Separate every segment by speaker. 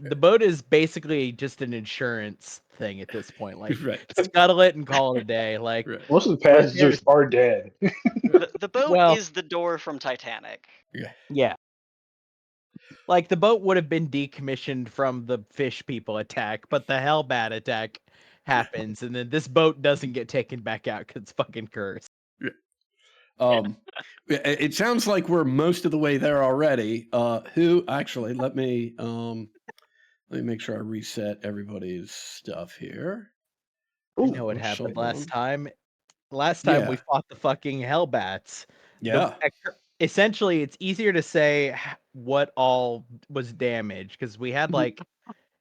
Speaker 1: the boat is basically just an insurance thing at this point. Like,
Speaker 2: Right.
Speaker 1: scuttle it and call it a day. Like,
Speaker 2: Right.
Speaker 3: Most of the
Speaker 1: we're there to.
Speaker 3: passengers are dead.
Speaker 4: The boat
Speaker 1: Well,
Speaker 4: is the door from Titanic.
Speaker 2: Yeah.
Speaker 1: yeah. Like, the boat would have been decommissioned from the fish people attack, but the Hellbat attack happens, and then this boat doesn't get taken back out because it's fucking cursed.
Speaker 2: It sounds like we're most of the way there already. Who actually? Let me make sure I reset everybody's stuff here.
Speaker 1: I
Speaker 3: Ooh,
Speaker 1: know what
Speaker 2: Took so
Speaker 1: happened last
Speaker 2: long.
Speaker 1: time. Last time we
Speaker 2: Yeah.
Speaker 1: fought the fucking Hellbats.
Speaker 2: Yeah.
Speaker 1: Essentially, it's easier to say what all was damaged because we had like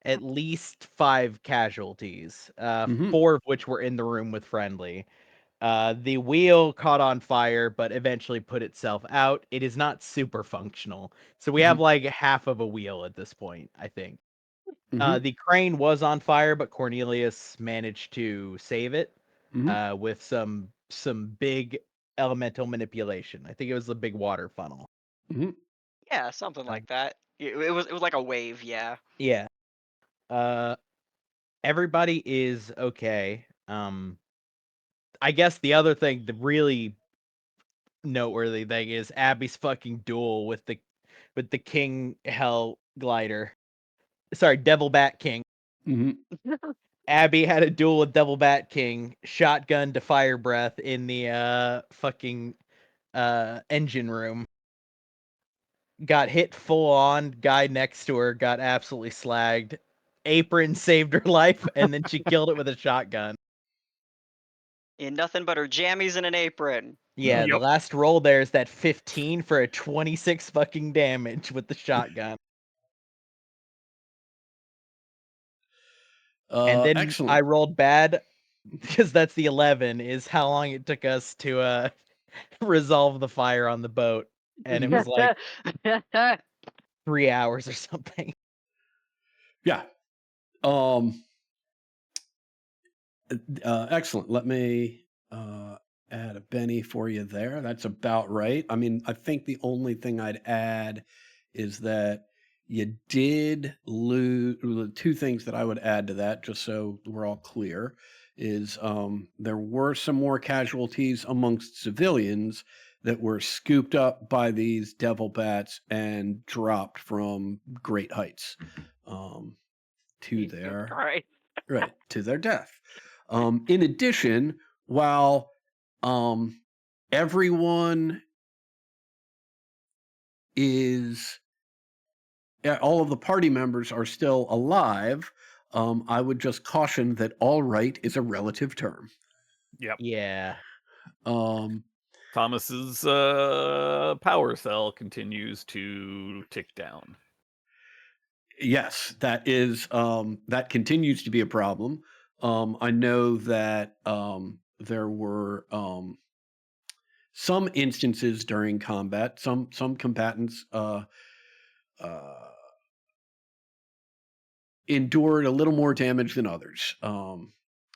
Speaker 1: at least 5 casualties,
Speaker 2: Mhm.
Speaker 1: 4 of which were in the room with Friendly. The wheel caught on fire, but eventually put itself out. It is not super functional, so we have
Speaker 2: Mhm.
Speaker 1: like half of a wheel at this point, I think.
Speaker 2: Mhm.
Speaker 1: The crane was on fire, but Cornelius managed to save it
Speaker 2: Mhm.
Speaker 1: with some big elemental manipulation. I think it was the big water funnel.
Speaker 2: Mhm.
Speaker 4: Yeah, something
Speaker 1: Uh,
Speaker 4: like that. It was like a wave, yeah.
Speaker 1: yeah. Uh, everybody is okay. I guess the other thing, the really noteworthy thing, is Abby's fucking duel with the King Hell Glider. Sorry, Devil Bat King.
Speaker 2: Mhm.
Speaker 1: Abby had a duel with Devil Bat King, shotgun to fire breath in the fucking engine room. Got hit full on, guy next to her got absolutely slagged. Apron saved her life, and then she killed it with a shotgun.
Speaker 4: In nothing but her jammies and an apron.
Speaker 1: Yeah, the
Speaker 5: Yep.
Speaker 1: last roll there is that 15 for a 26 fucking damage with the shotgun. And then I
Speaker 2: Excellent.
Speaker 1: rolled bad because that's the 11 is how long it took us to resolve the fire on the boat. And it was like 3 hours or something.
Speaker 2: Yeah. Excellent. Let me add a Benny for you there. That's about right. I mean, I think the only thing I'd add is that you did lose. The two things that I would add to that, just so we're all clear, is there were some more casualties amongst civilians that were scooped up by these devil bats and dropped from great heights to
Speaker 4: Jesus
Speaker 2: their
Speaker 4: Christ.
Speaker 2: right to their death. In addition, while everyone is all of the party members are still alive, I would just caution that all right is a relative term.
Speaker 5: Yep.
Speaker 1: Yeah.
Speaker 2: Um,
Speaker 5: Thomas's power cell continues to tick down.
Speaker 2: yes, that continues to be a problem. I know that there were some instances during combat, some combatants uh, endured a little more damage than others.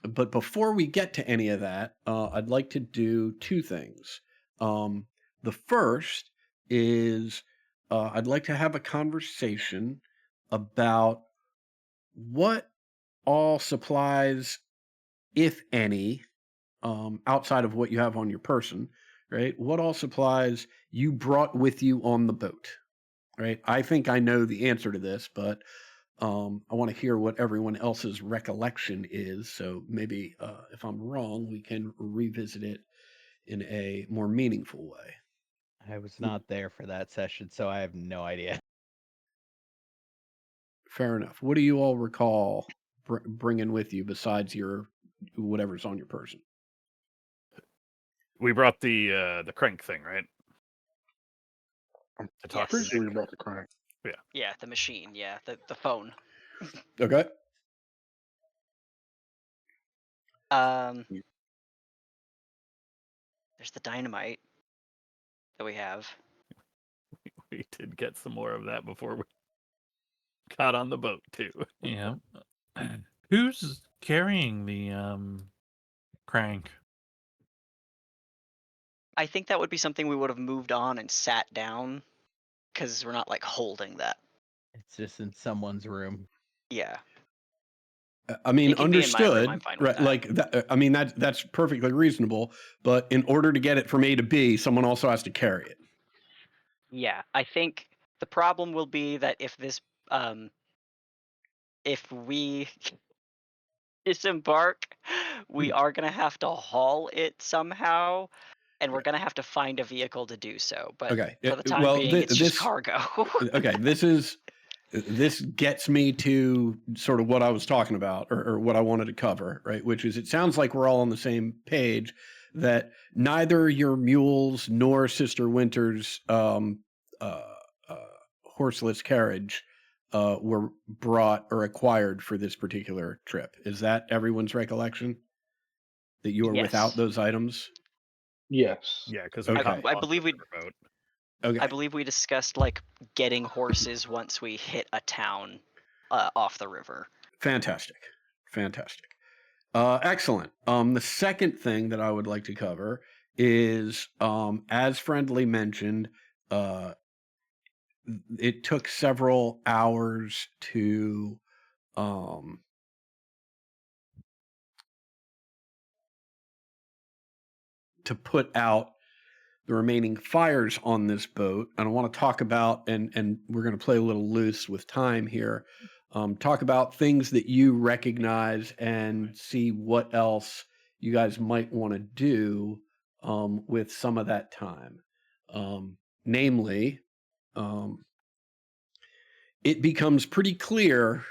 Speaker 2: But before we get to any of that, I'd like to do two things. The first is I'd like to have a conversation about what all supplies, if any, outside of what you have on your person, right? What all supplies you brought with you on the boat, right? I think I know the answer to this, but I want to hear what everyone else's recollection is. So maybe if I'm wrong, we can revisit it in a more meaningful way.
Speaker 1: I was not there for that session, so I have no idea.
Speaker 2: Fair enough. What do you all recall bringing with you besides your whatever's on your person?
Speaker 5: We brought the crank thing, right?
Speaker 3: I'm
Speaker 5: To talk
Speaker 3: pretty
Speaker 4: Yes.
Speaker 5: to
Speaker 3: sure we
Speaker 5: Nick.
Speaker 3: brought the crank.
Speaker 4: Yeah, the machine, yeah. The phone.
Speaker 2: Okay.
Speaker 4: Um there's the dynamite that we have.
Speaker 5: We did get some more of that before we got on the boat too.
Speaker 6: Yeah. Who's carrying the crank?
Speaker 4: I think that would be something we would have moved on and sat down because we're not like holding that.
Speaker 1: It's just in someone's room.
Speaker 4: Yeah.
Speaker 2: I mean,
Speaker 4: It can be in my room,
Speaker 2: understood,
Speaker 4: I'm fine with
Speaker 2: right?
Speaker 4: that.
Speaker 2: Like, I mean, that's perfectly reasonable. But in order to get it from A to B, someone also has to carry it.
Speaker 4: Yeah, I think the problem will be that if we disembark, we are gonna have to haul it somehow, and we're gonna have to find a vehicle to do so. But
Speaker 2: Okay.
Speaker 4: for the time
Speaker 2: Well,
Speaker 4: being, it's just
Speaker 2: this
Speaker 4: cargo.
Speaker 2: okay. This gets me to sort of what I was talking about, or what I wanted to cover, right? Which is, it sounds like we're all on the same page that neither your mules nor Sister Winter's horseless carriage were brought or acquired for this particular trip. Is that everyone's recollection? That you were without
Speaker 4: Yes.
Speaker 2: those items?
Speaker 3: Yes.
Speaker 5: Yeah, because we
Speaker 2: Okay.
Speaker 5: hopped
Speaker 4: I
Speaker 5: on
Speaker 4: believe
Speaker 5: the
Speaker 4: we
Speaker 5: boat.
Speaker 2: Okay.
Speaker 4: I believe we discussed like getting horses once we hit a town off the river.
Speaker 2: Fantastic. Excellent. The second thing that I would like to cover is, as Friendly mentioned, it took several hours to put out the remaining fires on this boat. And I want to talk about, and we're going to play a little loose with time here, talk about things that you recognize and see what else you guys might want to do with some of that time. Namely, it becomes pretty clear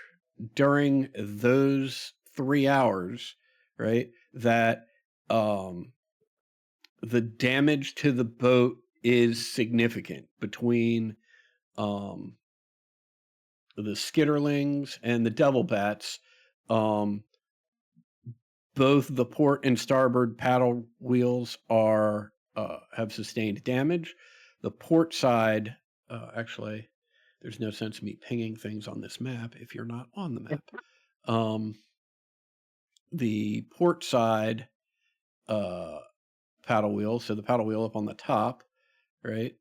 Speaker 2: during those 3 hours, right, that the damage to the boat is significant between the skitterlings and the devil bats. Both the port and starboard paddle wheels are have sustained damage. The port side, actually, there's no sense in me pinging things on this map if you're not on the map. The port side paddle wheel, so the paddle wheel up on the top, right,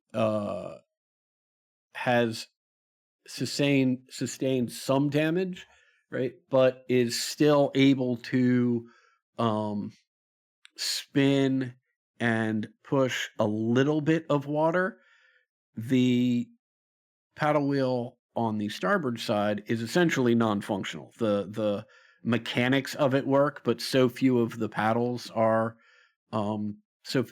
Speaker 2: has sustained some damage, right, but is still able to spin and push a little bit of water. The paddle wheel on the starboard side is essentially non-functional. The mechanics of it work, but so few of the paddles are so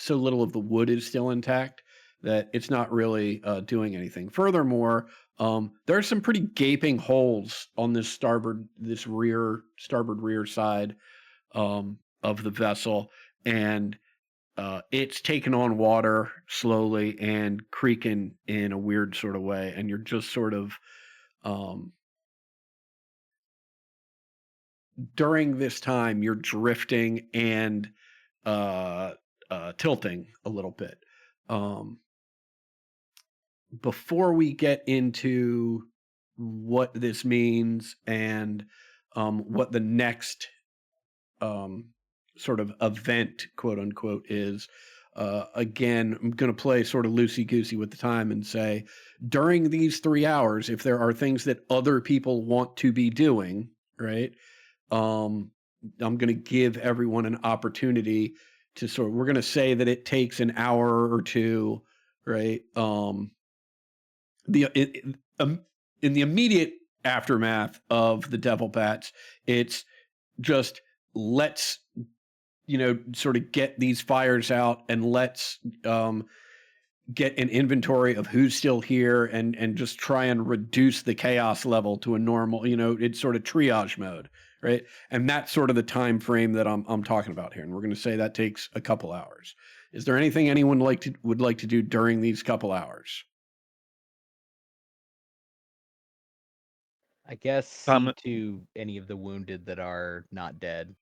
Speaker 2: little of the wood is still intact that it's not really doing anything. Furthermore, there are some pretty gaping holes on this starboard rear side of the vessel, and it's taken on water slowly and creaking in a weird sort of way, and you're just sort of during this time you're drifting and tilting a little bit. Before we get into what this means and what the next sort of event, quote unquote, is, again, I'm going to play sort of loosey-goosey with the time and say, during these 3 hours, if there are things that other people want to be doing, right, I'm going to give everyone an opportunity to we're going to say that it takes an hour or two, right? In the immediate aftermath of the devil bats, it's just let's sort of get these fires out, and let's get an inventory of who's still here, and just try and reduce the chaos level to a normal, it's sort of triage mode, right? And that's sort of the time frame that I'm talking about here. And we're going to say that takes a couple hours. Is there anything anyone would like to do during these couple hours?
Speaker 1: I guess see
Speaker 5: Tom-
Speaker 1: to any of the wounded that are not dead.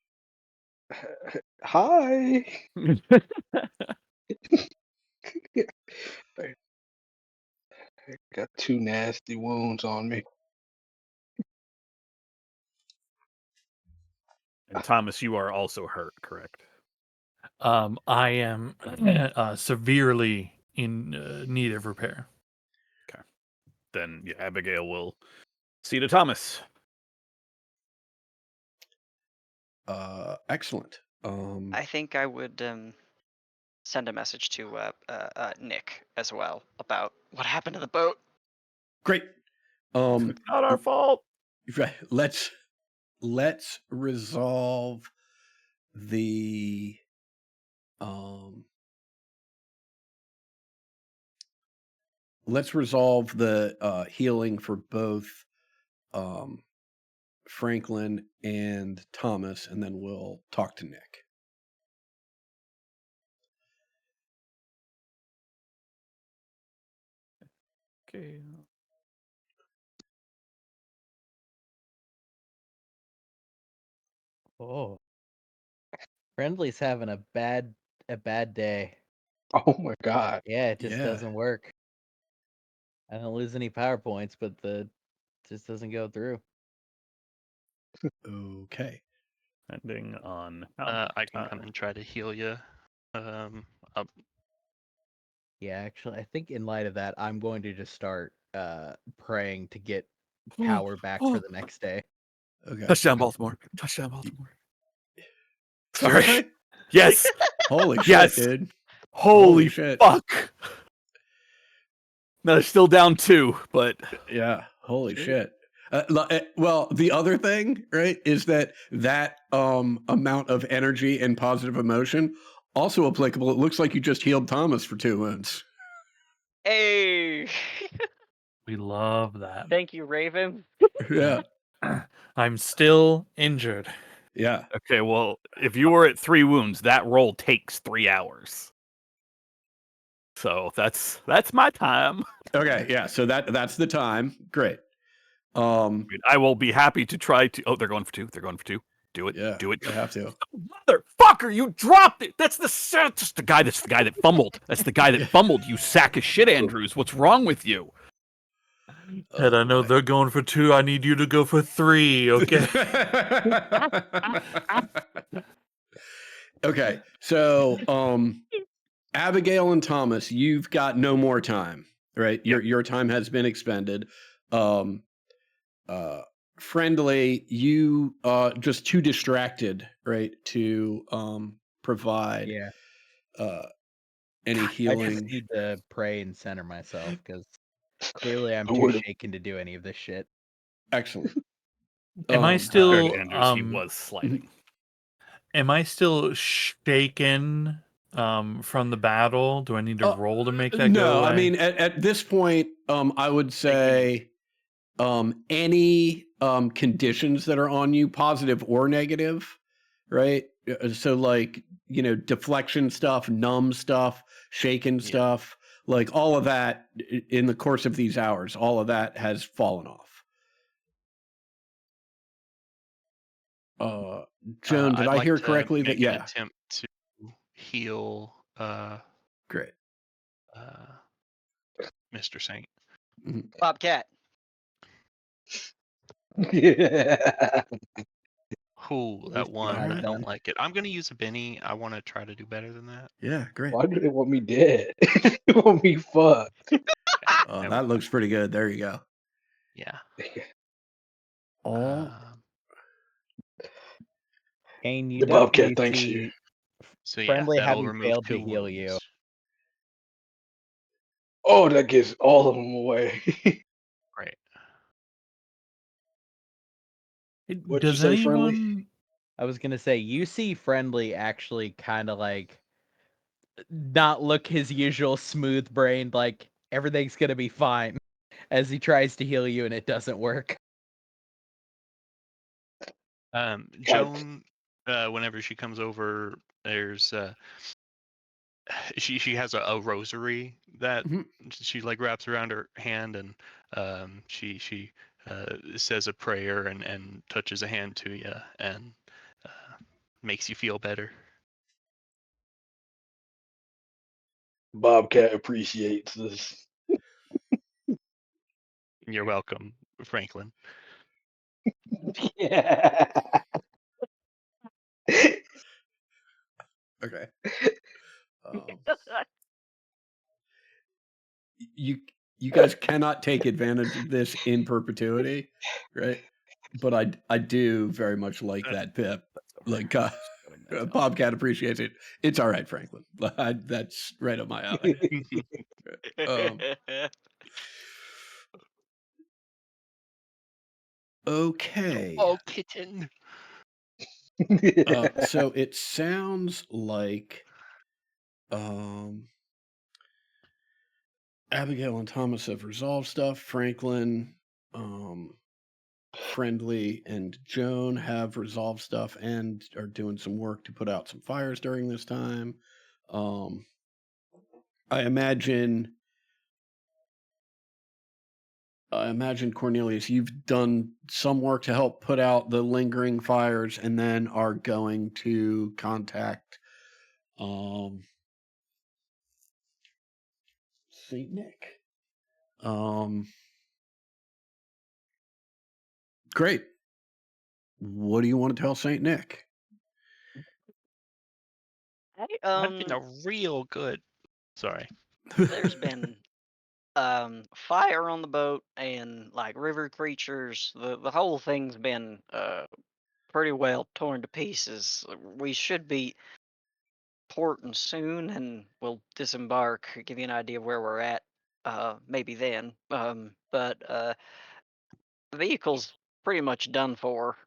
Speaker 3: Hi. I got 2 nasty wounds on me.
Speaker 5: And Thomas, you are also hurt, correct?
Speaker 6: I am severely in need of repair.
Speaker 5: Then yeah, Abigail will see to Thomas.
Speaker 2: Excellent.
Speaker 4: I think I would send a message to Nick as well about what happened to the boat.
Speaker 2: Great.
Speaker 5: It's not our fault.
Speaker 2: Right. Let's resolve the healing for both Franklin and Thomas, and then we'll talk to Nick.
Speaker 5: Okay.
Speaker 1: Oh, Friendly's having a bad day.
Speaker 3: Oh my god.
Speaker 1: Yeah, it just
Speaker 2: Yeah.
Speaker 1: doesn't work. I don't lose any PowerPoints, but just doesn't go through.
Speaker 2: Okay.
Speaker 5: Ending on.
Speaker 7: I can come and try to heal you. Up.
Speaker 1: Yeah, actually, I think in light of that, I'm going to just start praying to get power back for the next day.
Speaker 2: Okay.
Speaker 6: Touchdown, Baltimore. Touchdown, Baltimore.
Speaker 2: Sorry.
Speaker 6: Sorry. Yes.
Speaker 2: Holy
Speaker 6: Yes.
Speaker 2: shit, dude.
Speaker 6: Holy
Speaker 2: shit.
Speaker 6: fuck. No, they're still down 2, but
Speaker 2: Yeah. Holy shit. Well, the other thing, right, is that amount of energy and positive emotion also applicable. It looks like you just healed Thomas for 2 wounds.
Speaker 4: Hey,
Speaker 6: we love that.
Speaker 4: thank you, Raven.
Speaker 2: Yeah.
Speaker 6: I'm still injured.
Speaker 2: Yeah.
Speaker 5: Okay, well, if you were at 3 wounds, that roll takes 3 hours. So that's my time.
Speaker 2: Okay. Yeah. So that's the time. Great.
Speaker 5: I mean, I will be happy to try to. Oh, they're going for 2. They're going for 2. Do it.
Speaker 2: Yeah.
Speaker 5: Do it.
Speaker 2: I have to.
Speaker 5: Motherfucker, you dropped it. That's the guy. That's the guy that fumbled. That's the guy that fumbled. You sack of shit, Andrews. What's wrong with you?
Speaker 6: Ted, I know they're going for 2. I need you to go for 3, okay?
Speaker 2: Okay. So, Abigail and Thomas, you've got no more time, right? Your time has been expended. Friendly, you just too distracted, right, to provide any
Speaker 1: I
Speaker 2: healing.
Speaker 1: just need to pray and center myself because clearly I'm
Speaker 3: I
Speaker 1: too
Speaker 3: would've-
Speaker 1: shaken to do any of this shit.
Speaker 2: Excellent.
Speaker 6: Am I
Speaker 5: Fair
Speaker 6: still
Speaker 5: to Andrews, he was sliding.
Speaker 6: Am I still shaken from the battle? Do I need to roll to make that go
Speaker 2: No,
Speaker 6: away?
Speaker 2: I mean at this point, I would say any conditions that are on you, positive or negative, right? So like, deflection stuff, numb stuff, shaken stuff, like all of that in the course of these hours, all of that has fallen off. Joan, did
Speaker 7: I'd
Speaker 2: I
Speaker 7: like
Speaker 2: hear
Speaker 7: to
Speaker 2: correctly that
Speaker 7: make an attempt to heal
Speaker 2: Great.
Speaker 7: Mr. Saint.
Speaker 4: Bobcat.
Speaker 3: Yeah.
Speaker 7: Ooh, that one.
Speaker 1: hard
Speaker 7: I don't
Speaker 1: done.
Speaker 7: like it. I'm gonna use a Benny. I want to try to do better than that.
Speaker 2: Yeah, great.
Speaker 3: Why do they want me dead? They want me fucked.
Speaker 2: That looks pretty good. There you go.
Speaker 7: Yeah.
Speaker 2: Oh,
Speaker 1: Kane, you
Speaker 3: The Bobcat
Speaker 1: definitely
Speaker 3: thanks
Speaker 1: see
Speaker 3: you.
Speaker 7: So yeah,
Speaker 1: Friendly
Speaker 7: that'll
Speaker 1: having
Speaker 7: remove
Speaker 1: failed
Speaker 7: 2
Speaker 1: to heal you.
Speaker 7: wounds.
Speaker 3: Oh, that gives all of them away.
Speaker 7: Right.
Speaker 3: What'd you
Speaker 6: Does
Speaker 3: say, Friendly?
Speaker 6: anyone?
Speaker 1: I was gonna say you see Friendly actually kind of like not look his usual smooth brained, like everything's gonna be fine, as he tries to heal you and it doesn't work.
Speaker 7: Joan, whenever she comes over, there's she has a rosary that she like wraps around her hand, and she says a prayer and touches a hand to you and makes you feel better.
Speaker 3: Bobcat appreciates this.
Speaker 7: You're welcome, Franklin.
Speaker 3: Yeah.
Speaker 2: okay. You guys cannot take advantage of this in perpetuity, right? but I do very much like that, Pip. Like, Bobcat appreciates it. It's all right, Franklin. That's right up my alley. Okay.
Speaker 7: Oh, kitten.
Speaker 2: So it sounds like Abigail and Thomas have resolved stuff. Franklin, Friendly, and Joan have resolved stuff and are doing some work to put out some fires during this time. I imagine Cornelius, you've done some work to help put out the lingering fires, and then are going to contact Saint Nick. Great. What do you want to tell Saint Nick?
Speaker 4: Hey,
Speaker 7: I've been a real good. Sorry.
Speaker 4: there's been fire on the boat and like river creatures. The whole thing's been pretty well torn to pieces. We should be porting soon, and we'll disembark. Give you an idea of where we're at. Maybe then. But the vehicle's pretty much done for.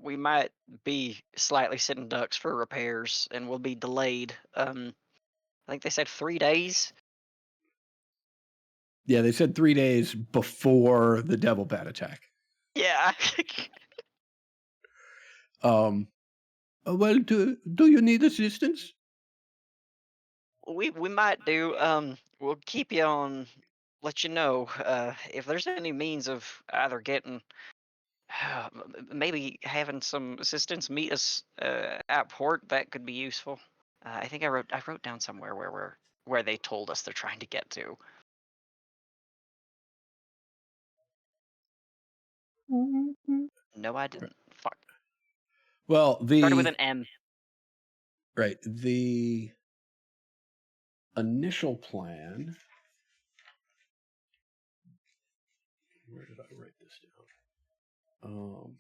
Speaker 4: We might be slightly sitting ducks for repairs, and we'll be delayed. I think they said 3 days.
Speaker 2: Yeah, they said 3 days before the devil bat attack.
Speaker 4: Yeah.
Speaker 2: Well, do you need assistance?
Speaker 4: we might do. We'll keep you on. Let you know if there's any means of either getting, maybe having some assistance meet us at port. That could be useful. I think I wrote down somewhere where they told us they're trying to get to. No, I didn't. Fuck.
Speaker 2: Well,
Speaker 4: Started with an M.
Speaker 2: Right. The initial plan. Where did I write this down?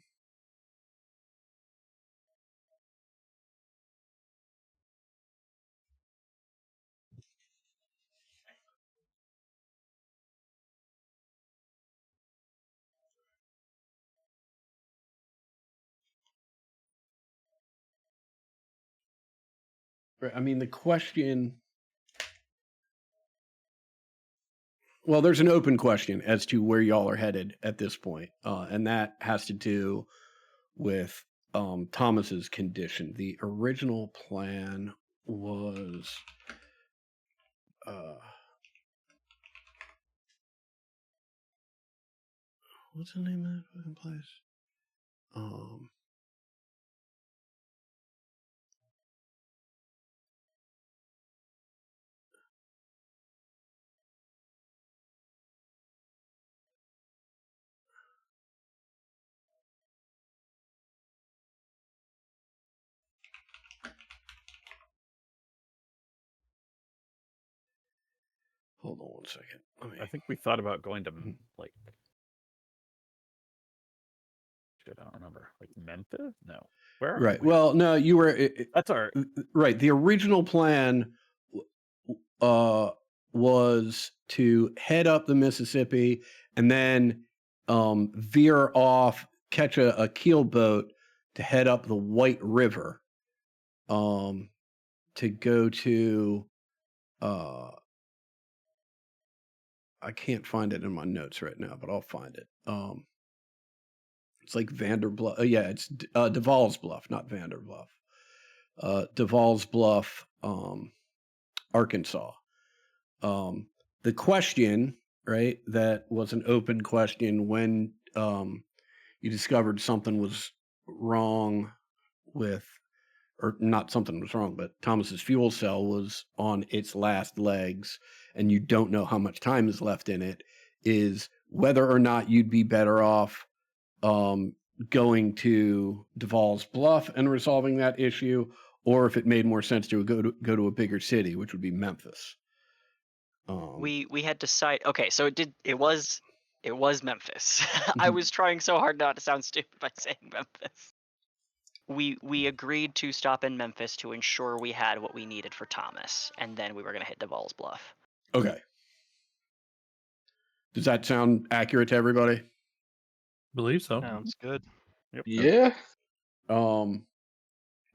Speaker 2: Right. I mean, the question. Well, there's an open question as to where y'all are headed at this point, and that has to do with Thomas's condition. The original plan was what's the name of that fucking place? Hold on one second.
Speaker 5: I think we thought about going to like. I don't remember. Like Memphis? No. Where?
Speaker 2: Right. Well, no, you were.
Speaker 5: That's our
Speaker 2: right. The original plan was to head up the Mississippi and then veer off, catch a keel boat to head up the White River, to go to. I can't find it in my notes right now, but I'll find it. It's like Vanderbluff. Yeah, it's Duval's Bluff, not Vanderbluff. Duval's Bluff, Arkansas. The question, right, that was an open question when you discovered something was wrong with, or not something was wrong, but Thomas's fuel cell was on its last legs, and you don't know how much time is left in it, is whether or not you'd be better off going to Duval's Bluff and resolving that issue, or if it made more sense to go to a bigger city, which would be Memphis.
Speaker 4: We had decided. Okay, so it was It was Memphis. I was trying so hard not to sound stupid by saying Memphis. We agreed to stop in Memphis to ensure we had what we needed for Thomas, and then we were going to hit Duvall's Bluff.
Speaker 2: Okay. Does that sound accurate to everybody?
Speaker 6: Believe so.
Speaker 7: Sounds good. Yep.
Speaker 3: Yeah.
Speaker 2: Well,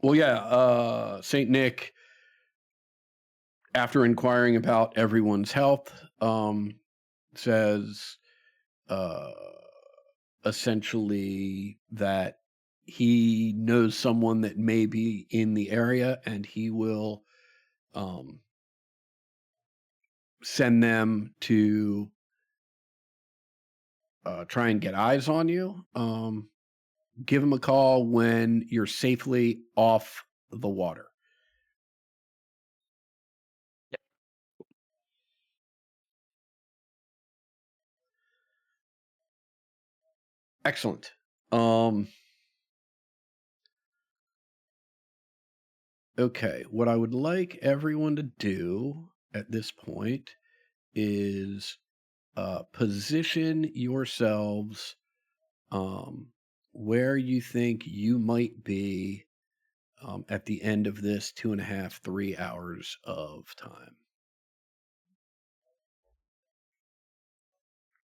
Speaker 2: yeah, Saint Nick, after inquiring about everyone's health, says essentially that he knows someone that may be in the area, and he will send them to try and get eyes on you. Give him a call when you're safely off the water.
Speaker 4: Yep.
Speaker 2: Excellent. Okay, what I would like everyone to do at this point is position yourselves where you think you might be at the end of this 2.5, 3 hours of time.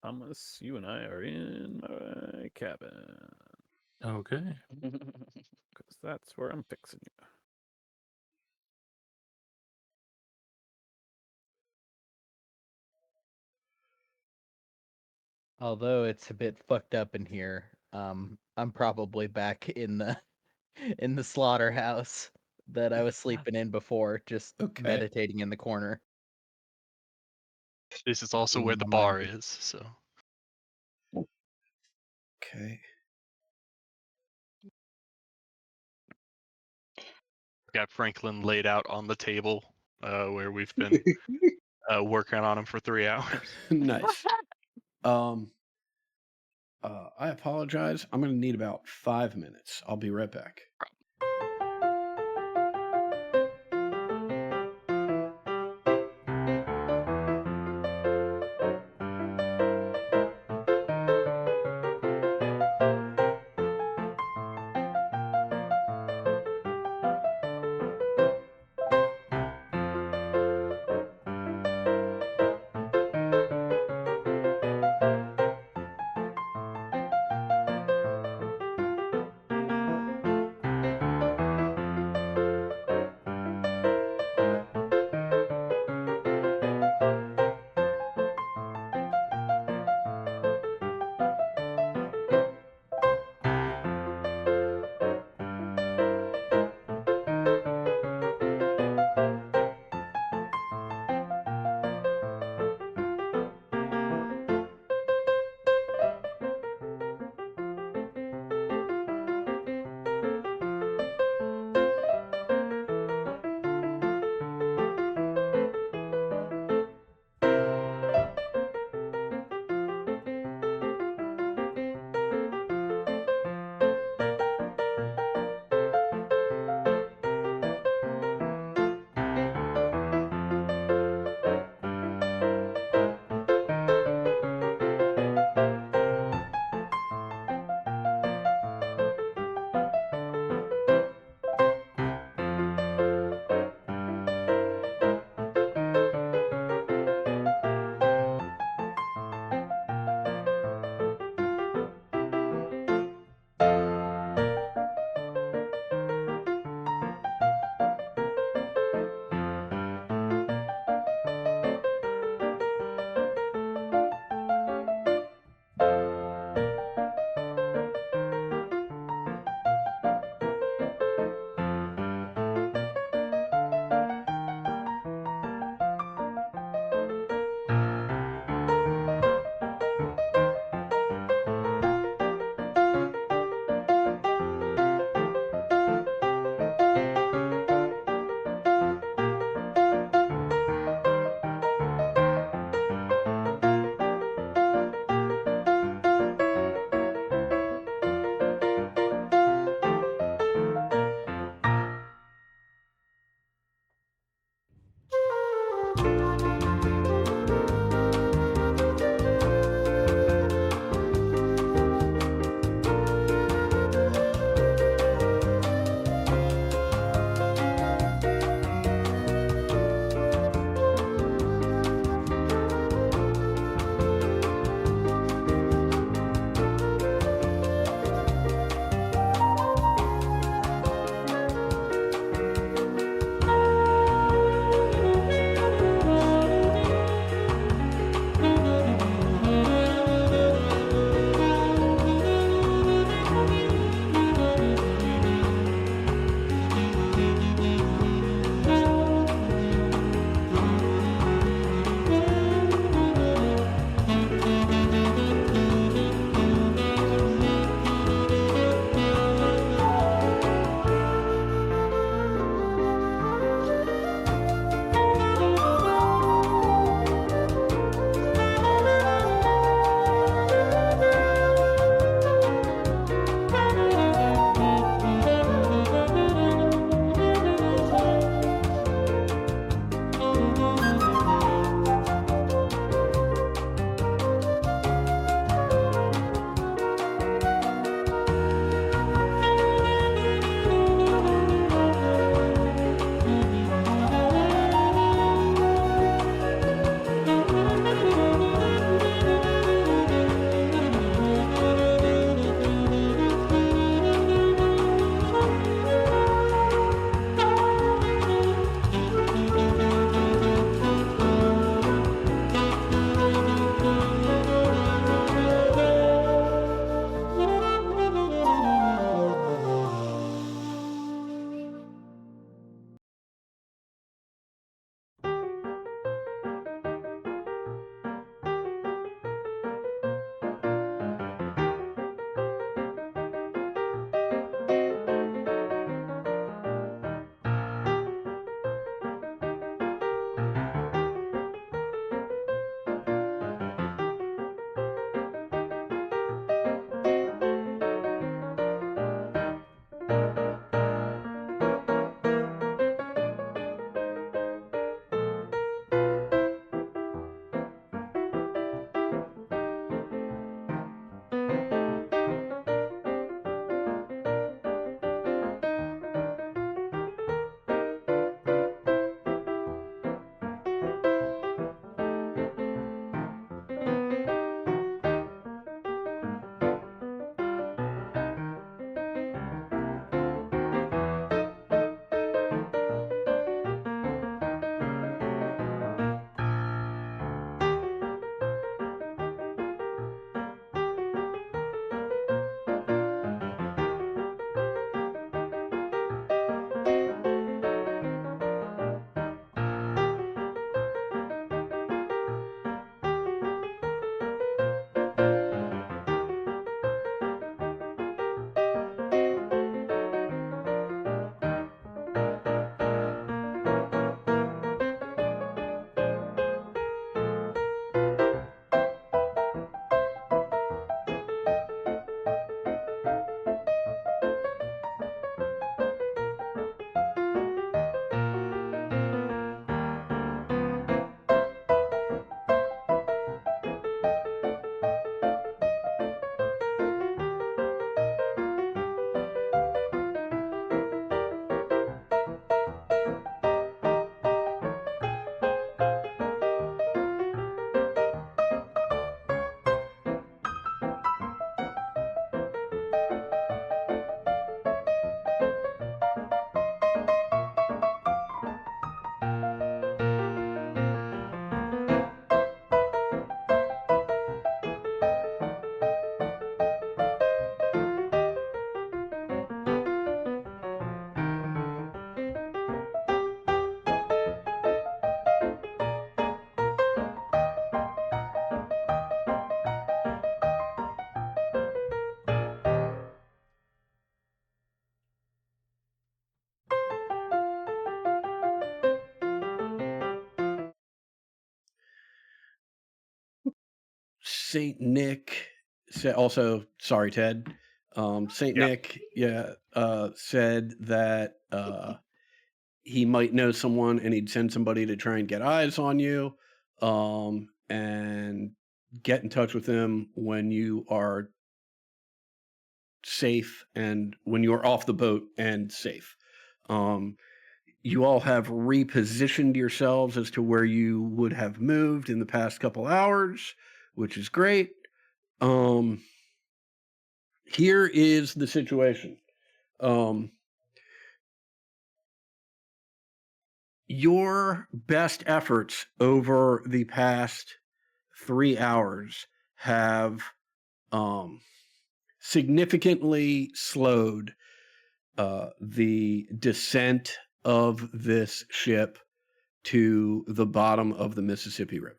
Speaker 5: Thomas, you and I are in my cabin.
Speaker 6: Okay.
Speaker 5: Because that's where I'm fixing you.
Speaker 1: Although it's a bit fucked up in here, I'm probably back in the in the slaughterhouse that I was sleeping in before, just
Speaker 2: Okay.
Speaker 1: meditating in the corner.
Speaker 7: This is also where the
Speaker 1: My
Speaker 7: bar
Speaker 1: mind.
Speaker 7: is. So
Speaker 2: Okay.
Speaker 7: got Franklin laid out on the table where we've been working on him for 3 hours.
Speaker 2: Nice. I apologize. I'm going to need about 5 minutes. I'll be right back. Saint Nick said also. Sorry, Ted. Saint
Speaker 5: Yeah.
Speaker 2: Nick, said that he might know someone and he'd send somebody to try and get eyes on you, and get in touch with him when you are safe and when you're off the boat and safe. You all have repositioned yourselves as to where you would have moved in the past couple hours, which is great. Here is the situation. Your best efforts over the past 3 hours have significantly slowed the descent of this ship to the bottom of the Mississippi River.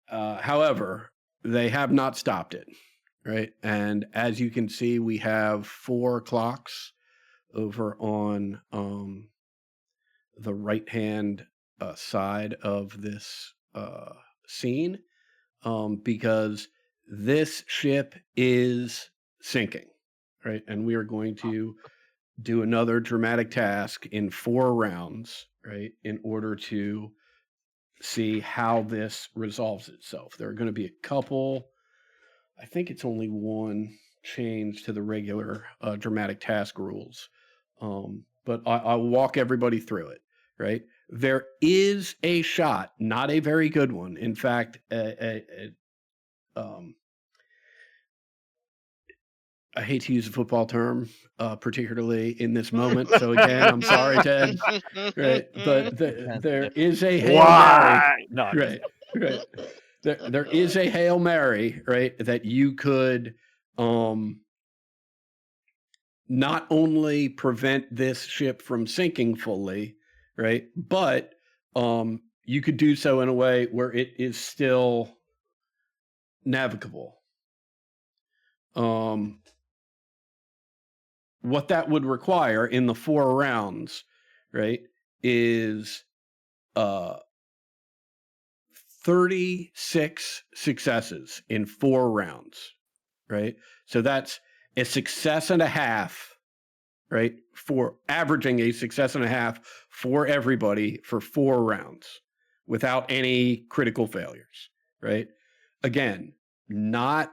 Speaker 2: However, they have not stopped it, right? And as you can see, we have 4 clocks over on the right-hand side of this scene, because this ship is sinking, right? And we are going to do another dramatic task in 4 rounds, right, in order to see how this resolves itself. There are going to be a couple, I think it's only one change to the regular dramatic task rules, but I'll walk everybody through it, right? There is a shot, not a very good one. In fact, I hate to use a football term, particularly in this moment. So again, I'm sorry, Ted. Right, but there is a Hail Mary.
Speaker 5: No, I'm just-
Speaker 2: Right. There is a Hail Mary, right, that you could not only prevent this ship from sinking fully, right, but you could do so in a way where it is still navigable. What that would require in the 4 rounds, right, is 36 successes in 4 rounds, right? So that's a success and a half, right, for averaging a success and a half for everybody for 4 rounds without any critical failures, right? Again, not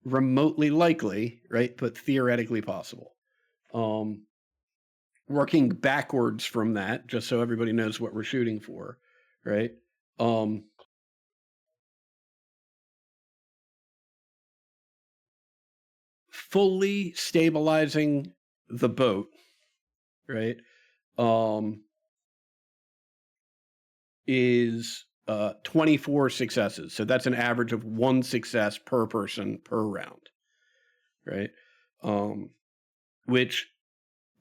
Speaker 2: remotely likely, right, but theoretically possible. Working backwards from that, just so everybody knows what we're shooting for, right? Fully stabilizing the boat, right, is 24 successes. So that's an average of 1 success per person per round, right? Which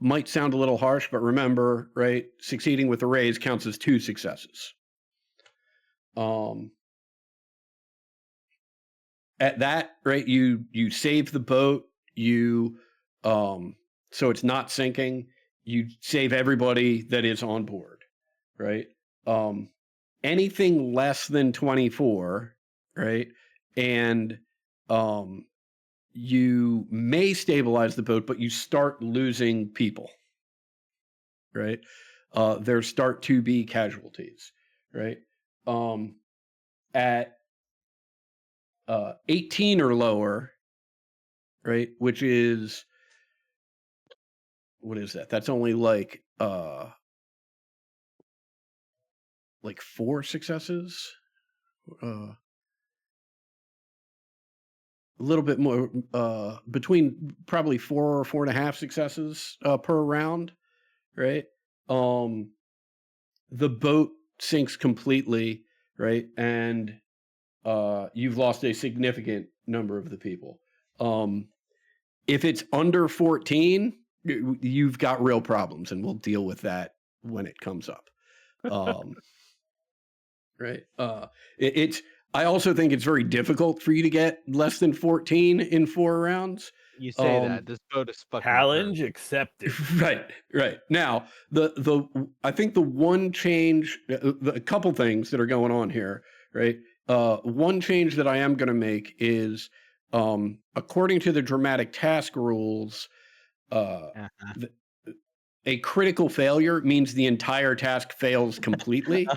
Speaker 2: might sound a little harsh, but remember, right, succeeding with a raise counts as 2 successes. At that, right, you save the boat, you so it's not sinking, you save everybody that is on board, right? Anything less than 24, right, and you may stabilize the boat, but you start losing people, right? There start to be casualties, right? At 18 or lower, right, which is, what is that? That's only like 4 successes. A little bit more, between probably 4 or 4.5 successes per round, right? The boat sinks completely, right? And you've lost a significant number of the people. If it's under 14, you've got real problems, and we'll deal with that when it comes up. Right? I also think it's very difficult for you to get less than 14 in 4 rounds.
Speaker 1: You say that this boat is fucking
Speaker 5: Challenge
Speaker 1: perfect.
Speaker 5: accepted.
Speaker 2: Right. Now, I think the one change, a couple things that are going on here, right? one change that I am going to make is, according to the dramatic task rules, th- a critical failure means the entire task fails completely,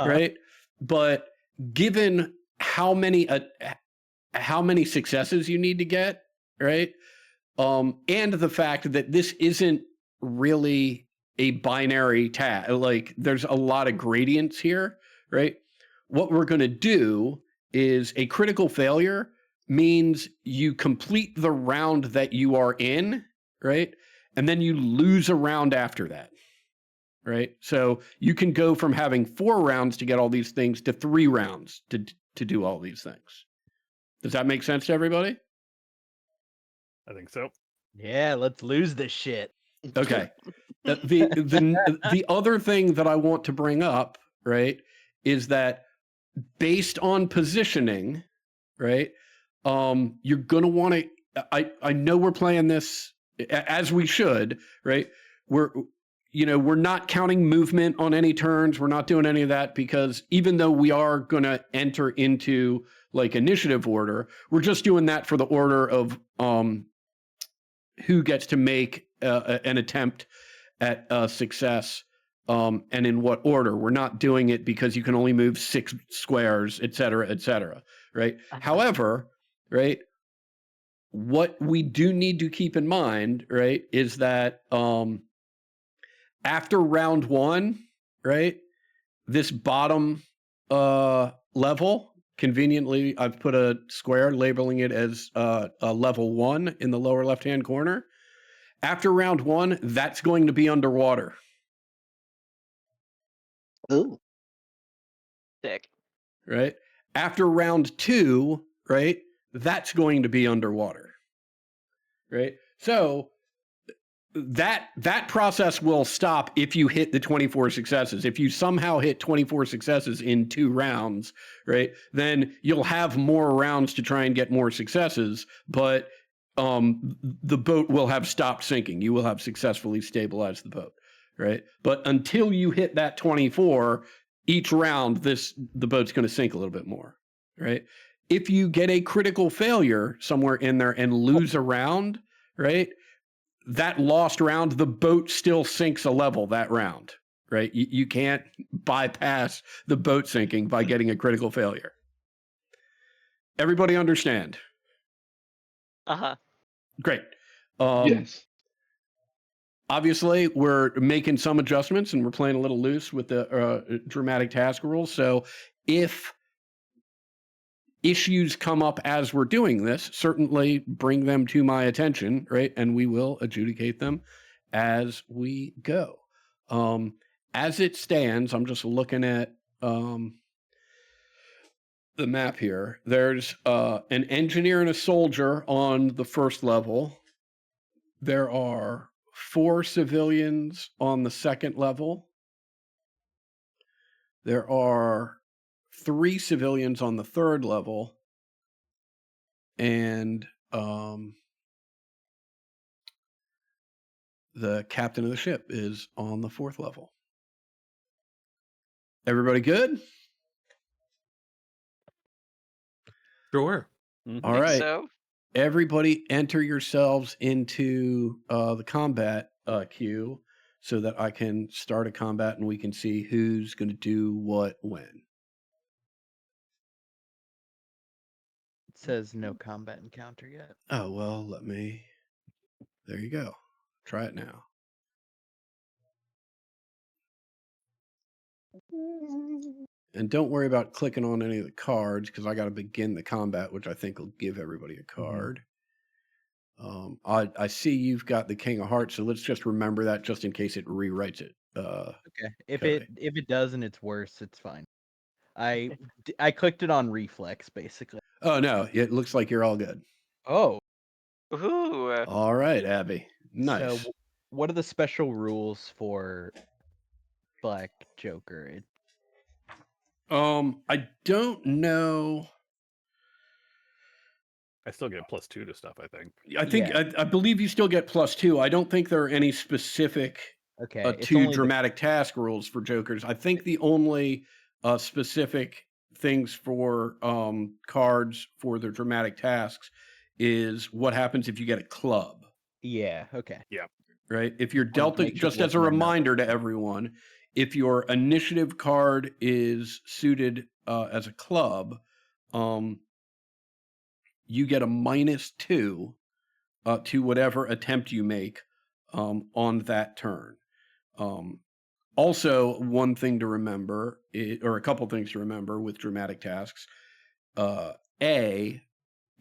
Speaker 2: right? But given how many successes you need to get, right? And the fact that this isn't really a binary task, like there's a lot of gradients here, right? What we're going to do is a critical failure means you complete the round that you are in, right? And then you lose a round after that, right? So you can go from having 4 rounds to get all these things to 3 rounds to do all these things. Does that make sense to everybody?
Speaker 5: I think so.
Speaker 1: Yeah, let's lose this shit.
Speaker 2: Okay. The other thing that I want to bring up, right, is that based on positioning, right, you're going to want to, I know we're playing this as we should, right? We're not counting movement on any turns. We're not doing any of that because even though we are going to enter into like initiative order, we're just doing that for the order of who gets to make an attempt at success and in what order. We're not doing it because you can only move 6 squares, et cetera, right? However, right, what we do need to keep in mind, right, is that after round 1, right, this bottom level, conveniently, I've put a square labeling it as a level 1 in the lower left-hand corner. After round 1, that's going to be underwater.
Speaker 3: Ooh.
Speaker 4: Sick.
Speaker 2: Right? After round 2, right, that's going to be underwater. Right? So that process will stop if you hit the 24 successes. If you somehow hit 24 successes in 2 rounds, right, then you'll have more rounds to try and get more successes, but the boat will have stopped sinking. You will have successfully stabilized the boat, right? But until you hit that 24, each round, the boat's going to sink a little bit more, right? If you get a critical failure somewhere in there and lose a round, right, that lost round, the boat still sinks a level that round, right? You can't bypass the boat sinking by getting a critical failure. Everybody understand?
Speaker 4: Uh-huh.
Speaker 2: Great.
Speaker 3: Yes.
Speaker 2: Obviously, we're making some adjustments and we're playing a little loose with the dramatic task rules. So if issues come up as we're doing this, certainly bring them to my attention, right? And we will adjudicate them as we go. As it stands, I'm just looking at the map here. There's an engineer and a soldier on the first level. There are 4 civilians on the second level. There are 3 civilians on the third level. And the captain of the ship is on the 4th level. Everybody good?
Speaker 6: Sure.
Speaker 2: All
Speaker 4: Think
Speaker 2: right.
Speaker 4: so?
Speaker 2: Everybody enter yourselves into the combat queue so that I can start a combat and we can see who's going to do what when.
Speaker 1: It says no combat encounter yet.
Speaker 2: Oh, well, there you go. Try it now. And don't worry about clicking on any of the cards because I got to begin the combat, which I think will give everybody a card. I see you've got the King of Hearts, so let's just remember that just in case it rewrites it.
Speaker 1: Okay. If
Speaker 2: Okay.
Speaker 1: it does and it's worse, it's fine. I clicked it on reflex basically.
Speaker 2: Oh, no, it looks like you're all good.
Speaker 1: Oh.
Speaker 4: Ooh.
Speaker 2: All right, Abby. Nice.
Speaker 1: So what are the special rules for Black Joker?
Speaker 2: I don't know.
Speaker 5: I still get +2 to stuff, I think.
Speaker 2: I think
Speaker 1: Yeah.
Speaker 2: I believe you still get +2. I don't think there are any specific
Speaker 1: Okay. It's
Speaker 2: 2
Speaker 1: only
Speaker 2: dramatic task rules for Jokers. I think the only specific things for cards for their dramatic tasks is what happens if you get a club.
Speaker 1: Yeah. Okay.
Speaker 2: Right? If you're
Speaker 1: Wanted
Speaker 2: dealt,
Speaker 1: to make sure it
Speaker 2: just as a
Speaker 1: wasn't another
Speaker 2: reminder to
Speaker 1: club.
Speaker 2: everyone, if your initiative card is suited as a club, you get a -2 to whatever attempt you make on that turn. Also, one thing to remember, or a couple things to remember with dramatic tasks.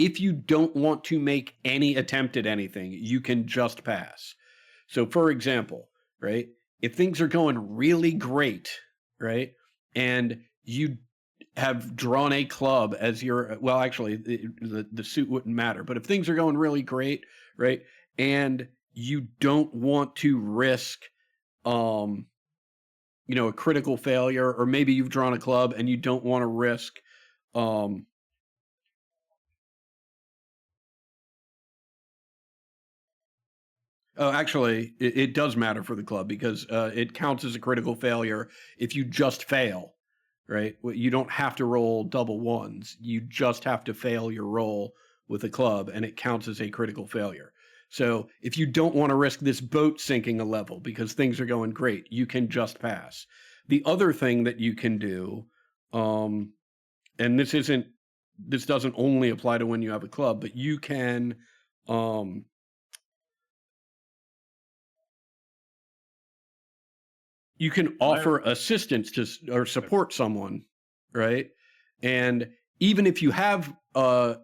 Speaker 2: If you don't want to make any attempt at anything, you can just pass. So, for example, right, if things are going really great, right, and you have drawn a club as your, well, actually, the suit wouldn't matter, but if things are going really great, right, and you don't want to risk, a critical failure, or maybe you've drawn a club and you don't want to risk, Oh, actually, it does matter for the club because it counts as a critical failure if you just fail, right? You don't have to roll double ones. You just have to fail your roll with a club, and it counts as a critical failure. So if you don't want to risk this boat sinking a level because things are going great, you can just pass. The other thing that you can do, and this doesn't only apply to when you have a club, but you can offer assistance to or support someone, right? And even if you have an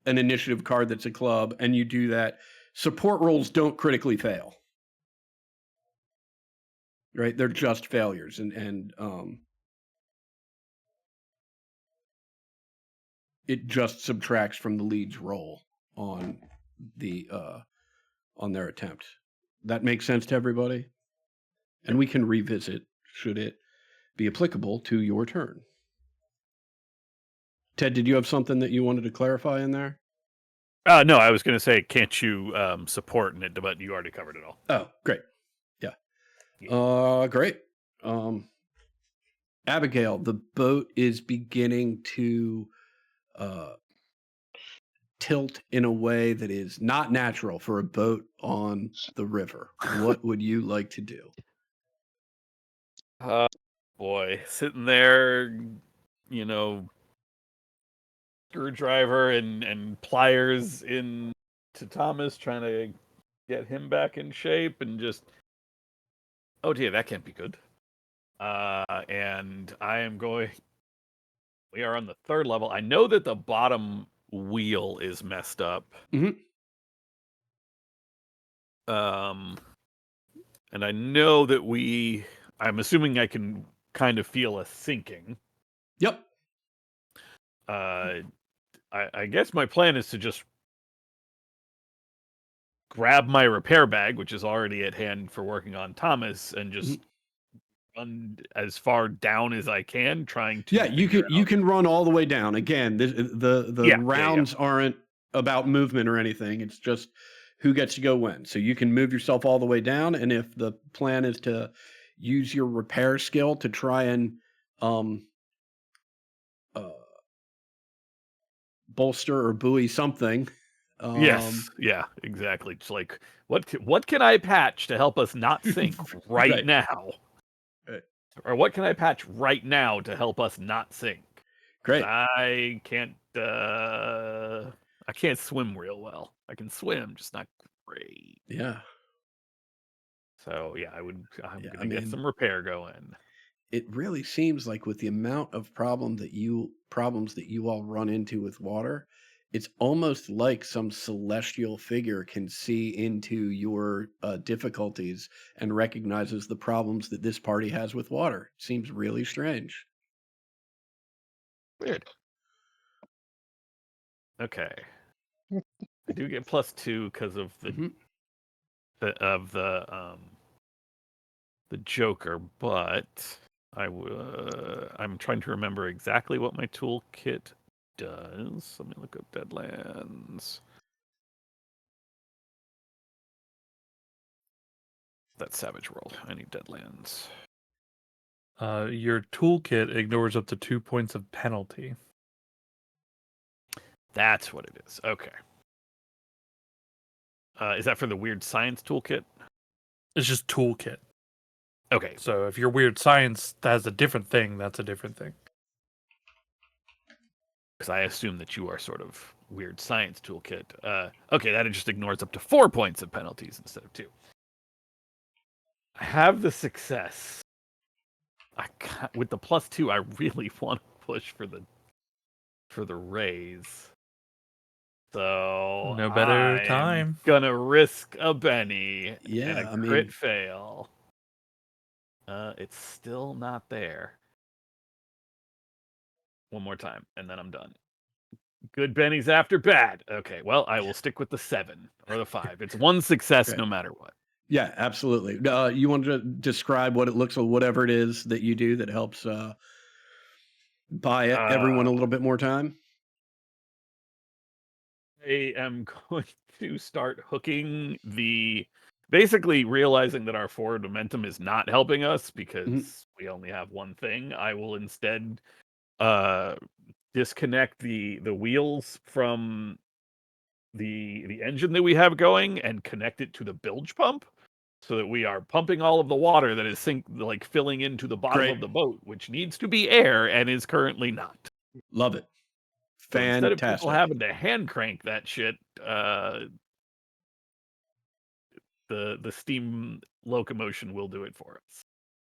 Speaker 2: initiative card that's a club and you do that, support rolls don't critically fail, right? They're just failures, and it just subtracts from the lead's roll on their attempt. That makes sense to everybody? And we can revisit should it be applicable to your turn. Ted, did you have something that you wanted to clarify in there?
Speaker 5: No, I was going to say, can't you support in it, but you already covered it all.
Speaker 2: Oh, great. Yeah. Great. Abigail, the boat is beginning to tilt in a way that is not natural for a boat on the river. What would you like to do?
Speaker 5: Boy, sitting there, screwdriver and pliers in to Thomas, trying to get him back in shape, and just, oh dear, that can't be good. And we are on the 3rd level. I know that the bottom wheel is messed up.
Speaker 2: Mm-hmm.
Speaker 5: And I know that I'm assuming I can kind of feel a sinking.
Speaker 2: Yep.
Speaker 5: I guess my plan is to just grab my repair bag, which is already at hand for working on Thomas, and just run as far down as I can, trying to.
Speaker 2: Yeah, you can run all the way down. Again, the rounds aren't about movement or anything. It's just who gets to go when. So you can move yourself all the way down, and if the plan is to use your repair skill to try and bolster or buoy something.
Speaker 5: Yes, yeah, exactly. It's like, what can I patch to help us not sink right now?
Speaker 2: Right.
Speaker 5: Or what can I patch right now to help us not sink?
Speaker 2: Great.
Speaker 5: I can't swim real well. I can swim, just not great.
Speaker 2: Yeah.
Speaker 5: So yeah, I'm gonna get some repair going.
Speaker 2: It really seems like with the amount of problems that you all run into with water, it's almost like some celestial figure can see into your difficulties and recognizes the problems that this party has with water. Seems really strange.
Speaker 5: Weird. Okay. I do get +2 because of the Joker, but I'm trying to remember exactly what my toolkit does. Let me look up Deadlands. That Savage World. I need Deadlands.
Speaker 6: Your toolkit ignores up to 2 points of penalty.
Speaker 5: That's what it is. Okay. Is that for the weird science toolkit?
Speaker 6: It's just toolkit.
Speaker 5: Okay.
Speaker 6: So if your weird science has a different thing, that's a different thing.
Speaker 5: Because I assume that you are sort of weird science toolkit. Okay, that just ignores up to 4 points of penalties instead of 2. I have the success. With the +2, I really want to push for the raise. So
Speaker 6: No better
Speaker 5: I'm
Speaker 6: time.
Speaker 5: gonna risk a Benny
Speaker 2: Yeah,
Speaker 5: and a
Speaker 2: I mean-
Speaker 5: crit fail. It's still not there. One more time, and then I'm done. Good Bennies after bad. Okay, well, I will stick with the 7 or the 5. It's one success
Speaker 2: Great.
Speaker 5: no matter what.
Speaker 2: Yeah, absolutely. You want to describe what it looks like, whatever it is that you do that helps buy everyone a little bit more time?
Speaker 5: I am going to start hooking basically realizing that our forward momentum is not helping us because we only have one thing. I will instead disconnect the wheels from the engine that we have going and connect it to the bilge pump so that we are pumping all of the water that is filling into the bottom
Speaker 2: Great.
Speaker 5: of the boat, which needs to be air and is currently not.
Speaker 2: Love it.
Speaker 5: So instead of people
Speaker 2: Fantastic.
Speaker 5: having to hand crank that shit, the steam locomotion will do it for us.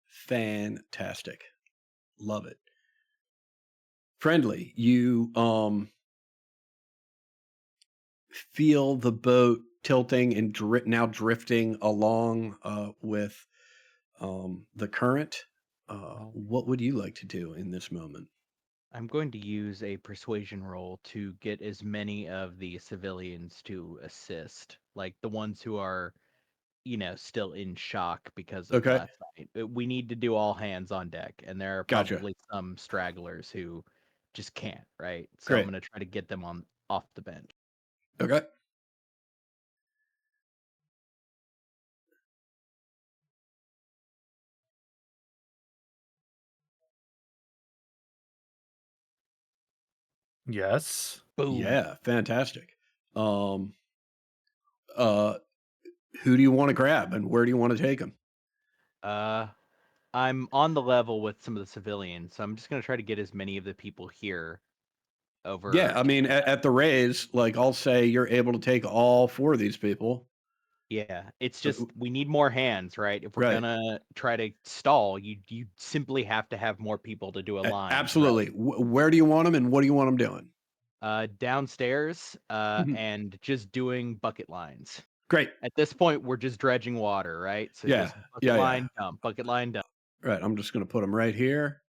Speaker 2: Fantastic. Love it. Friendly, you feel the boat tilting and now drifting along with the current. What would you like to do in this moment?
Speaker 1: I'm going to use a persuasion roll to get as many of the civilians to assist, like the ones who are, still in shock because of
Speaker 2: Okay.
Speaker 1: last night. We need to do all hands on deck, and there are
Speaker 2: Gotcha.
Speaker 1: probably some stragglers who just can't, right? So
Speaker 2: Great.
Speaker 1: I'm going to try to get them off the bench.
Speaker 2: Okay.
Speaker 6: Yes.
Speaker 1: Boom.
Speaker 2: Yeah, fantastic. Who do you want to grab and where do you want to take them?
Speaker 1: I'm on the level with some of the civilians, so I'm just going to try to get as many of the people here over.
Speaker 2: Yeah, I
Speaker 1: to
Speaker 2: mean,
Speaker 1: them.
Speaker 2: at the raise, like I'll say you're able to take all 4 of these people.
Speaker 1: Yeah, it's just we need more hands, right? If we're
Speaker 2: Right.
Speaker 1: gonna try to stall, you simply have to have more people to do a line.
Speaker 2: Absolutely. Where do you want them and what do you want them doing?
Speaker 1: Downstairs,
Speaker 2: Mhm.
Speaker 1: and just doing bucket lines.
Speaker 2: Great.
Speaker 1: At this point, we're just dredging water, right? So
Speaker 2: Yeah,
Speaker 1: just bucket
Speaker 2: yeah, yeah.
Speaker 1: line dump, bucket line dump.
Speaker 2: Right. I'm just going to put them right here.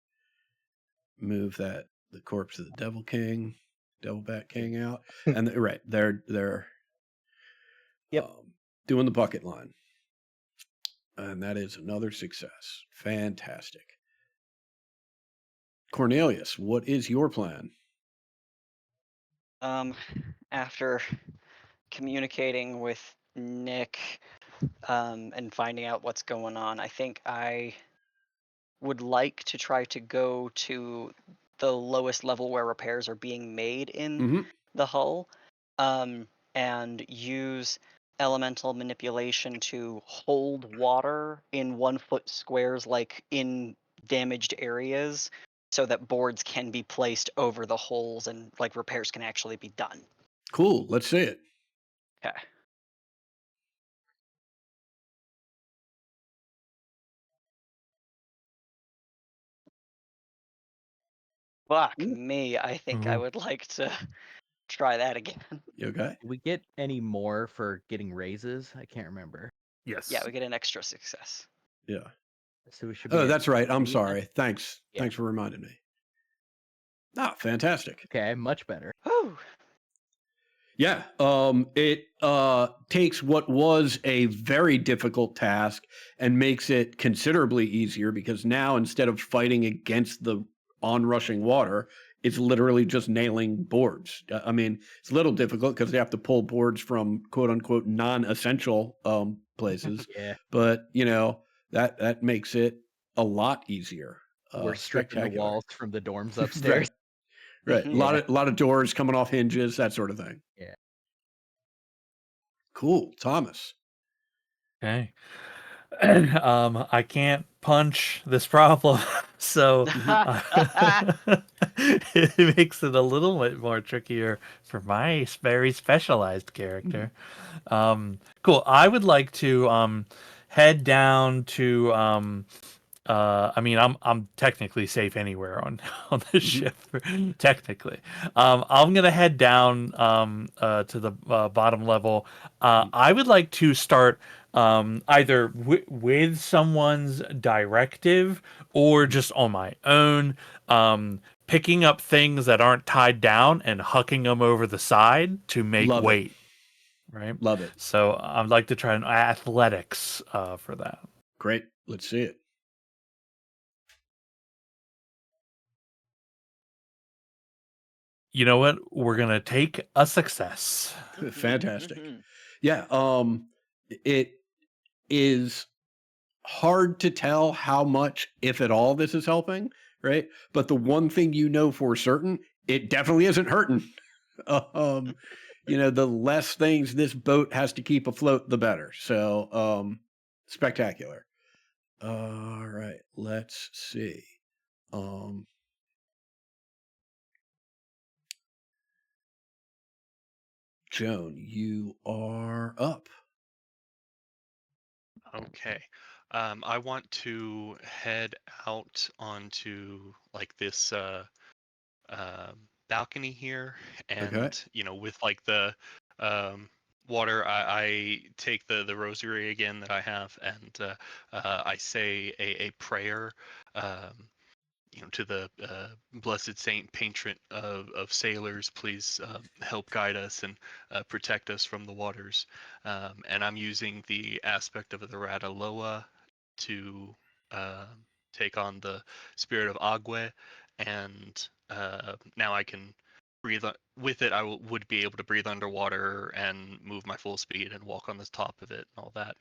Speaker 2: Move the corpse of the Devil King, Devilbat King out, and right, they're
Speaker 1: Yep.
Speaker 2: Doing the bucket line, and that is another success. Fantastic. Cornelius, what is your plan?
Speaker 4: After communicating with Nick, and finding out what's going on, I think I would like to try to go to the lowest level where repairs are being made in
Speaker 2: Mhm.
Speaker 4: the hull, and use elemental manipulation to hold water in 1-foot squares, like in damaged areas, so that boards can be placed over the holes and like repairs can actually be done.
Speaker 2: Cool. Let's see it.
Speaker 4: Okay. Fuck me. I think I
Speaker 6: Ooh.
Speaker 4: would like to try that again.
Speaker 2: You okay?
Speaker 1: Do we get any more for getting raises? I can't remember.
Speaker 5: Yes.
Speaker 4: Yeah, we get an extra success.
Speaker 2: Yeah.
Speaker 1: So we should be
Speaker 2: Oh,
Speaker 1: at
Speaker 2: that's right. I'm
Speaker 1: 3 then?
Speaker 2: sorry. Thanks.
Speaker 1: Yeah.
Speaker 2: Thanks for reminding me. Ah, fantastic.
Speaker 1: Okay, much better.
Speaker 4: Whew.
Speaker 2: Yeah, it takes what was a very difficult task and makes it considerably easier because now instead of fighting against the onrushing water, it's literally just nailing boards. I mean, it's a little difficult because they have to pull boards from quote unquote non-essential places,
Speaker 1: Yeah.
Speaker 2: but that makes it a lot easier.
Speaker 1: We're stripping the
Speaker 2: spectacular.
Speaker 1: walls from the dorms upstairs.
Speaker 2: Right. A lot of doors coming off hinges, that sort of thing.
Speaker 1: Yeah.
Speaker 2: Cool. Thomas.
Speaker 6: Okay. I can't punch this problem, so it makes it a little bit more trickier for my very specialized character. Cool. I would like to head down to I mean, I'm technically safe anywhere on this ship, technically. I'm gonna head down to the bottom level. I would like to start either with someone's directive or just on my own, picking up things that aren't tied down and hucking them over the side to make
Speaker 2: Love it.
Speaker 6: weight. Right.
Speaker 2: Love it.
Speaker 6: So I'd like to try an athletics for that.
Speaker 2: Great. Let's see it.
Speaker 6: You know what? We're gonna take a success.
Speaker 2: Fantastic. Yeah. It is hard to tell how much, if at all, this is helping, right? But the one thing you know for certain, it definitely isn't hurting. The less things this boat has to keep afloat, the better. So, spectacular. All right, let's see. Joan, you are up.
Speaker 7: Okay. I want to head out onto like this balcony here, and with like the water, I take the rosary again that I have, and I say a prayer. To the blessed saint patron of sailors, please help guide us and protect us from the waters. And I'm using the aspect of the Radaloa to take on the spirit of Agwe, and now I can breathe with it. I would be able to breathe underwater and move my full speed and walk on the top of it and all that.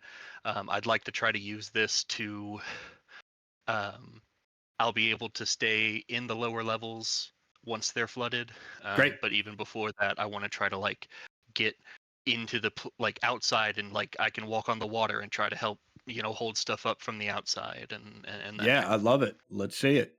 Speaker 7: I'd like to try to use this to I'll be able to stay in the lower levels once they're flooded.
Speaker 2: Great.
Speaker 7: But even before that, I want to try to like get into the outside, and like I can walk on the water and try to help hold stuff up from the outside and that
Speaker 2: Yeah, I love it. Let's see it.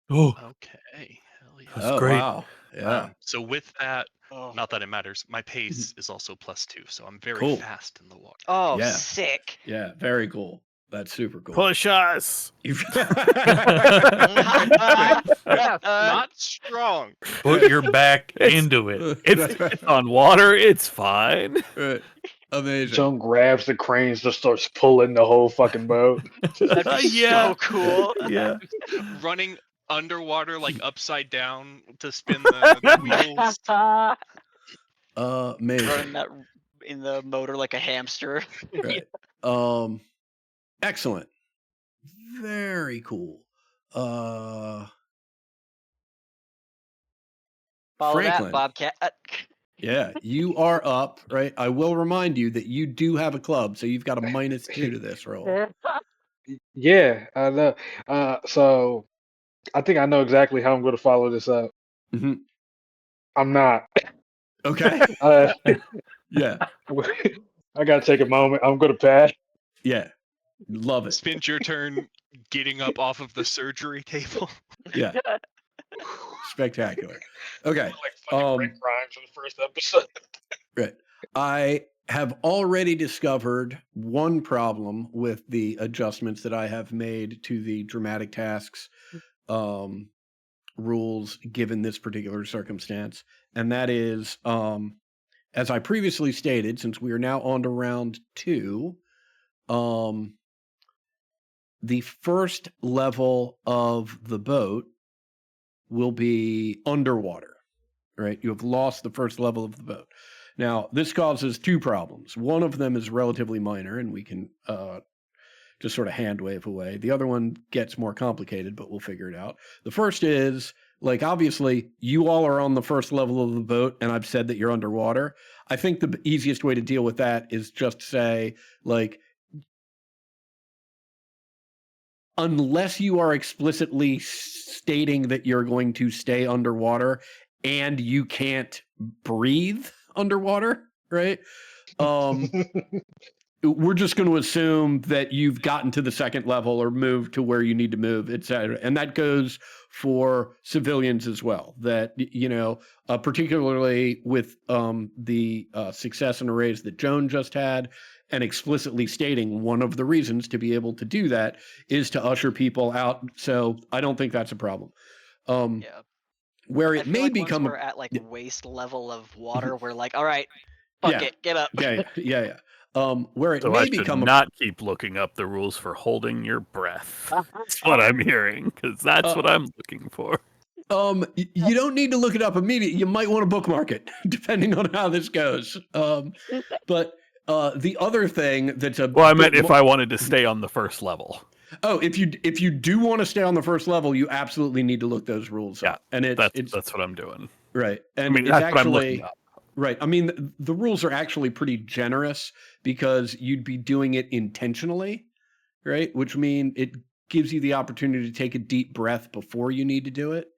Speaker 6: Oh,
Speaker 7: okay. Hell yeah.
Speaker 6: that's great.
Speaker 2: Wow. Yeah.
Speaker 7: So with that, not that it matters, my pace is also +2, so I'm very
Speaker 2: Cool.
Speaker 7: fast in the water.
Speaker 4: Oh,
Speaker 2: Yeah.
Speaker 4: sick.
Speaker 2: Yeah, very cool. That's super cool.
Speaker 5: Push us.
Speaker 7: Not strong.
Speaker 6: Put your back into it.
Speaker 5: It's on water. It's fine.
Speaker 2: Right. Amazing.
Speaker 3: Joan grabs the cranes, just starts pulling the whole fucking boat.
Speaker 4: That'd be
Speaker 5: Yeah.
Speaker 4: so cool.
Speaker 5: Yeah.
Speaker 7: Running underwater, like upside down to spin the wheels.
Speaker 2: Amazing.
Speaker 4: Running that in the motor like a hamster.
Speaker 2: Right. Excellent. Very cool.
Speaker 4: Follow
Speaker 2: Franklin.
Speaker 4: that, Bobcat.
Speaker 2: Yeah, you are up, right? I will remind you that you do have a club, so you've got a -2 to this roll.
Speaker 3: Yeah, I know. So I think I know exactly how I'm going to follow this up.
Speaker 2: Mhm.
Speaker 3: I'm not.
Speaker 2: Okay. Yeah.
Speaker 3: I got to take a moment. I'm going to pass.
Speaker 2: Yeah. Love it.
Speaker 7: Spend your turn getting up off of the surgery table.
Speaker 2: Yeah. Spectacular. Okay.
Speaker 3: Like fucking Rick Grimes in the first episode.
Speaker 2: Right. I have already discovered one problem with the adjustments that I have made to the dramatic tasks rules given this particular circumstance. And that is, as I previously stated, since we are now on to round 2, the first level of the boat will be underwater, right? You have lost the first level of the boat. Now, this causes 2 problems. One of them is relatively minor, and we can just sort of hand wave away. The other one gets more complicated, but we'll figure it out. The first is, like, obviously, you all are on the first level of the boat, and I've said that you're underwater. I think the easiest way to deal with that is just say, like, unless you are explicitly stating that you're going to stay underwater and you can't breathe underwater, right? We're just going to assume that you've gotten to the second level or moved to where you need to move, et cetera. And that goes for civilians as well. That, particularly with the success and arrays that Joan just had, and explicitly stating one of the reasons to be able to do that is to usher people out. So I don't think that's a problem.
Speaker 4: Yeah.
Speaker 2: Where
Speaker 4: I
Speaker 2: it
Speaker 4: feel
Speaker 2: may
Speaker 4: like
Speaker 2: become
Speaker 4: once we're at like waist level of water, we're like, all right, fuck
Speaker 2: Yeah.
Speaker 4: it, get up.
Speaker 2: yeah. Where it
Speaker 5: So
Speaker 2: may
Speaker 5: I should
Speaker 2: become
Speaker 5: not keep looking up the rules for holding your breath. That's what I'm hearing, because that's what I'm looking for.
Speaker 2: You don't need to look it up immediately. You might want to bookmark it, depending on how this goes. But the other thing that's a
Speaker 5: Well, I meant if I wanted to stay on the first level.
Speaker 2: Oh, if you do want to stay on the first level, you absolutely need to look those rules up. And
Speaker 5: that's what I'm doing.
Speaker 2: Right. And
Speaker 5: I mean,
Speaker 2: it's
Speaker 5: that's
Speaker 2: actually,
Speaker 5: what I'm looking up.
Speaker 2: Right. I mean, the rules are actually pretty generous because you'd be doing it intentionally, right? Which means it gives you the opportunity to take a deep breath before you need to do it.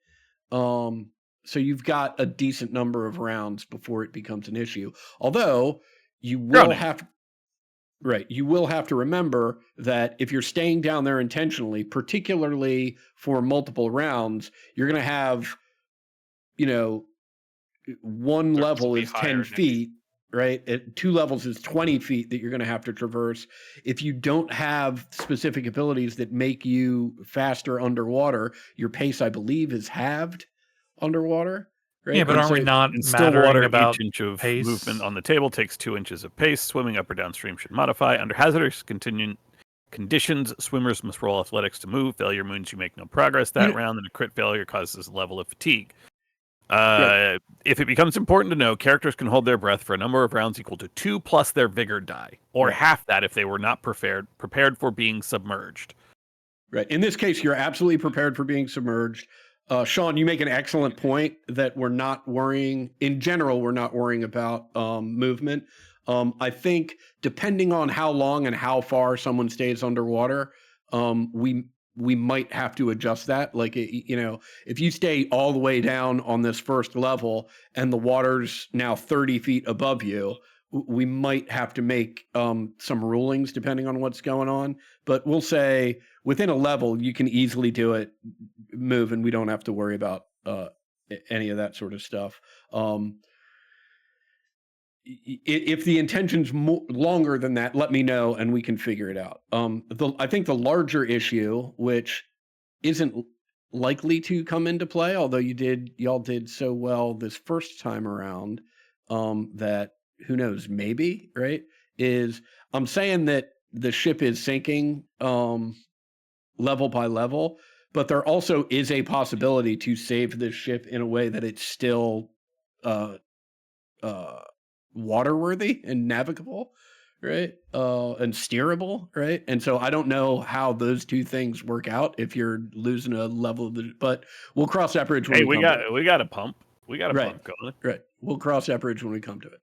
Speaker 2: So you've got a decent number of rounds before it becomes an issue. Although you will have to remember that if you're staying down there intentionally, particularly for multiple rounds, you're going to have, one level is 10 feet, right? At 2 levels is 20 feet that you're going to have to traverse. If you don't have specific abilities that make you faster underwater, your pace, I believe, is halved underwater. Right?
Speaker 6: Yeah, but
Speaker 2: And
Speaker 6: aren't we
Speaker 2: so-
Speaker 6: not
Speaker 5: In still
Speaker 6: mattering
Speaker 5: water,
Speaker 6: about
Speaker 5: each inch of
Speaker 6: pace?
Speaker 5: movement on the table takes 2 inches of pace. Swimming up or downstream should modify. Under hazardous conditions, swimmers must roll athletics to move. Failure means you make no progress that round, and a crit failure causes a level of fatigue. If it becomes important to know, characters can hold their breath for a number of rounds equal to 2 plus their vigor die, or half that if they were not prepared for being submerged.
Speaker 2: Right. In this case, you're absolutely prepared for being submerged. Sean, you make an excellent point that we're not worrying about movement. I think depending on how long and how far someone stays underwater, we might have to adjust that. Like, if you stay all the way down on this first level and the water's now 30 feet above you, we might have to make some rulings depending on what's going on. But we'll say within a level, you can easily do it, move, and we don't have to worry about any of that sort of stuff. If the intention's longer than that, let me know and we can figure it out. I think the larger issue, which isn't likely to come into play, although y'all did so well this first time around, that who knows, maybe, right? Is I'm saying that the ship is sinking level by level, but there also is a possibility to save this ship in a way that it's still waterworthy and navigable, right? And steerable, right? And so I don't know how those two things work out if you're losing a level of but we'll cross that bridge when we come to it.
Speaker 5: We got a pump. We got a pump going.
Speaker 2: Right. We'll cross that bridge when we come to it.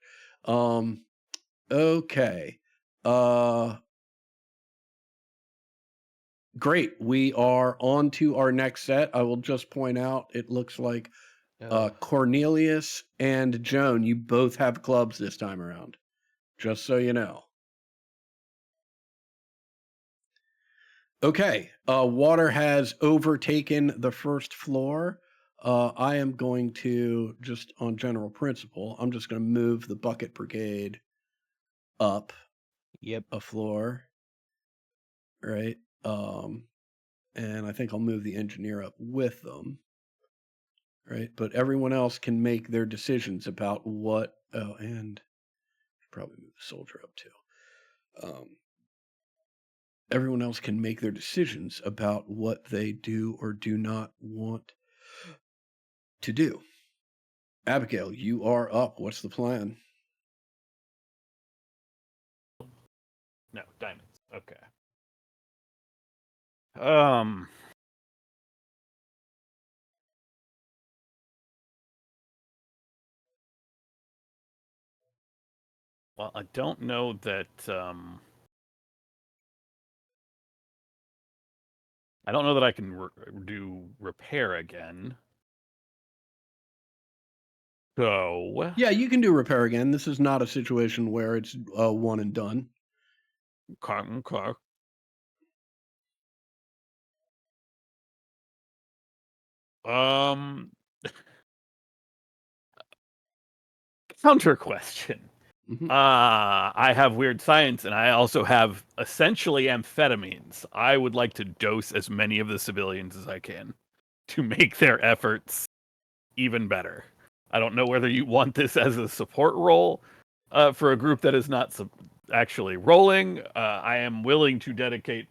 Speaker 2: Okay. Great. We are on to our next set. I will just point out, it looks like Cornelius and Joan, you both have clubs this time around. Just so you know. Okay. Water has overtaken the first floor. I am going to, just on general principle, I'm just going to move the bucket brigade up a floor. Right. And I think I'll move the engineer up with them. Right. But everyone else can make their decisions about what, and probably move the soldier up too. Everyone else can make their decisions about what they do or do not want to do. Abigail, you are up. What's the plan?
Speaker 5: No, diamonds. Okay. Well, I don't know that I don't know that I can do repair again. So
Speaker 2: Yeah, you can do repair again. This is not a situation where it's one and done.
Speaker 5: okay. Um, counter question.
Speaker 2: Mhm.
Speaker 5: I have weird science, and I also have essentially amphetamines. I would like to dose as many of the civilians as I can to make their efforts even better. I don't know whether you want this as a support role for a group that is not actually rolling. I am willing to dedicate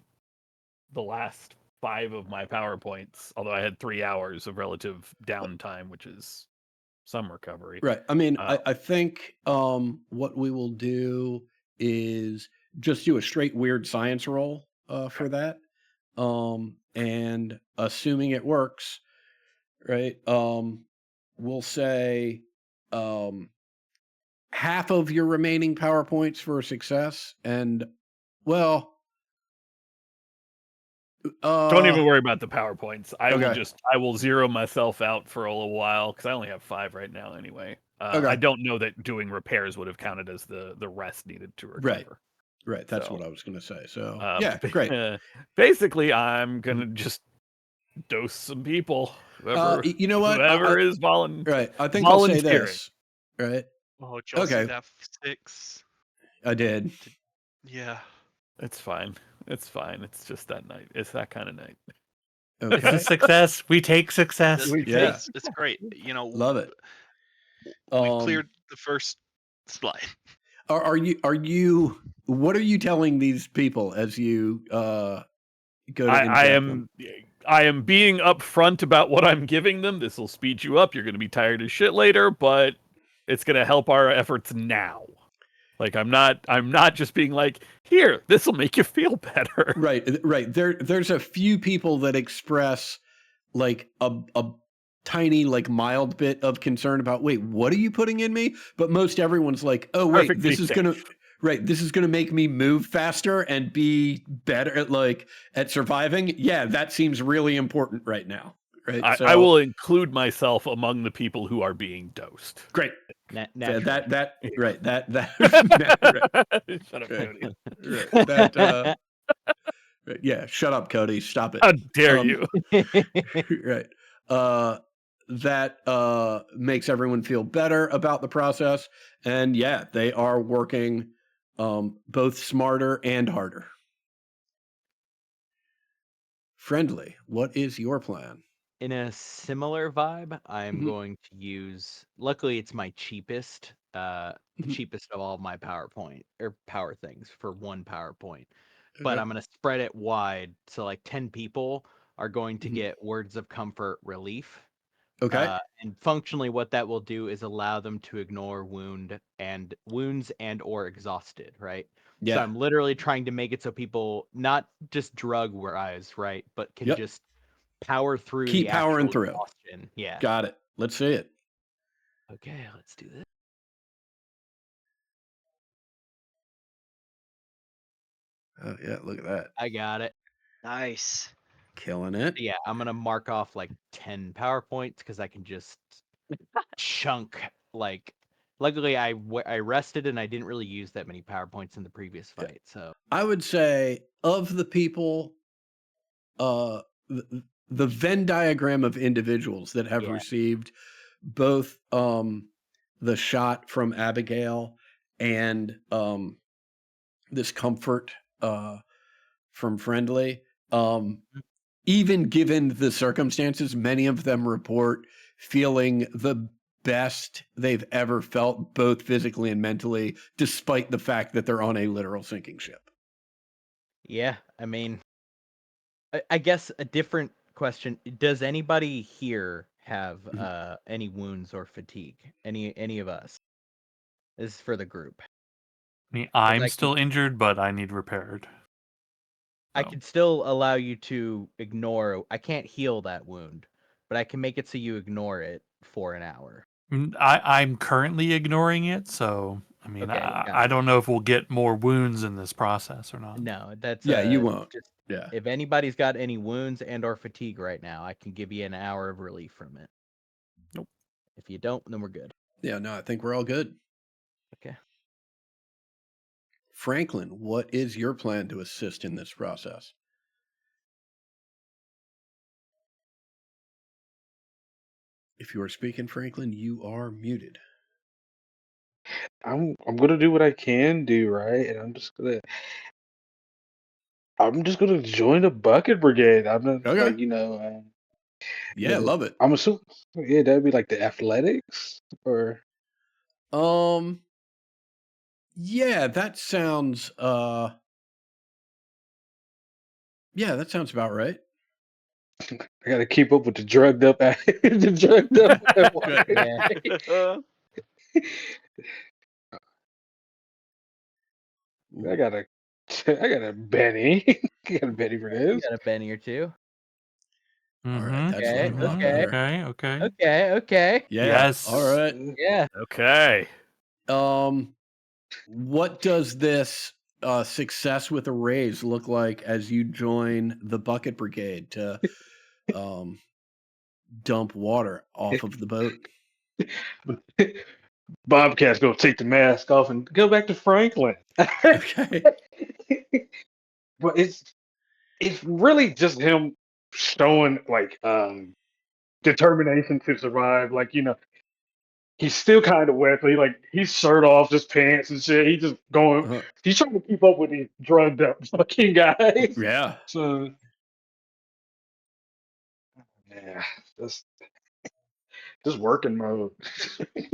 Speaker 5: the last 5 of my PowerPoints, although I had 3 hours of relative downtime, which is some recovery.
Speaker 2: Right. I mean, I think what we will do is just do a straight weird science roll for that. And assuming it works, right? We'll say half of your remaining PowerPoints for a success, and well,
Speaker 5: Don't even worry about the PowerPoints.
Speaker 2: Okay.
Speaker 5: I will zero myself out for a little while because I only have 5 right now anyway.
Speaker 2: Okay.
Speaker 5: I don't know that doing repairs would have counted as the rest needed to recover.
Speaker 2: Right. That's
Speaker 5: So,
Speaker 2: what I was going to say. So yeah, great.
Speaker 5: Basically, I'm gonna just dose some people. Whoever
Speaker 2: You know what?
Speaker 5: whoever is volunteering.
Speaker 2: Right. I think I'll say this. Right.
Speaker 7: Oh, did y'all see
Speaker 2: Okay.
Speaker 7: that 6?
Speaker 2: I did.
Speaker 7: Yeah.
Speaker 5: It's fine. It's fine. It's just that night. It's that kind of night.
Speaker 6: It's
Speaker 2: Okay.
Speaker 6: a success. We take success.
Speaker 2: Yeah.
Speaker 7: It's great. You know,
Speaker 2: Love it.
Speaker 7: we cleared the first slide.
Speaker 2: Are you? What are you telling these people as you go to?
Speaker 5: I am being upfront about what I'm giving them. This will speed you up. You're going to be tired as shit later, but it's going to help our efforts now. Like I'm not just being like, here, this will make you feel better.
Speaker 2: Right. There's a few people that express like a tiny, like mild bit of concern about, wait, what are you putting in me? But most everyone's like, oh wait,
Speaker 5: Perfectly
Speaker 2: this is gonna make me move faster and be better at surviving. Yeah, that seems really important right now. Right.
Speaker 5: I will include myself among the people who are being dosed.
Speaker 2: Great.
Speaker 1: Naturally.
Speaker 2: That right. That
Speaker 5: Shut up, Cody.
Speaker 2: right. That right. Yeah. Shut up, Cody. Stop it.
Speaker 5: How dare you?
Speaker 2: Right. That makes everyone feel better about the process, and yeah, they are working both smarter and harder. Friendly, what is your plan?
Speaker 1: In a similar vibe, I'm
Speaker 2: Mhm.
Speaker 1: going to use. Luckily, it's my cheapest, cheapest of all my PowerPoint or power things for one PowerPoint. But
Speaker 2: Okay.
Speaker 1: I'm going to spread it wide, so like 10 people are going to
Speaker 2: Mhm.
Speaker 1: get words of comfort relief.
Speaker 2: Okay.
Speaker 1: And functionally, what that will do is allow them to ignore wounds and or exhausted, right? So
Speaker 2: Yeah.
Speaker 1: I'm literally trying to make it so people not just drug wise, right, but can
Speaker 2: Yep.
Speaker 1: just power through
Speaker 2: Keep
Speaker 1: the
Speaker 2: powering
Speaker 1: actual
Speaker 2: through.
Speaker 1: exhaustion. Yeah.
Speaker 2: Got it. Let's see it.
Speaker 1: Okay, let's do this.
Speaker 2: Oh yeah, look at that.
Speaker 1: I got it.
Speaker 4: Nice.
Speaker 2: Killing it.
Speaker 1: Yeah, I'm gonna mark off like 10 PowerPoints because I can just chunk like. Luckily, I rested and I didn't really use that many PowerPoints in the previous
Speaker 2: Yeah.
Speaker 1: fight. So
Speaker 2: I would say of the people, the Venn diagram of individuals that have
Speaker 1: Yeah.
Speaker 2: received both the shot from Abigail and this comfort from Friendly, even given the circumstances, many of them report feeling the best they've ever felt, both physically and mentally, despite the fact that they're on a literal sinking ship.
Speaker 1: yeah, I mean, I guess a different question: does anybody here have any wounds or fatigue? Any of us? This is for the group.
Speaker 6: I mean,
Speaker 1: 'Cause I
Speaker 6: I'm
Speaker 1: can-
Speaker 6: still injured, but I need repaired.
Speaker 1: I
Speaker 6: So,
Speaker 1: could still allow you to ignore. I can't heal that wound, but I can make it so you ignore it for an hour.
Speaker 6: I'm currently ignoring it, so I mean,
Speaker 1: Okay,
Speaker 6: I
Speaker 1: got it.
Speaker 6: don't know if we'll get more wounds in this process or not.
Speaker 1: No, that's
Speaker 2: Yeah, you won't.
Speaker 1: just
Speaker 2: Yeah.
Speaker 1: if anybody's got any wounds and or fatigue right now, I can give you an hour of relief from it.
Speaker 5: Nope.
Speaker 1: If you don't, then we're good.
Speaker 2: Yeah, no, I think we're all good.
Speaker 1: Okay.
Speaker 2: Franklin, what is your plan to assist in this process? If you are speaking, Franklin, you are muted.
Speaker 3: I'm gonna do what I can do, right? And I'm just gonna join the bucket brigade. I'm not
Speaker 2: Okay.
Speaker 3: like
Speaker 2: Yeah, love it.
Speaker 3: I'm assuming yeah, that'd be like the athletics or
Speaker 2: Yeah, that sounds yeah, that sounds about right.
Speaker 3: I gotta keep up with the drugged up the drugged up
Speaker 1: Yeah.
Speaker 3: I got a Benny. I got a Benny for
Speaker 1: You
Speaker 3: this.
Speaker 1: got a Benny or two.
Speaker 2: All right, that's
Speaker 1: Okay,
Speaker 2: looking a lot
Speaker 1: okay.
Speaker 2: better.
Speaker 6: Okay.
Speaker 1: Okay.
Speaker 2: Yeah.
Speaker 6: Yes.
Speaker 2: All right.
Speaker 1: Yeah.
Speaker 5: Okay.
Speaker 2: What does this success with a raise look like as you join the bucket brigade to dump water off of the boat?
Speaker 3: Bobcat's gonna take the mask off and go back to Franklin.
Speaker 2: Okay.
Speaker 3: But it's really just him showing like determination to survive. Like, he's still kind of wet, so he's shirt off, just pants and shit. He's just going.
Speaker 2: Uh-huh.
Speaker 3: He's trying to keep up with these drugged up fucking guys.
Speaker 2: Yeah.
Speaker 3: So yeah, just working mode.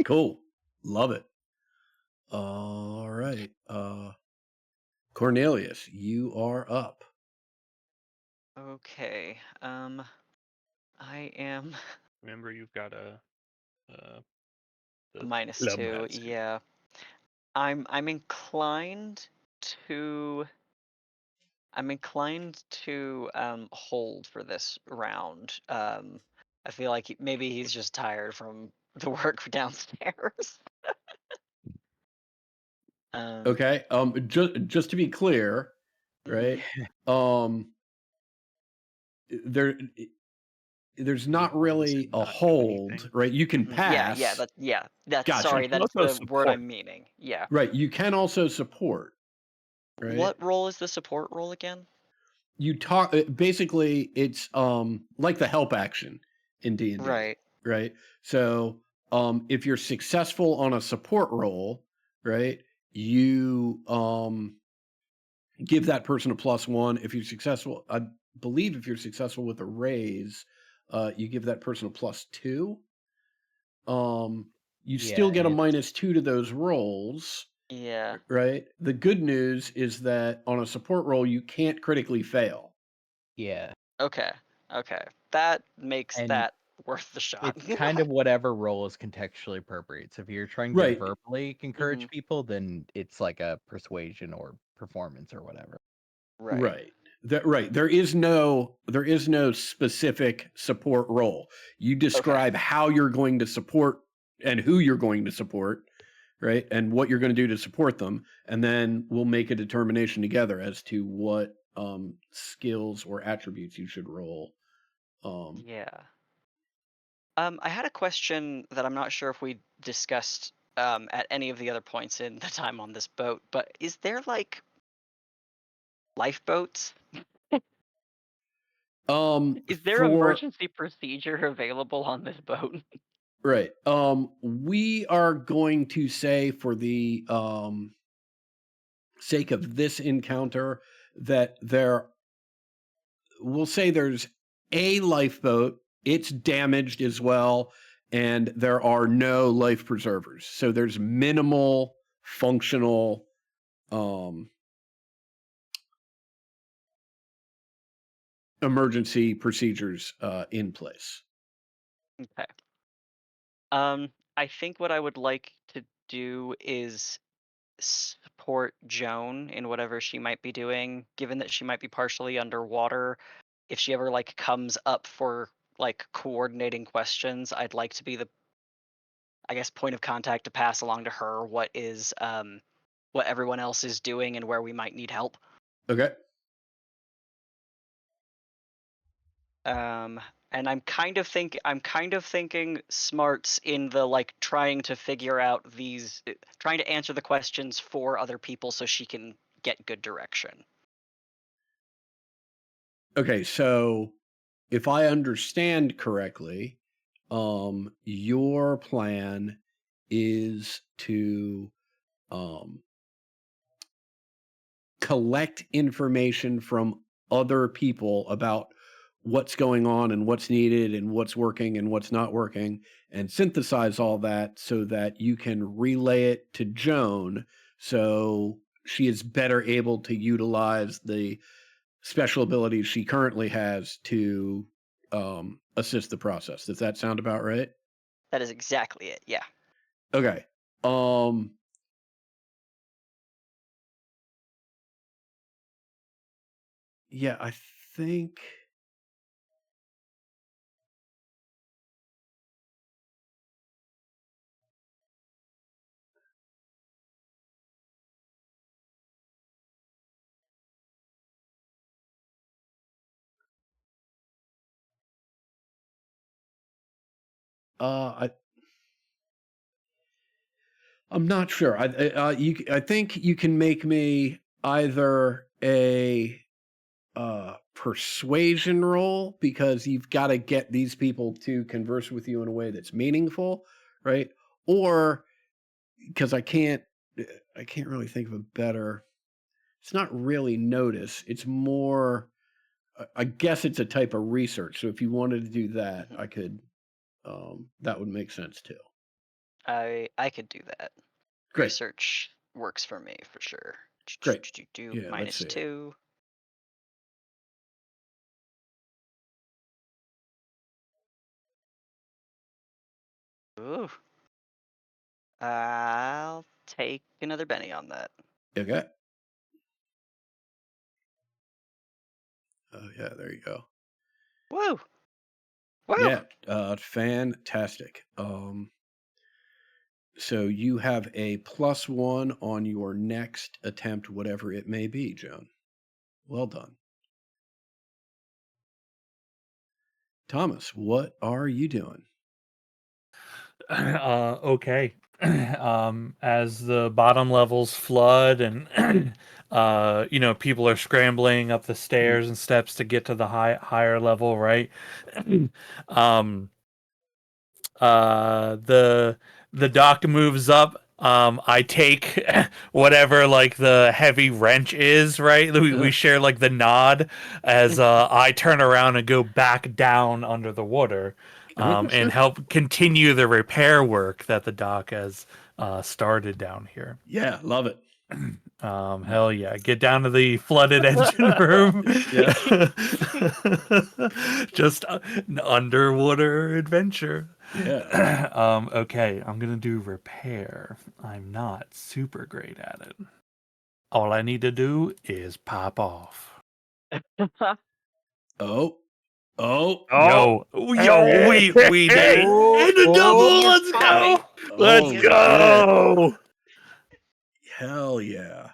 Speaker 2: Cool. Love it. All right. Cornelius, you are up.
Speaker 4: Okay. I am
Speaker 7: Remember, you've got a the
Speaker 4: -2.
Speaker 7: lumberjacks.
Speaker 4: Yeah. I'm inclined to hold for this round. I feel like maybe he's just tired from the work downstairs.
Speaker 2: Okay. Just to be clear, right? There's not really a
Speaker 7: not do
Speaker 2: hold,
Speaker 7: anything.
Speaker 2: right? You can
Speaker 4: Yeah,
Speaker 2: pass.
Speaker 4: that's
Speaker 2: Gotcha.
Speaker 4: sorry,
Speaker 5: You can
Speaker 4: that's
Speaker 5: also
Speaker 4: the word I'm
Speaker 5: support.
Speaker 4: meaning. Yeah.
Speaker 2: Right. You can also support. Right.
Speaker 4: What role is the support role again?
Speaker 2: You talk basically it's like the help action in D&D.
Speaker 4: Right.
Speaker 2: Right. So if you're successful on a support role, right, you give that person a +1. If you're successful, I believe if you're successful with a raise, you give that person a +2. You still
Speaker 1: Yeah,
Speaker 2: get a
Speaker 1: it's-
Speaker 2: -2 to those rolls,
Speaker 4: Yeah.
Speaker 2: right? The good news is that on a support roll, you can't critically fail.
Speaker 1: Yeah.
Speaker 4: Okay. That makes
Speaker 1: And
Speaker 4: that worth the shot.
Speaker 1: it's kind of whatever role is contextually appropriate. So if you're trying to
Speaker 2: Right.
Speaker 1: verbally encourage people, then it's like a persuasion or performance or whatever.
Speaker 4: Right.
Speaker 2: Right. There is no specific support role. You describe how you're going to support and who you're going to support, right? And what you're going to do to support them, and then we'll make a determination together as to what skills or attributes you should roll.
Speaker 4: Yeah. I had a question that I'm not sure if we discussed at any of the other points in the time on this boat, but is there like lifeboats? Is there emergency procedure available on this boat?
Speaker 2: Right. We are going to say for the sake of this encounter that we'll say there's a lifeboat. It's damaged as well, and there are no life preservers. So there's minimal functional emergency procedures in place.
Speaker 4: Okay. I think what I would like to do is support Joan in whatever she might be doing, given that she might be partially underwater. If she ever like comes up for like coordinating questions, I'd like to be I guess, point of contact to pass along to her what everyone else is doing and where we might need help.
Speaker 2: Okay.
Speaker 4: And I'm kind of thinking smarts in the like trying to figure out trying to answer the questions for other people so she can get good direction.
Speaker 2: Okay, so if I understand correctly, your plan is to collect information from other people about what's going on and what's needed and what's working and what's not working, and synthesize all that so that you can relay it to Joan so she is better able to utilize the special abilities she currently has to assist the process. Does that sound about right?
Speaker 4: That is exactly it. Yeah.
Speaker 2: Okay. Yeah, I think I'm not sure. I think you can make me either a persuasion roll, because you've got to get these people to converse with you in a way that's meaningful, right? Or because I can't really think of a better. It's not really notice. It's more. I guess it's a type of research. So if you wanted to do that, I could. That would make sense too.
Speaker 4: I could do that.
Speaker 2: Great.
Speaker 4: Research works for me for sure.
Speaker 2: Great. Yeah, let's see it.
Speaker 4: -2. Ooh. I'll take another Benny on that.
Speaker 2: Okay. Oh yeah, there you go.
Speaker 4: Woo! Woo!
Speaker 2: Yeah, fantastic. So you have a +1 on your next attempt, whatever it may be, Joan. Well done. Thomas, what are you doing?
Speaker 6: Okay. As the bottom levels flood and people are scrambling up the stairs and steps to get to the higher level, right? The dock moves up. I take whatever like the heavy wrench is, right? We share like the nod as I turn around and go back down under the water. And help continue the repair work that the dock has started down here.
Speaker 2: Yeah, love it.
Speaker 6: Hell yeah. Get down to the flooded engine room. Just an underwater adventure.
Speaker 2: Yeah.
Speaker 6: Okay, I'm going to do repair. I'm not super great at it. All I need to do is pop off.
Speaker 2: Oh.
Speaker 6: Yo, we did it. And the double, let's go. Let's go.
Speaker 2: Hell yeah.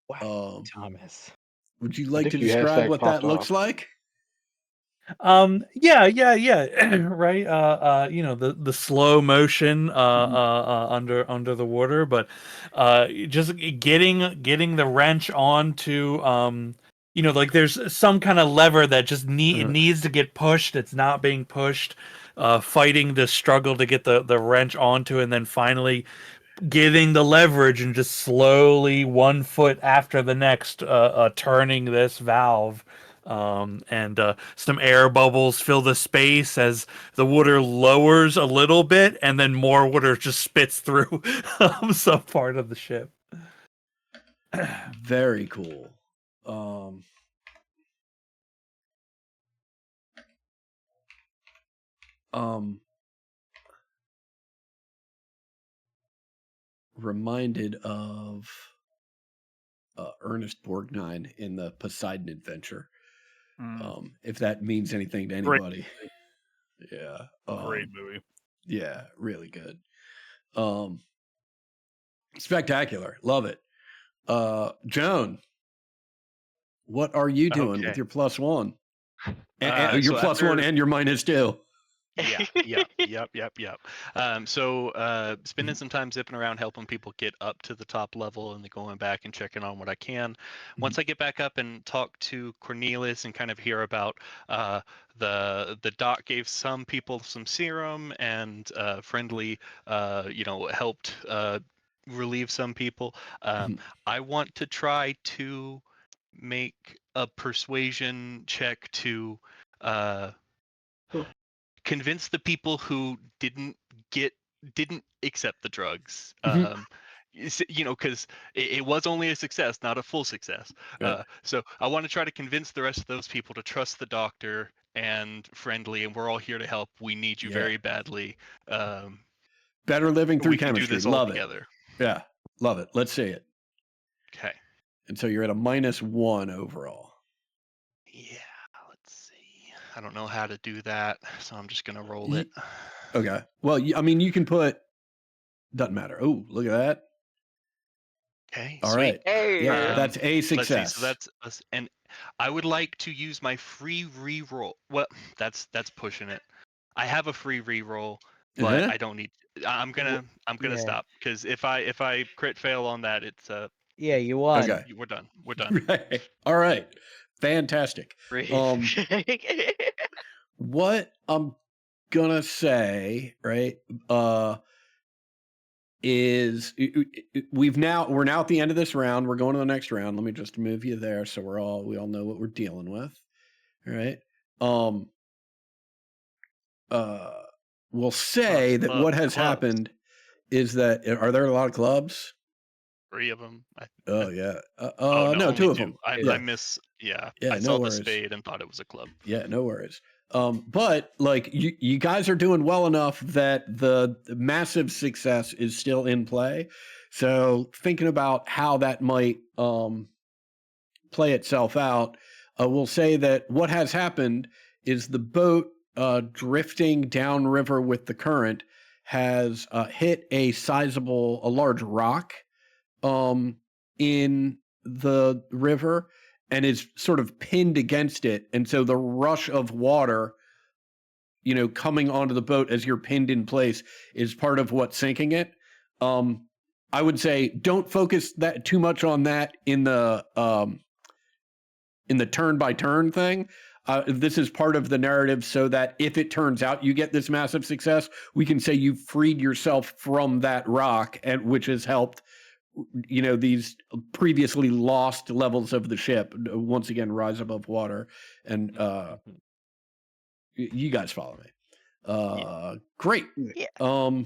Speaker 1: Wow, Thomas.
Speaker 2: Would you like to
Speaker 3: think you
Speaker 2: describe what that
Speaker 3: popped
Speaker 2: looks
Speaker 3: off.
Speaker 2: like?
Speaker 6: Yeah. Right. The slow motion under the water, but just getting the wrench onto like there's some kind of lever that just needs to get pushed. It's not being pushed. Fighting the struggle to get the wrench onto, and then finally getting the leverage and just slowly 1 foot after the next turning this valve. And some air bubbles fill the space as the water lowers a little bit, and then more water just spits through some part of the ship.
Speaker 2: Very cool. Reminded of Ernest Borgnine in the Poseidon Adventure. If that means anything to anybody. Yeah.
Speaker 5: Great movie.
Speaker 2: Yeah, really good. Spectacular. Love it. Joan, what are you doing with
Speaker 7: Okay.
Speaker 2: your +1? And your
Speaker 7: So
Speaker 2: +1
Speaker 7: after
Speaker 2: and your -2.
Speaker 7: Yep. So spending some time zipping around helping people get up to the top level and then going back and checking on what I can. Once I get back up and talk to Cornelius and kind of hear about the doc gave some people some serum and friendly helped relieve some people. I want to try to make a persuasion check to convince the people who didn't accept the drugs. Because it was only a success, not a full success.
Speaker 2: Right.
Speaker 7: So I want to try to convince the rest of those people to trust the doctor and friendly, and we're all here to help. We need you
Speaker 2: Yeah.
Speaker 7: very badly.
Speaker 2: Better living through
Speaker 7: We can do
Speaker 2: chemistry.
Speaker 7: this all
Speaker 2: Love it.
Speaker 7: together.
Speaker 2: Yeah, love it. Let's see it.
Speaker 7: Okay.
Speaker 2: And so you're at a -1 overall.
Speaker 7: Yeah. Let's see. I don't know how to do that, so I'm just gonna roll it.
Speaker 2: Okay. Well, I mean, you can put. Doesn't matter. Oh, look at that.
Speaker 7: Okay.
Speaker 2: All
Speaker 7: Sweet.
Speaker 2: right.
Speaker 4: Hey.
Speaker 2: Yeah, that's a
Speaker 7: Let's see.
Speaker 2: success.
Speaker 7: So that's and I would like to use my free reroll. Well, that's pushing it. I have a free reroll, but
Speaker 2: Uh-huh.
Speaker 7: I don't need. I'm gonna
Speaker 1: Yeah.
Speaker 7: stop because if I crit fail on that, it's
Speaker 1: Yeah, you won.
Speaker 2: Okay.
Speaker 7: we're done. We're done.
Speaker 2: Right. All right. Fantastic. What I'm gonna say, right, is we're now at the end of this round. We're going to the next round. Let me just move you there so we all know what we're dealing with. All right. We'll say that what has
Speaker 7: Clubs.
Speaker 2: happened is that are there a lot of clubs?
Speaker 7: 3 of them.
Speaker 2: Oh yeah.
Speaker 7: Oh
Speaker 2: no,
Speaker 7: only
Speaker 2: 2 of them.
Speaker 7: I miss. Yeah.
Speaker 2: Yeah,
Speaker 7: I
Speaker 2: no
Speaker 7: saw the
Speaker 2: worries.
Speaker 7: spade and thought it was a club.
Speaker 2: Yeah, no worries. But like you guys are doing well enough that the massive success is still in play. So thinking about how that might play itself out, we'll say that what has happened is the boat drifting downriver with the current has hit a large rock in the river and is sort of pinned against it. And so the rush of water, coming onto the boat as you're pinned in place is part of what's sinking it. I would say don't focus that too much on that in the turn by turn thing. This is part of the narrative so that if it turns out you get this massive success, we can say you've freed yourself from that rock, and which has helped these previously lost levels of the ship once again rise above water. And you guys follow me. Great.
Speaker 4: Yeah.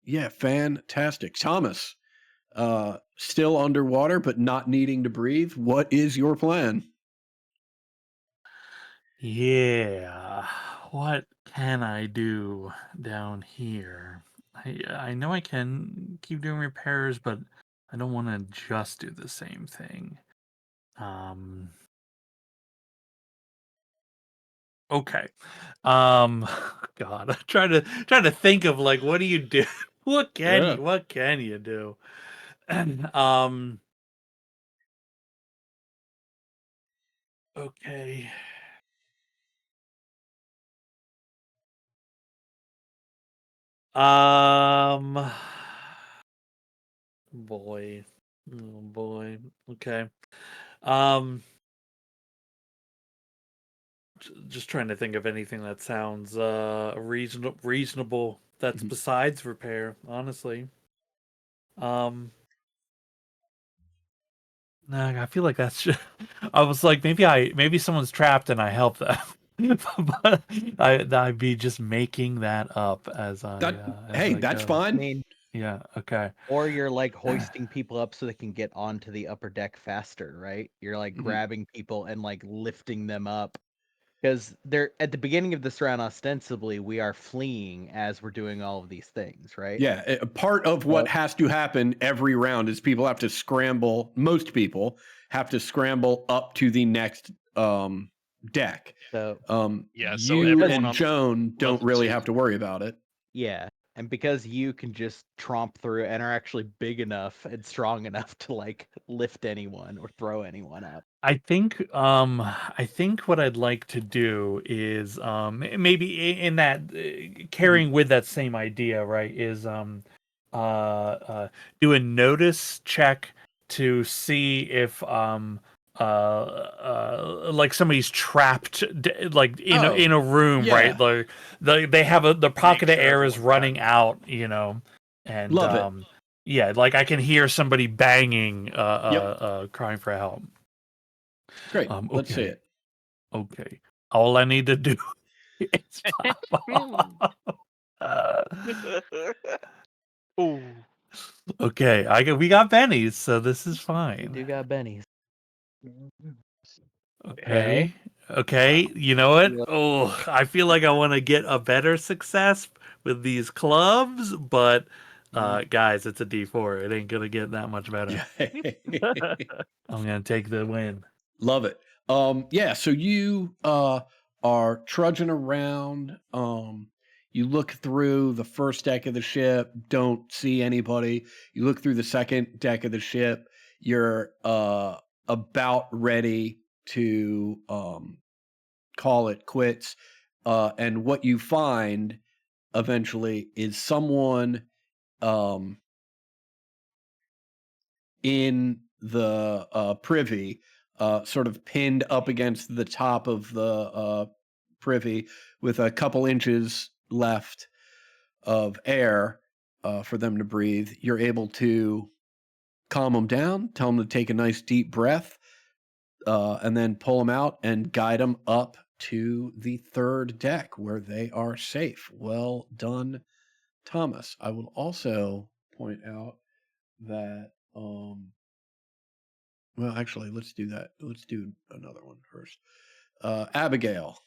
Speaker 2: Yeah, fantastic. Thomas, still underwater but not needing to breathe. What is your plan?
Speaker 6: Yeah. What can I do down here? I know I can keep doing repairs, but I don't want to just do the same thing. Okay. God, I'm trying to think of like what do you do? What can you do? Okay. Boy. Oh boy. Okay. Just trying to think of anything that sounds reasonable that's besides repair, honestly. No, I feel like that's just, I was like maybe someone's trapped and I help them. But I'd be just making that up as I
Speaker 2: that's
Speaker 6: go.
Speaker 2: fine.
Speaker 1: I mean,
Speaker 6: Yeah, okay.
Speaker 1: or you're like hoisting people up so they can get onto the upper deck faster, right? You're like grabbing people and like lifting them up. Because they're at the beginning of this round, ostensibly, we are fleeing as we're doing all of these things, right?
Speaker 2: Yeah, part of what has to happen every round is people have to scramble. Most people have to scramble up to the next deck.
Speaker 1: So
Speaker 7: Yeah, so
Speaker 2: you
Speaker 7: everyone
Speaker 2: and
Speaker 7: on
Speaker 2: Joan don't
Speaker 7: level
Speaker 2: really
Speaker 7: 2.
Speaker 2: have to worry about it.
Speaker 1: Yeah. And because you can just tromp through and are actually big enough and strong enough to like lift anyone or throw anyone up.
Speaker 6: I think what I'd like to do is maybe in that carrying with that same idea, right, is do a notice check to see if like somebody's trapped like in a room,
Speaker 2: yeah.
Speaker 6: right? Like they have the pocket of
Speaker 7: sure
Speaker 6: air is
Speaker 7: everyone's
Speaker 6: running out, you know, and
Speaker 2: Love it.
Speaker 6: yeah, like I can hear somebody banging, crying for help.
Speaker 2: Great. Let's see
Speaker 6: Okay.
Speaker 2: it.
Speaker 6: Okay. All I need to do is pop off.
Speaker 7: Ooh.
Speaker 6: Okay, we got bennies, so this is
Speaker 1: You
Speaker 6: fine.
Speaker 1: do got bennies.
Speaker 6: Okay. Okay. You know what? Oh, I feel like I want to get a better success with these clubs, but guys, it's a D4. It ain't gonna get that much better. I'm gonna take the win.
Speaker 2: Love it. Yeah, so you are trudging around. You look through the first deck of the ship, don't see anybody. You look through the second deck of the ship, you're about ready to call it quits. And what you find eventually is someone in the privy, sort of pinned up against the top of the privy with a couple inches left of air for them to breathe. You're able to calm them down, tell them to take a nice deep breath, and then pull them out and guide them up to the third deck where they are safe. Well done, Thomas. I will also point out that well, actually, let's do that. Let's do another one first. Abigail,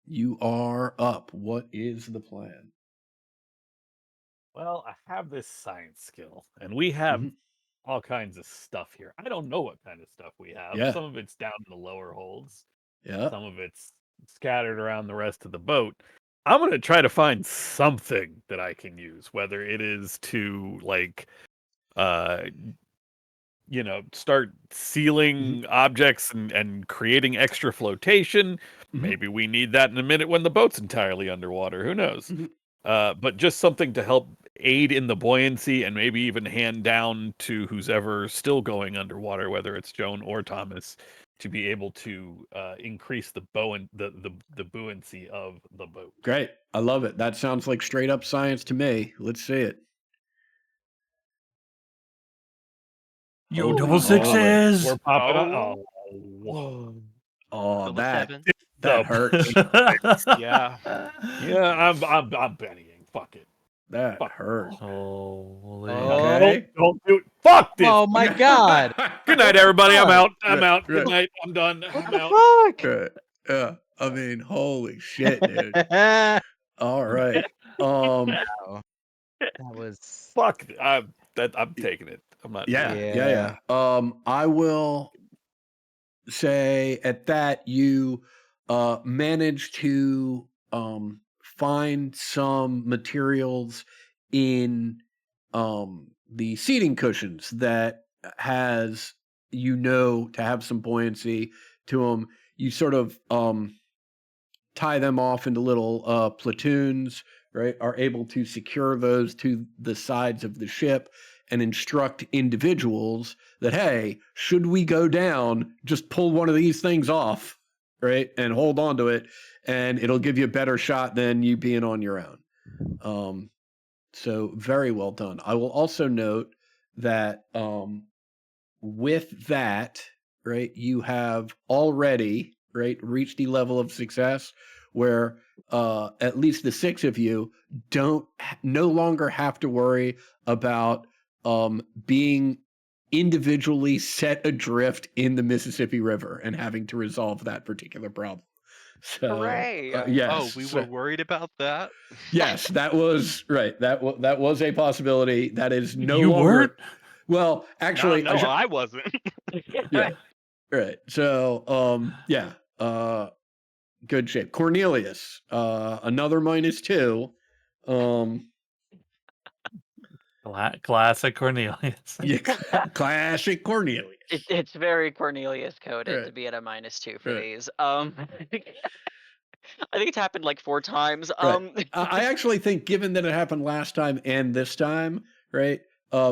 Speaker 2: you are up. What is the plan?
Speaker 5: Well, I have this science skill, and we have
Speaker 2: Mhm.
Speaker 5: all kinds of stuff here. I don't know what kind of stuff we have.
Speaker 2: Yeah.
Speaker 5: Some of it's down in the lower holds.
Speaker 2: Yeah.
Speaker 5: Some of it's scattered around the rest of the boat. I'm going to try to find something that I can use, whether it is to like start sealing objects and creating extra flotation.
Speaker 2: Mhm.
Speaker 5: Maybe we need that in a minute when the boat's entirely underwater. Who knows?
Speaker 2: Mhm.
Speaker 5: But just something to help aid in the buoyancy and maybe even hand down to who's ever still going underwater, whether it's Joan or Thomas, to be able to increase the buoyancy of the boat.
Speaker 2: Great. I love it. That sounds like straight up science to me. Let's see it.
Speaker 6: Yo,
Speaker 2: Holy
Speaker 6: double
Speaker 2: moly.
Speaker 6: sixes.
Speaker 5: We're popping up.
Speaker 7: Oh.
Speaker 5: Oh.
Speaker 2: Oh,
Speaker 7: Double
Speaker 2: that
Speaker 7: seven.
Speaker 2: that hurts.
Speaker 7: Yeah.
Speaker 5: Yeah, I'm bennying. Fuck it.
Speaker 2: That
Speaker 5: Fuck.
Speaker 2: hurts.
Speaker 6: Holy.
Speaker 2: Okay.
Speaker 5: Don't do it. Fuck this.
Speaker 1: Oh my god.
Speaker 5: Good night, everybody. I'm out. I'm
Speaker 2: Right,
Speaker 5: out. Good
Speaker 2: right.
Speaker 5: night. I'm done.
Speaker 1: What
Speaker 5: I'm
Speaker 1: the
Speaker 5: out.
Speaker 1: fuck?
Speaker 2: Right. Yeah. I mean, holy shit, dude.
Speaker 1: that
Speaker 2: All right.
Speaker 1: was
Speaker 5: Fuck. I'm taking it. I'm not.
Speaker 2: Yeah. I will say at that you manage to find some materials in the seating cushions that has to have some buoyancy to them. You sort of tie them off into little platoons, right? Are able to secure those to the sides of the ship and instruct individuals that, hey, should we go down, just pull one of these things off, right? And hold on to it, and it'll give you a better shot than you being on your own. So very well done. I will also note that with that, right, you have already, right, reached the level of success where at least the six of you no longer have to worry about being individually set adrift in the Mississippi River and having to resolve that particular problem. So,
Speaker 4: Hooray!
Speaker 2: yes.
Speaker 7: Oh, we were worried about that.
Speaker 2: Yes, that was right. That was a possibility. That is no
Speaker 6: You
Speaker 2: longer.
Speaker 6: weren't?
Speaker 2: Well, actually,
Speaker 7: No, I wasn't.
Speaker 2: yeah, right. So, yeah. Good shape. Cornelius, another -2.
Speaker 6: Classic Cornelius.
Speaker 2: Yeah, classic Cornelius.
Speaker 4: It's very Cornelius coded to
Speaker 2: Right.
Speaker 4: be at a -2 for
Speaker 2: Right.
Speaker 4: these. I think it's happened like 4 times.
Speaker 2: Right. I actually think, given that it happened last time and this time, right?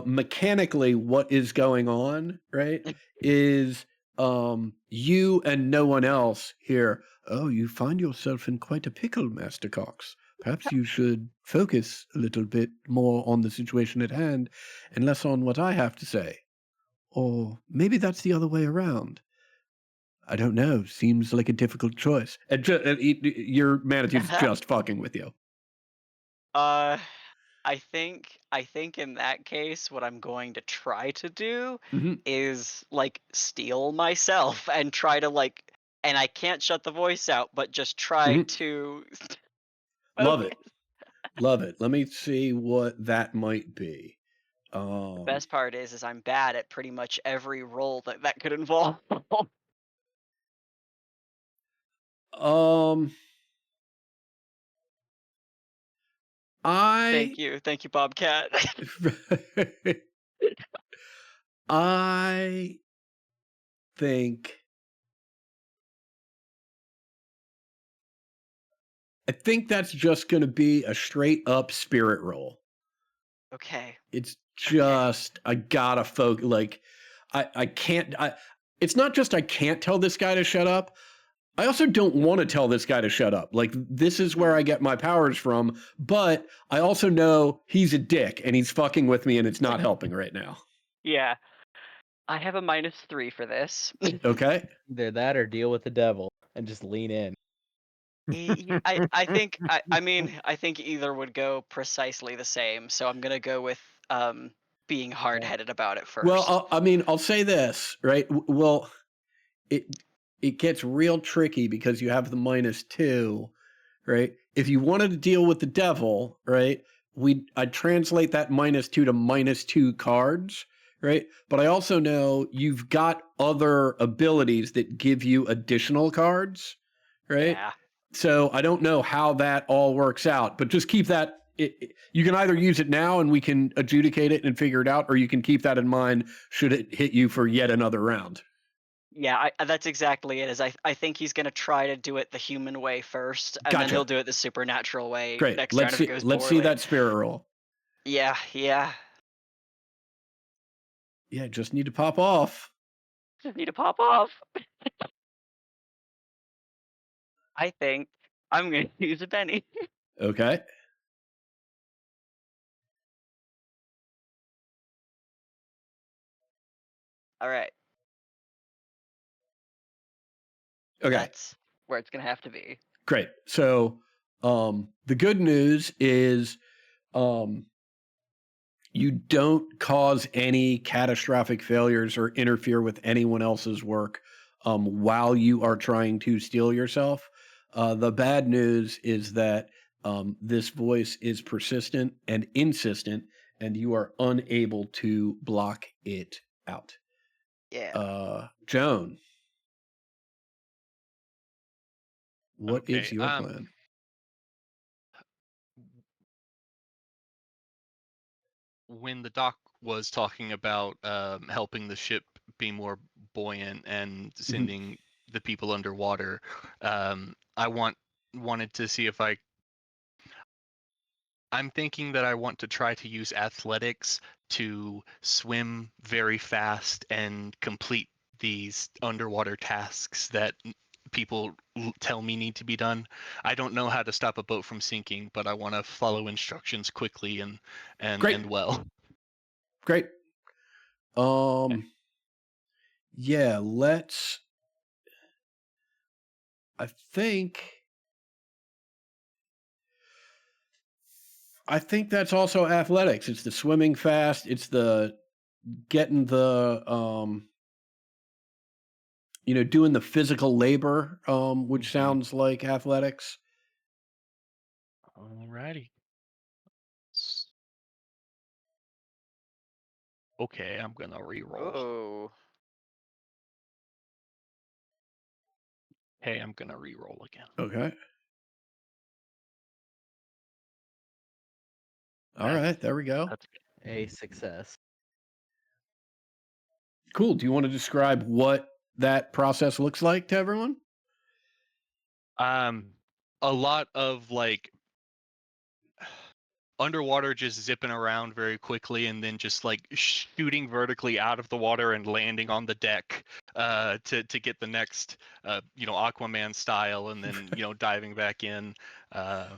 Speaker 2: Mechanically, what is going on, right, is you and no one else here. Oh, you find yourself in quite a pickle, Master Cox. Perhaps you should focus a little bit more on the situation at hand and less on what I have to say. Or maybe that's the other way around. I don't know. Seems like a difficult choice. And your Manitou's just fucking with you.
Speaker 4: I think in that case, what I'm going to try to do
Speaker 2: Mhm.
Speaker 4: is like steal myself and try to like, and I can't shut the voice out, but just try
Speaker 2: Mhm.
Speaker 4: to
Speaker 2: Love it.
Speaker 4: focus.
Speaker 2: Love it. Let me see what that might be.
Speaker 4: The best part is I'm bad at pretty much every role that could involve.
Speaker 2: Um, I,
Speaker 4: Thank you, Bobcat.
Speaker 2: I think, I think that's just going to be a straight up spirit roll.
Speaker 4: Okay.
Speaker 2: It's
Speaker 4: Okay.
Speaker 2: just, I gotta focus. Like, I can't, it's not just I can't tell this guy to shut up. I also don't want to tell this guy to shut up. Like, this is where I get my powers from, but I also know he's a dick and he's fucking with me and it's not helping right now.
Speaker 4: Yeah. I have a -3 for this.
Speaker 2: Okay?
Speaker 1: Either that or deal with the devil and just lean in.
Speaker 4: I think I mean I think either would go precisely the same, so I'm gonna go with being hard-headed about it first.
Speaker 2: Well, I mean, I'll say this, right? Well, it it gets real tricky because you have the -2, right? If you wanted to deal with the devil, right? I'd translate that -2 to -2 cards, right? But I also know you've got other abilities that give you additional cards, right?
Speaker 4: Yeah.
Speaker 2: So I don't know how that all works out, but just keep that. You can either use it now and we can adjudicate it and figure it out, or you can keep that in mind should it hit you for yet another round.
Speaker 4: Yeah, that's exactly it. Is I think he's gonna try to do it the human way first, and then he'll
Speaker 2: Gotcha.
Speaker 4: do it the supernatural way
Speaker 2: Great.
Speaker 4: next round if it goes
Speaker 2: Let's see
Speaker 4: poorly.
Speaker 2: that spirit roll.
Speaker 4: Yeah, yeah.
Speaker 2: Yeah, just need to pop off.
Speaker 4: Just need to pop off. I think I'm gonna use a penny.
Speaker 2: Okay.
Speaker 4: All right,
Speaker 2: Okay.
Speaker 4: that's where it's gonna have to be.
Speaker 2: Great. So the good news is you don't cause any catastrophic failures or interfere with anyone else's work while you are trying to steal yourself. The bad news is that this voice is persistent and insistent, and you are unable to block it out.
Speaker 4: Yeah.
Speaker 2: Joan, what is
Speaker 7: Okay.
Speaker 2: your plan?
Speaker 7: When the doc was talking about helping the ship be more buoyant and sending the people underwater, I wanted to see if I'm thinking that I want to try to use athletics to swim very fast and complete these underwater tasks that people tell me need to be done. I don't know how to stop a boat from sinking, but I want to follow instructions quickly and
Speaker 2: Great.
Speaker 7: and well.
Speaker 2: Great. Yeah, let's. I think that's also athletics. It's the swimming fast. It's the getting the doing the physical labor, which sounds like athletics.
Speaker 7: Alrighty. Okay, I'm gonna re-roll.
Speaker 4: Oh.
Speaker 7: Hey, I'm gonna re-roll again.
Speaker 2: Okay. All
Speaker 7: That's-
Speaker 2: right, there we go.
Speaker 7: That's
Speaker 1: A success.
Speaker 2: Cool. Do you want to describe what that process looks like to everyone?
Speaker 7: a lot of like underwater, just zipping around very quickly, and then just like shooting vertically out of the water and landing on the deck to get the next Aquaman style, and then diving back in.
Speaker 2: I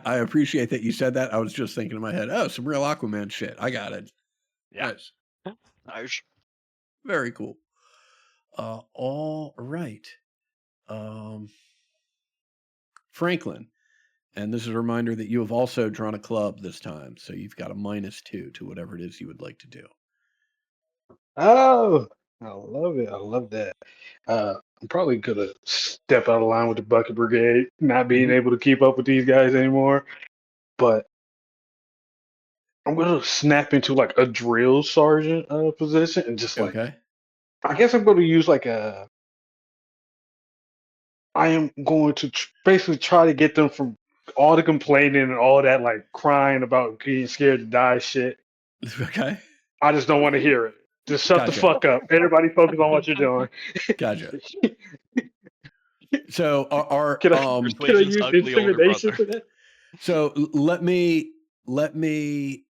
Speaker 2: appreciate that you said that. I was just thinking in my head, oh, some real Aquaman shit. I got it.
Speaker 7: Yeah.
Speaker 2: Nice.
Speaker 4: Nice.
Speaker 2: Very cool. All right. Franklin, and this is a reminder that you have also drawn a club this time, so you've got a -2 to whatever it is you would like to do.
Speaker 3: Oh, I love it. I love that. I'm probably gonna step out of line with the Bucket Brigade, not being able to keep up with these guys anymore. But I'm gonna snap into like a drill sergeant position and just like
Speaker 2: Okay.
Speaker 3: I guess I'm gonna use like I am going to basically try to get them from all the complaining and all that like crying about being scared to die shit.
Speaker 2: Okay.
Speaker 3: I just don't want to hear it. Just shut the
Speaker 2: Gotcha.
Speaker 3: fuck up. Everybody focus on what you're doing.
Speaker 2: Gotcha. So our
Speaker 3: Can I
Speaker 7: Persuasion's
Speaker 3: use
Speaker 7: ugly older
Speaker 3: intimidation
Speaker 7: brother.
Speaker 3: for that?
Speaker 2: so let me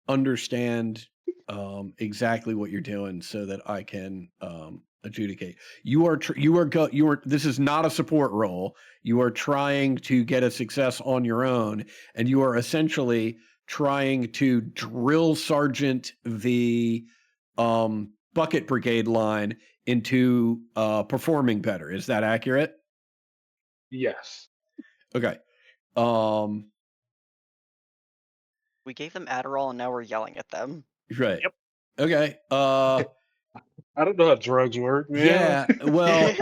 Speaker 2: understand exactly what you're doing so that I can adjudicate. This is not a support role. You are trying to get a success on your own, and you are essentially trying to drill sergeant the Bucket Brigade line into performing better. Is that accurate?
Speaker 3: Yes.
Speaker 2: Okay.
Speaker 4: We gave them Adderall and now we're yelling at them.
Speaker 2: Right.
Speaker 7: Yep.
Speaker 2: Okay.
Speaker 3: I don't know how drugs work, man.
Speaker 2: Yeah. Well,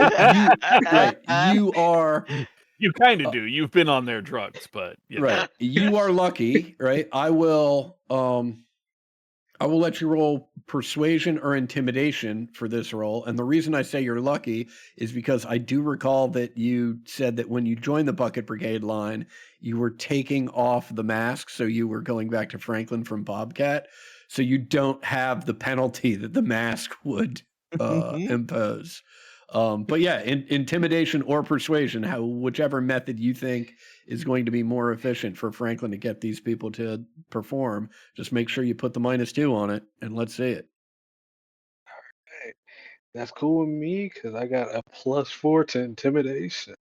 Speaker 2: you are
Speaker 5: You kind of do. You've been on their drugs, but
Speaker 2: right. You are lucky, right? I will let you roll persuasion or intimidation for this roll. And the reason I say you're lucky is because I do recall that you said that when you joined the Bucket Brigade line, you were taking off the mask. So you were going back to Franklin from Bobcat. So you don't have the penalty that the mask would impose. But yeah, intimidation or persuasion, whichever method you think is going to be more efficient for Franklin to get these people to perform, just make sure you put the -2 on it and let's see it.
Speaker 3: Hey, that's cool with me because I got a +4 to intimidation.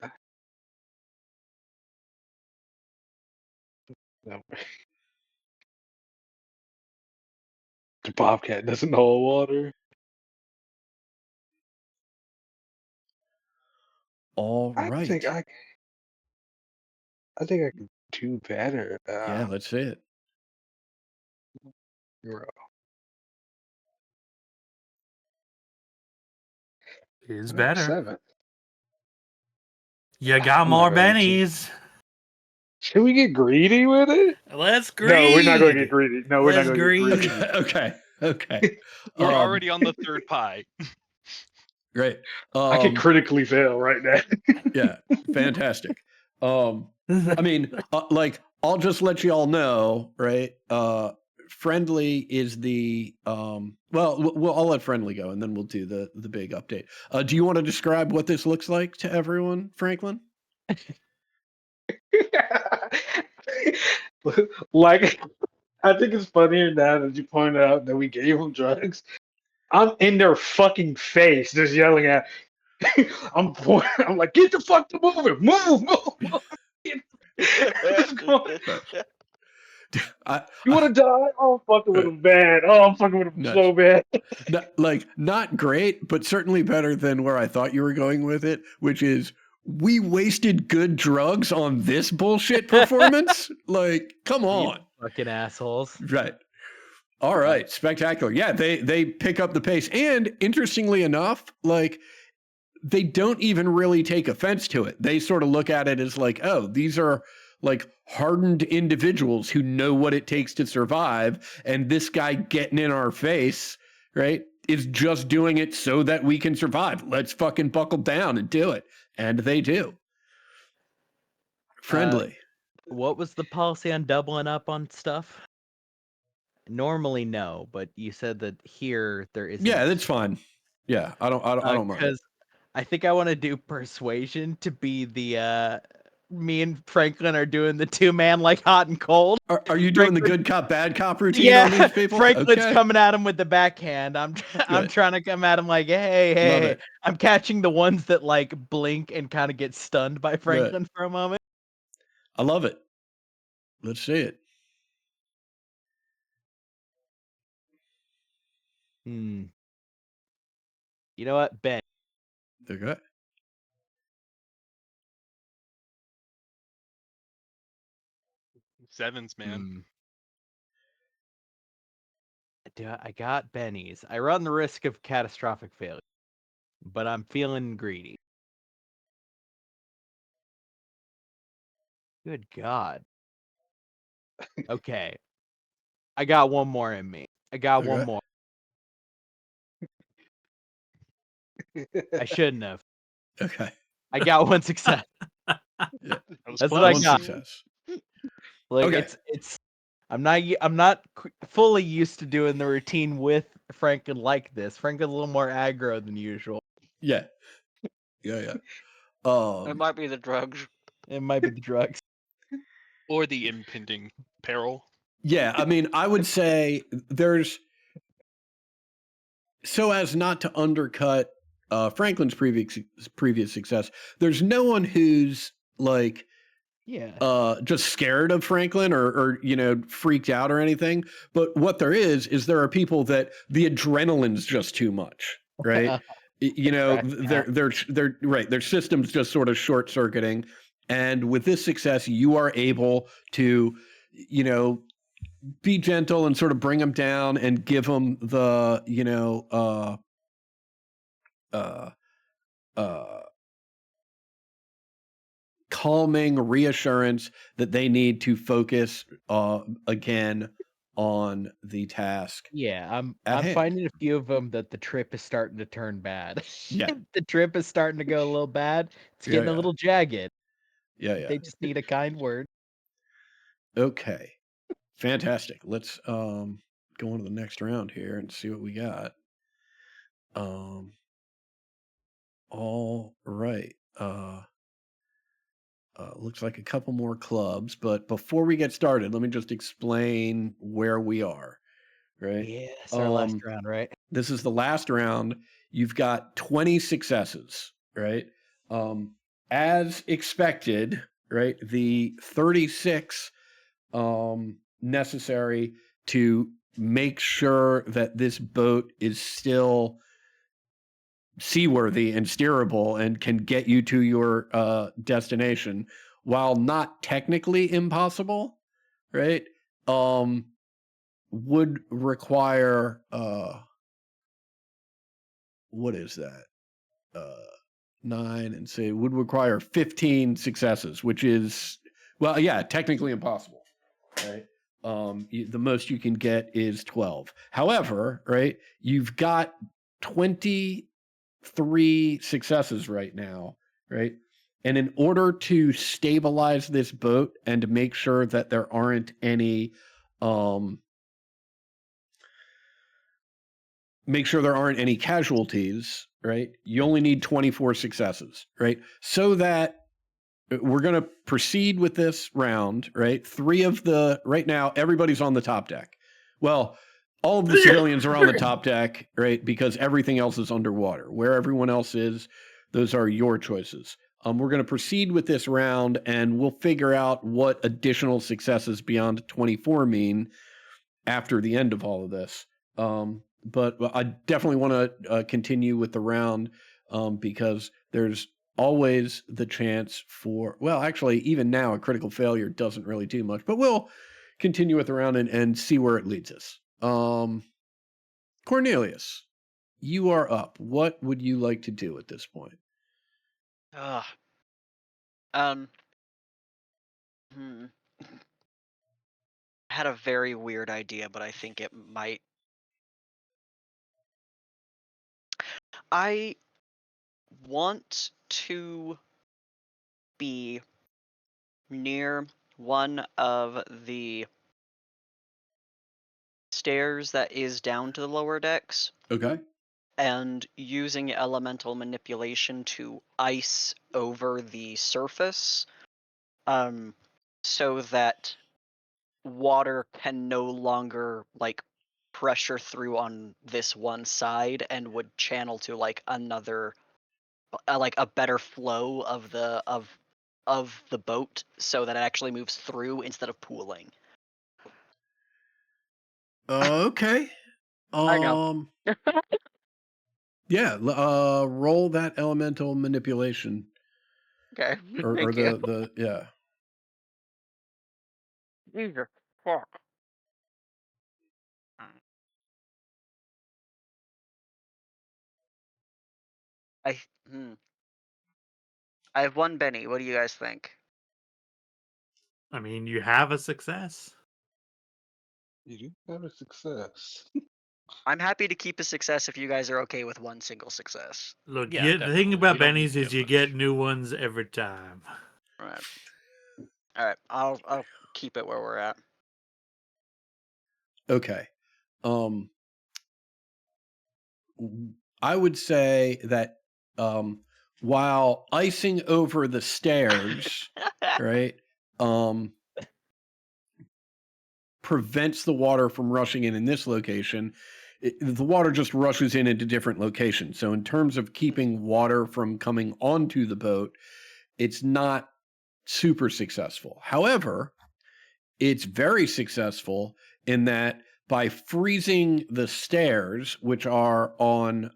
Speaker 3: No. The Bobcat doesn't hold water.
Speaker 2: All
Speaker 3: I
Speaker 2: right.
Speaker 3: think I can do better.
Speaker 2: Yeah, let's see it.
Speaker 3: Bro.
Speaker 6: Is better.
Speaker 3: 7.
Speaker 6: You got
Speaker 3: I'm
Speaker 6: more
Speaker 3: not ready to-
Speaker 6: bennies.
Speaker 3: Should we get greedy with it?
Speaker 6: Let's greed.
Speaker 3: No, we're not going to get greedy. No, we're not
Speaker 6: Let's
Speaker 3: going to get
Speaker 6: greed.
Speaker 3: greedy.
Speaker 2: Okay.
Speaker 7: We're already on the third pie.
Speaker 2: Great.
Speaker 3: I can critically fail right now.
Speaker 2: Yeah, fantastic. I mean, I'll just let you all know, right? Friendly is the I'll let Friendly go, and then we'll do the big update. Do you want to describe what this looks like to everyone, Franklin?
Speaker 3: Like, I think it's funnier now that you pointed out that we gave them drugs. I'm in their fucking face, just yelling at. I'm like, get the fuck to moving, move. You want to die? Oh, I'm fucking with them bad. Oh, I'm fucking with them
Speaker 2: Nuts.
Speaker 3: so bad.
Speaker 2: Not great, but certainly better than where I thought you were going with it, which is we wasted good drugs on this bullshit performance. Like, come on,
Speaker 1: Fucking assholes.
Speaker 2: right? All right, spectacular. Yeah, they pick up the pace, and interestingly enough, like they don't even really take offense to it. They sort of look at it as like, oh, these are like hardened individuals who know what it takes to survive, and this guy getting in our face, right, is just doing it so that we can survive. Let's fucking buckle down and do it. And they do. Friendly.
Speaker 1: What was the policy on doubling up on stuff? Normally, no, but you said that here there isn't.
Speaker 2: Yeah, that's fine. Yeah, I don't mind.
Speaker 1: Because I think I want to do persuasion to be the me and Franklin are doing the 2-man like hot and cold.
Speaker 2: Are you doing the
Speaker 1: Franklin-
Speaker 2: good cop, bad cop routine on these people?
Speaker 1: Franklin's
Speaker 2: Okay.
Speaker 1: coming at him with the backhand. I'm
Speaker 2: Good.
Speaker 1: trying to come at him like, hey,
Speaker 2: Love
Speaker 1: hey.
Speaker 2: it.
Speaker 1: I'm catching the ones that like blink and kind of get stunned by Franklin for a moment.
Speaker 2: I love it. Let's see it.
Speaker 1: You know what, Ben?
Speaker 2: They're good.
Speaker 7: Sevens, man.
Speaker 1: I got bennies. I run the risk of catastrophic failure, but I'm feeling greedy. Good God. Okay. I got one more in me. I got one
Speaker 2: Okay.
Speaker 1: more. I shouldn't have.
Speaker 2: Okay.
Speaker 1: I got one success.
Speaker 7: That was
Speaker 1: That's what I
Speaker 2: One
Speaker 1: got.
Speaker 2: success.
Speaker 1: Like
Speaker 2: Okay.
Speaker 1: it's I'm not fully used to doing the routine with Franklin like this. Franklin's a little more aggro than usual.
Speaker 2: Yeah. Yeah.
Speaker 4: It might be the drugs.
Speaker 1: It might be the drugs.
Speaker 7: Or the impending peril.
Speaker 2: Yeah, I mean, I would say there's, so as not to undercut Franklin's previous success, there's no one who's like just scared of Franklin or freaked out or anything. But what there is there are people that the adrenaline's just too much, right? They're right. Their system's just sort of short circuiting, and with this success, you are able to, be gentle and sort of bring them down and give them the calming reassurance that they need to focus again on the task.
Speaker 1: Yeah, I'm
Speaker 2: hand.
Speaker 1: finding a few of them that the trip is starting to turn bad.
Speaker 2: Yeah.
Speaker 1: The trip is starting to go a little bad. It's getting a little jagged.
Speaker 2: Yeah.
Speaker 1: They just need a kind word.
Speaker 2: Okay. Fantastic. Let's go on to the next round here and see what we got. All right. Looks like a couple more clubs, but before we get started, let me just explain where we are. Right?
Speaker 1: Yeah, it's our last round, right?
Speaker 2: This is the last round. You've got 20 successes, right? As expected, right? The 36 necessary to make sure that this boat is still seaworthy and steerable and can get you to your destination, while not technically impossible, right? Would require what is that? 9 and say would require 15 successes, which is, well, yeah, technically impossible, right? The most you can get is 12. However, right, you've got 23 successes right now, right? And in order to stabilize this boat and to make sure that there aren't any casualties, right? You only need 24 successes, right? So that we're going to proceed with this round, right? Right now, everybody's on the top deck. Well, all of the civilians are on the top deck, right? Because everything else is underwater. Where everyone else is, those are your choices. We're going to proceed with this round, and we'll figure out what additional successes beyond 24 mean after the end of all of this. But I definitely want to continue with the round because there's always the chance for, well, actually, even now, a critical failure doesn't really do much, but we'll continue with the round and see where it leads us. Cornelius, you are up. What would you like to do at this point?
Speaker 4: I had a very weird idea, but I think it might I want to be near one of the stairs that is down to the lower decks,
Speaker 2: Okay.
Speaker 4: and using elemental manipulation to ice over the surface, so that water can no longer like pressure through on this one side and would channel to like another, like a better flow of the boat, so that it actually moves through instead of pooling.
Speaker 2: Okay.
Speaker 4: I know.
Speaker 2: Yeah. Roll that elemental manipulation,
Speaker 4: Okay.
Speaker 2: or
Speaker 4: Thank you.
Speaker 2: the yeah.
Speaker 4: Jesus fuck. I hmm. I have one Benny. What do you guys think?
Speaker 6: I mean, you have a success.
Speaker 3: You do have a success.
Speaker 4: I'm happy to keep a success if you guys are okay with one single success.
Speaker 6: Look,
Speaker 7: Yeah,
Speaker 6: the thing
Speaker 7: definitely.
Speaker 6: about
Speaker 7: We don't need
Speaker 6: bennies
Speaker 7: to
Speaker 6: is
Speaker 7: get
Speaker 6: you
Speaker 7: much.
Speaker 6: get new ones every time.
Speaker 4: Right. All right. I'll keep it where we're at.
Speaker 2: Okay. I would say that while icing over the stairs, right, prevents the water from rushing in this location, the water just rushes in into different locations. So in terms of keeping water from coming onto the boat, it's not super successful. However, it's very successful in that by freezing the stairs, which are on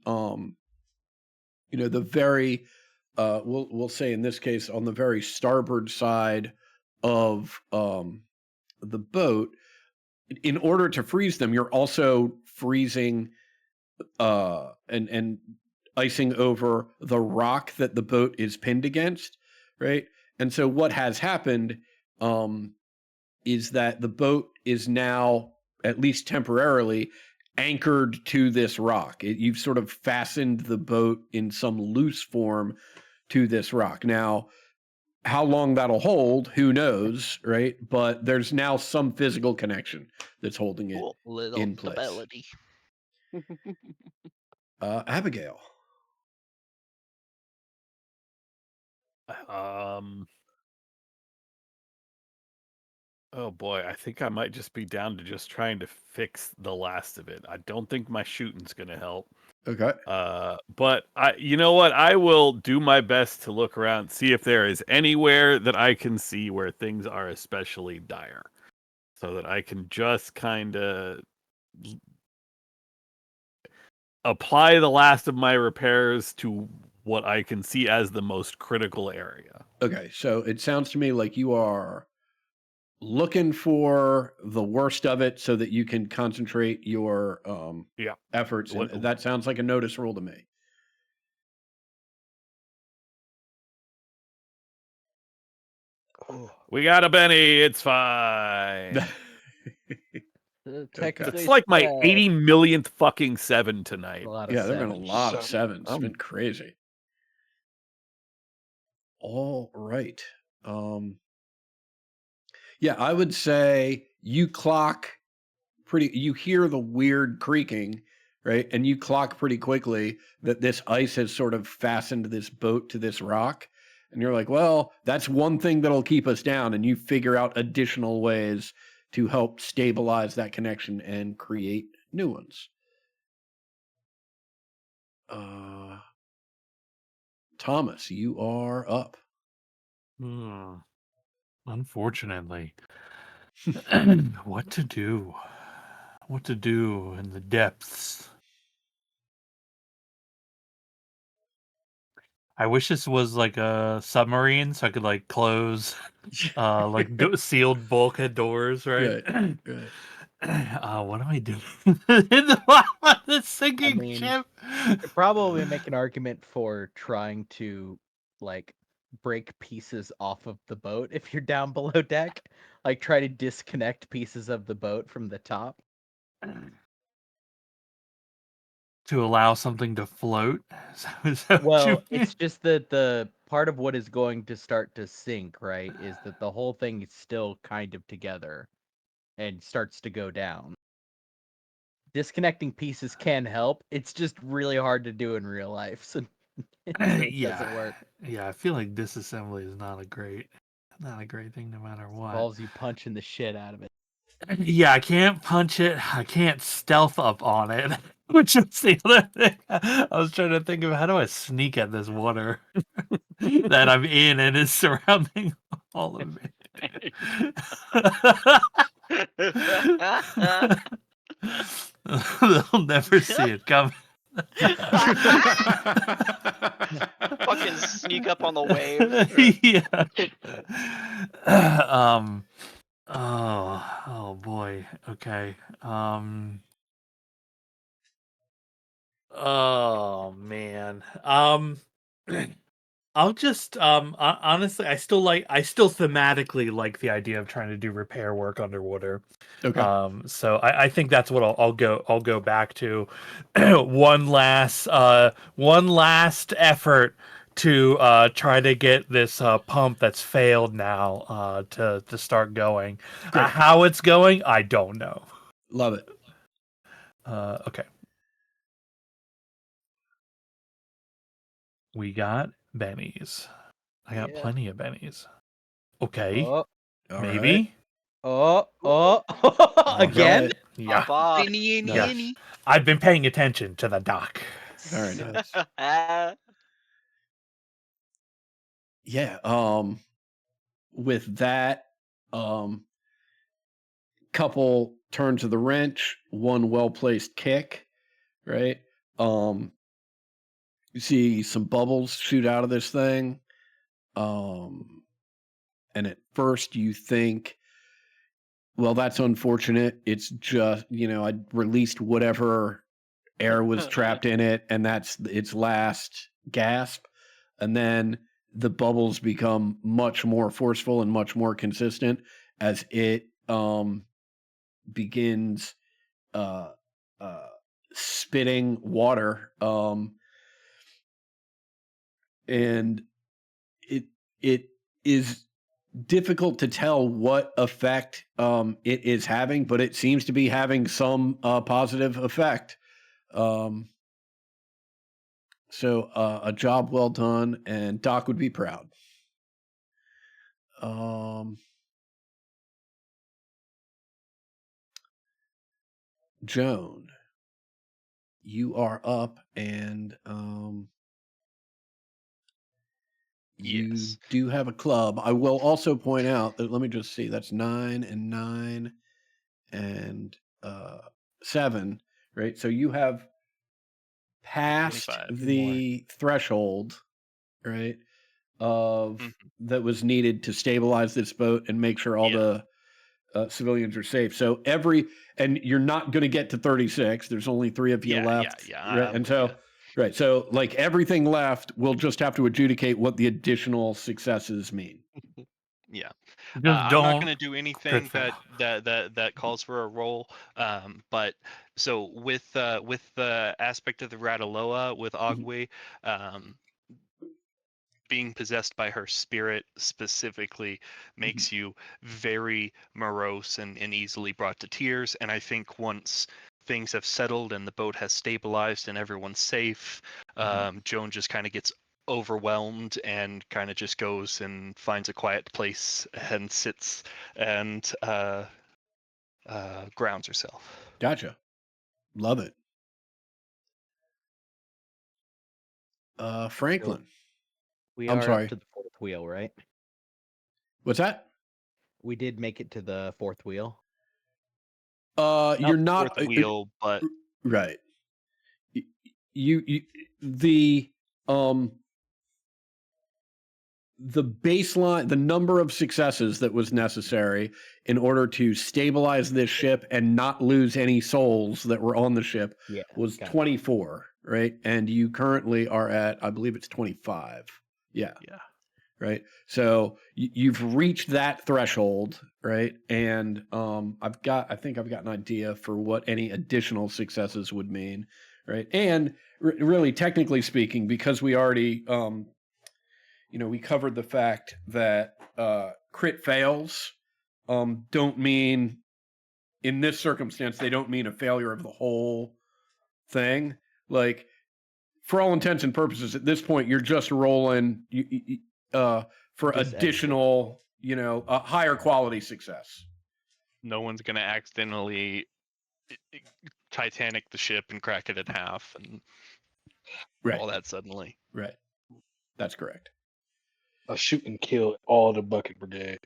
Speaker 2: the very we'll say in this case on the very starboard side of the boat, in order to freeze them, you're also freezing and icing over the rock that the boat is pinned against, right? And so what has happened is that the boat is now, at least temporarily, anchored to this rock. You've sort of fastened the boat in some loose form to this rock. Now, how long that'll hold, who knows, right? But there's now some physical connection that's holding it
Speaker 1: Cool. Little
Speaker 2: in place.
Speaker 1: stability.
Speaker 2: Abigail.
Speaker 5: Oh boy, I think I might just be down to just trying to fix the last of it. I don't think my shooting's gonna help.
Speaker 2: Okay.
Speaker 5: But you know what? I will do my best to look around, see if there is anywhere that I can see where things are especially dire, so that I can just kind of apply the last of my repairs to what I can see as the most critical area.
Speaker 2: Okay, so it sounds to me like you are looking for the worst of it so that you can concentrate your
Speaker 5: Yeah.
Speaker 2: efforts, and
Speaker 5: What-
Speaker 2: that sounds like a notice roll to me.
Speaker 5: We got a Benny. It's fine.
Speaker 1: Technically,
Speaker 5: It's like my
Speaker 1: uh,
Speaker 5: 80 millionth fucking 7 tonight.
Speaker 1: a lot of
Speaker 2: Yeah, there've been a
Speaker 1: sevens.
Speaker 2: lot of
Speaker 3: So-
Speaker 2: sevens. It's been crazy. All right. Yeah, I would say you hear the weird creaking, right? And you clock pretty quickly that this ice has sort of fastened this boat to this rock. And you're like, well, that's one thing that'll keep us down. And you figure out additional ways to help stabilize that connection and create new ones. Thomas, you are up.
Speaker 6: Unfortunately. What to do? What to do in the depths? I wish this was like a submarine, so I could like close, like sealed bulkhead doors, right?
Speaker 2: Right.
Speaker 6: What am I doing in the bottom of this sinking
Speaker 1: mean,
Speaker 6: ship?
Speaker 1: Could probably make an argument for trying to like break pieces off of the boat if you're down below deck. Like try to disconnect pieces of the boat from the top.
Speaker 6: to allow something to float. Is that what you
Speaker 1: Well,
Speaker 6: mean?
Speaker 1: it's just that the part of what is going to start to sink, right, is that the whole thing is still kind of together and starts to go down. Disconnecting pieces can help. It's just really hard to do in real life, so it doesn't work.
Speaker 6: Yeah, I feel like disassembly is not a great thing no matter what.
Speaker 1: Involves you punching the shit out of it.
Speaker 6: Yeah, I can't punch it. I can't stealth up on it, which is the other thing. I was trying to think of how do I sneak at this water that I'm in and is surrounding all of me. They'll never see it coming.
Speaker 4: Fucking sneak up on the wave.
Speaker 6: Yeah. Oh boy. Okay. Oh man. I'll just honestly, I still thematically like the idea of trying to do repair work underwater.
Speaker 2: Okay.
Speaker 6: So I think that's what I'll go back to. one last effort to try to get this pump that's failed now to start going.
Speaker 2: Great.
Speaker 6: How it's going, I don't know.
Speaker 2: Love it.
Speaker 6: Okay. We got bennies. I got plenty of bennies. Okay.
Speaker 1: Oh,
Speaker 2: All
Speaker 6: Maybe.
Speaker 1: oh, again?
Speaker 2: right.
Speaker 6: Yeah.
Speaker 4: Bob.
Speaker 6: Yes. I've been paying attention to the dock.
Speaker 2: Very nice.
Speaker 4: Ah,
Speaker 2: Yeah. With that, couple turns of the wrench, one well-placed kick, right? You see some bubbles shoot out of this thing. And at first you think, well, that's unfortunate. It's just, I released whatever air was trapped in it, and that's its last gasp. And then the bubbles become much more forceful and much more consistent as it begins spitting water, and it is difficult to tell what effect it is having, but it seems to be having some positive effect. So a job well done, and Doc would be proud. Joan, you are up, and you
Speaker 7: Yes.
Speaker 2: do have a club. I will also point out that, let me just see, that's 9 and 9 and 7, right? So you have passed
Speaker 7: 25.
Speaker 2: the threshold, right, of
Speaker 7: Mhm.
Speaker 2: that was needed to stabilize this boat and make sure all
Speaker 7: Yeah.
Speaker 2: the civilians are safe. So and you're not going to get to 36. There's only 3 of you left,
Speaker 7: Yeah.
Speaker 2: right?
Speaker 7: I'm
Speaker 2: And
Speaker 7: with
Speaker 2: so
Speaker 7: ya.
Speaker 2: right, so like everything left, we'll just have to adjudicate what the additional successes mean.
Speaker 7: Yeah.
Speaker 6: Just
Speaker 7: I'm not
Speaker 6: don't
Speaker 7: going to do anything
Speaker 6: crit fail.
Speaker 7: that calls for a roll. But so with the aspect of the Rataloa with Ogwe, being possessed by her spirit specifically makes you very morose and easily brought to tears. And I think once things have settled and the boat has stabilized and everyone's safe, Joan just kind of gets overwhelmed and kind of just goes and finds a quiet place and sits and grounds herself.
Speaker 2: Gotcha. Love it. Franklin.
Speaker 1: We
Speaker 2: I'm
Speaker 1: are
Speaker 2: sorry.
Speaker 1: up to the fourth wheel, right?
Speaker 2: What's that?
Speaker 1: We did make it to the fourth wheel.
Speaker 2: You're not
Speaker 7: Fourth wheel, but
Speaker 2: right. You the baseline, the number of successes that was necessary in order to stabilize this ship and not lose any souls that were on the ship was 24, right? And you currently are at, I believe it's 25. Yeah. Right. So you've reached that threshold, right? And I think I've got an idea for what any additional successes would mean, right? And really, technically speaking, because we already, we covered the fact that crit fails don't mean, in this circumstance, they don't mean a failure of the whole thing. Like, for all intents and purposes, at this point, you're just rolling for
Speaker 1: Just
Speaker 2: additional, higher quality success.
Speaker 7: No one's gonna accidentally Titanic the ship and crack it in half and all that suddenly.
Speaker 2: Right. That's correct.
Speaker 3: A shoot and kill all the Bucket Brigade.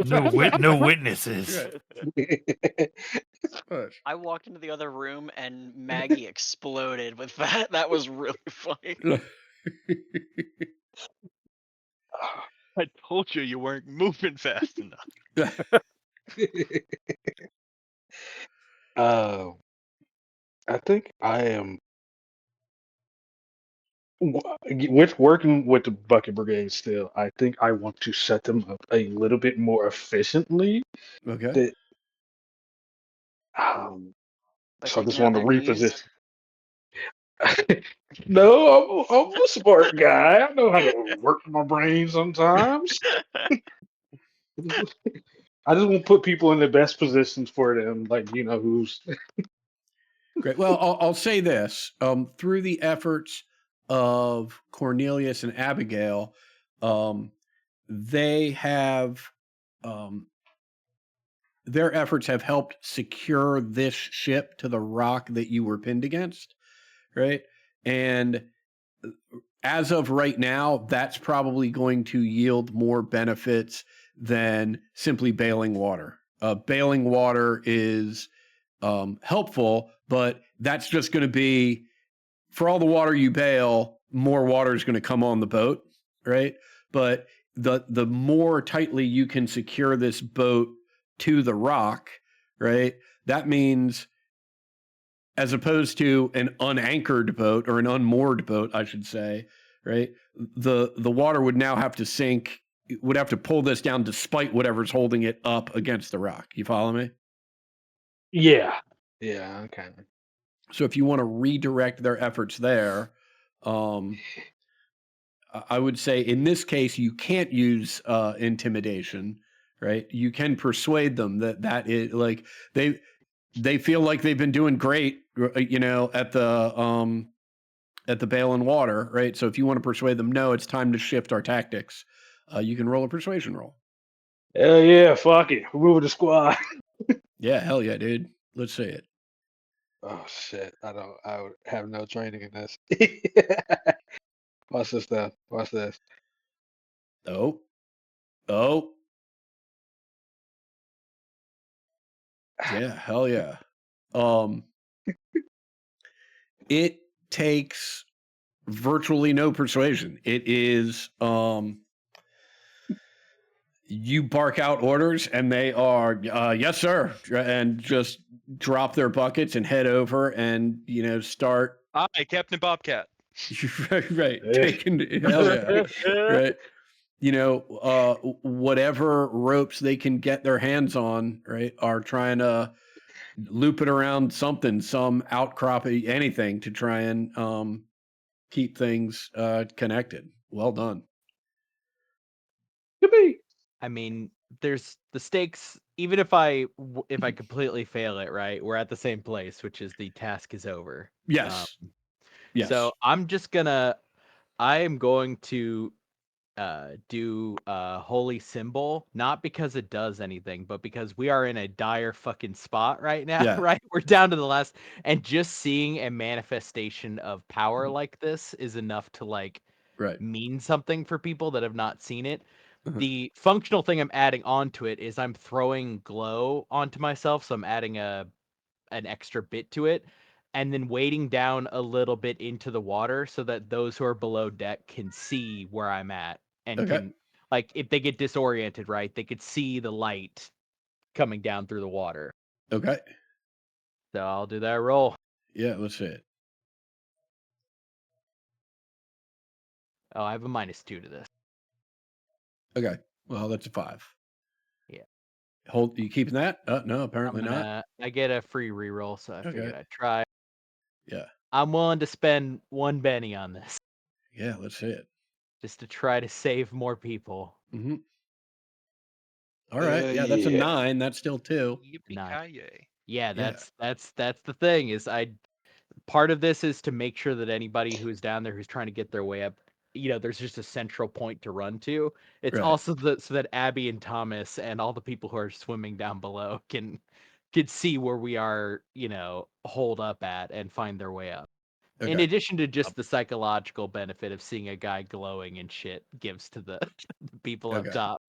Speaker 6: No witnesses.
Speaker 4: I walked into the other room and Maggie exploded with that. That was really funny.
Speaker 7: I told you you weren't moving fast enough.
Speaker 3: I think I am with working with the Bucket Brigade still. I think I want to set them up a little bit more efficiently.
Speaker 2: Okay.
Speaker 3: That,
Speaker 4: By
Speaker 3: so I just
Speaker 4: taking out
Speaker 3: want to
Speaker 4: their knees.
Speaker 3: reposition. No, I'm a smart guy. I know how to work my brain sometimes. I just want to put people in the best positions for them, like who's
Speaker 2: Great. Well, I'll say this: through the efforts of Cornelius and Abigail, they have their efforts have helped secure this ship to the rock that you were pinned against, right? And as of right now, that's probably going to yield more benefits than simply bailing water. Bailing water is helpful, but that's just going to be, for all the water you bail, more water is going to come on the boat, right? But the more tightly you can secure this boat to the rock, right? That means, as opposed to an unanchored boat or an unmoored boat, I should say, right? The water would now have to sink, would have to pull this down despite whatever's holding it up against the rock. You follow me?
Speaker 3: yeah, okay.
Speaker 2: So if you want to redirect their efforts there, I would say in this case you can't use intimidation, right? You can persuade them that is like they feel like they've been doing great, at the Bale and Water, right? So if you want to persuade them, no, it's time to shift our tactics. You can roll a persuasion roll.
Speaker 3: Hell yeah, fuck it. We're moving the squad.
Speaker 2: Yeah, hell yeah, dude. Let's see it.
Speaker 3: Oh shit. I would have no training in this. Watch this now. Watch this.
Speaker 2: Oh. Yeah, hell yeah. It takes virtually no persuasion. It is you bark out orders and they are yes sir, and just drop their buckets and head over and start
Speaker 7: Hi, Captain Bobcat.
Speaker 2: right,
Speaker 3: Yeah.
Speaker 2: taking hell yeah, right, whatever ropes they can get their hands on, right, are trying to loop it around something, some outcrop, anything to try and keep things connected. Well done.
Speaker 3: Yippee.
Speaker 1: I mean, there's the stakes. Even if I completely fail it, right, we're at the same place, which is the task is over.
Speaker 2: Yes. Yes.
Speaker 1: So I am going to do holy symbol, not because it does anything, but because we are in a dire fucking spot right now.
Speaker 2: Yeah.
Speaker 1: Right, we're down to the last, and just seeing a manifestation of power like this is enough to
Speaker 2: right
Speaker 1: mean something for people that have not seen it.
Speaker 2: Uh-huh.
Speaker 1: The functional thing I'm adding onto it is I'm throwing glow onto myself, so I'm adding an extra bit to it, and then wading down a little bit into the water so that those who are below deck can see where I'm at and
Speaker 2: Okay.
Speaker 1: can, like, if they get disoriented, right, they could see the light coming down through the water.
Speaker 2: Okay.
Speaker 1: So I'll do that roll.
Speaker 2: Yeah, let's see it.
Speaker 1: Oh, I have a -2 to this.
Speaker 2: Okay. Well, that's a 5.
Speaker 1: Yeah.
Speaker 2: Hold. You keeping that? No, apparently not.
Speaker 1: I get a free reroll, so I
Speaker 2: Okay.
Speaker 1: figured I'd try.
Speaker 2: Yeah.
Speaker 1: I'm willing to spend 1 Benny on this
Speaker 2: Yeah, let's see it.
Speaker 1: just to try to save more people.
Speaker 2: Mm-hmm. All right. Yeah, that's a
Speaker 3: Yeah.
Speaker 2: 9. That's still 2.
Speaker 7: Yippee-ki-yay.
Speaker 1: Yeah,
Speaker 2: Yeah.
Speaker 1: that's the thing is part of this is to make sure that anybody who's down there who's trying to get their way up, there's just a central point to run to. It's
Speaker 2: Right.
Speaker 1: also so that Abby and Thomas and all the people who are swimming down below can see where we are, hold up at and find their way up. In
Speaker 2: Okay.
Speaker 1: addition to just the psychological benefit of seeing a guy glowing and shit gives to the people up
Speaker 2: Okay.
Speaker 1: top.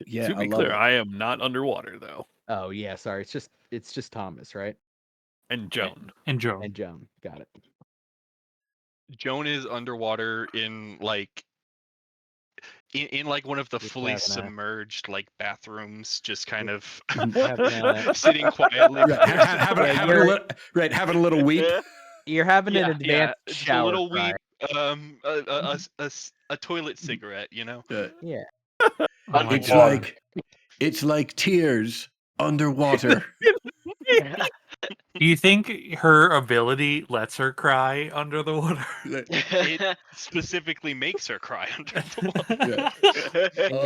Speaker 2: Yeah,
Speaker 5: To
Speaker 2: I
Speaker 5: be
Speaker 2: love
Speaker 5: clear,
Speaker 2: it.
Speaker 5: I am not underwater though.
Speaker 1: Oh yeah, sorry. It's just Thomas, right?
Speaker 5: And Joan.
Speaker 6: And Joe.
Speaker 1: And Joan. Got it.
Speaker 7: Joan is underwater in like one of the
Speaker 1: Just
Speaker 7: fully
Speaker 1: having a-
Speaker 7: submerged like bathrooms, just kind of
Speaker 1: having a-
Speaker 7: sitting quietly.
Speaker 2: Right. Having a little weep.
Speaker 1: You're having an
Speaker 7: Yeah,
Speaker 1: advanced
Speaker 7: it's
Speaker 1: shower
Speaker 7: a little
Speaker 1: cry.
Speaker 7: weep, a toilet cigarette, you know.
Speaker 1: Yeah.
Speaker 6: Oh my
Speaker 2: It's
Speaker 6: God.
Speaker 2: like tears underwater.
Speaker 6: Do you think her ability lets her cry under the water?
Speaker 7: It specifically makes her cry under the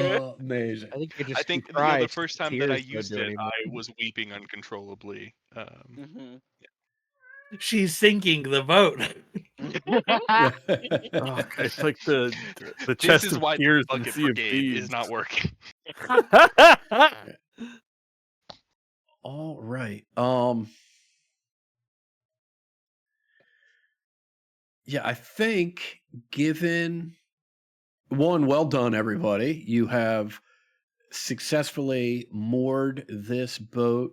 Speaker 7: water.
Speaker 2: Amazing.
Speaker 1: I think you just
Speaker 7: I think
Speaker 1: cry.
Speaker 7: the first time that I
Speaker 1: tears don't
Speaker 7: used
Speaker 1: do
Speaker 7: it,
Speaker 1: anymore.
Speaker 7: I was weeping uncontrollably.
Speaker 4: Mhm.
Speaker 6: She's sinking the boat.
Speaker 5: Oh, it's like the
Speaker 7: This
Speaker 5: chest
Speaker 7: is
Speaker 5: of
Speaker 7: why the
Speaker 5: tears in
Speaker 7: bucket
Speaker 5: Sea of
Speaker 7: brigade
Speaker 5: Thieves.
Speaker 7: is not working.
Speaker 2: All right. Yeah, I think given well done, everybody. You have successfully moored this boat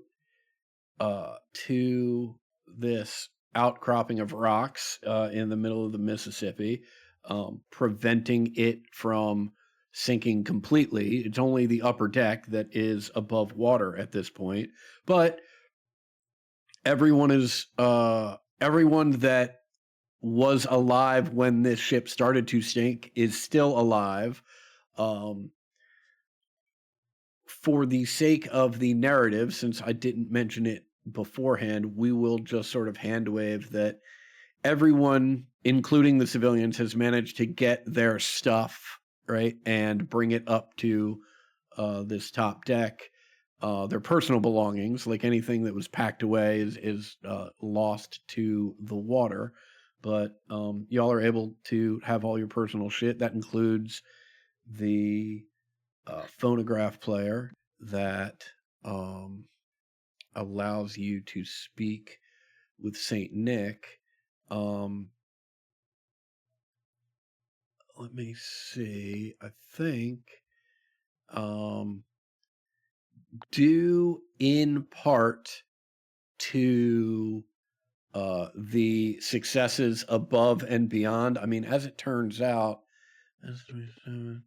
Speaker 2: to this outcropping of rocks in the middle of the Mississippi, preventing it from sinking completely. It's only the upper deck that is above water at this point, but everyone that was alive when this ship started to sink is still alive. For the sake of the narrative, since I didn't mention it beforehand, we will just sort of hand wave that everyone, including the civilians, has managed to get their stuff, right, and bring it up to this top deck. Their personal belongings, like anything that was packed away, is lost to the water. But y'all are able to have all your personal shit. That includes the phonograph player that allows you to speak with Saint Nick. Let me see. I think due in part to the successes above and beyond. I mean, as it turns out, that's 27,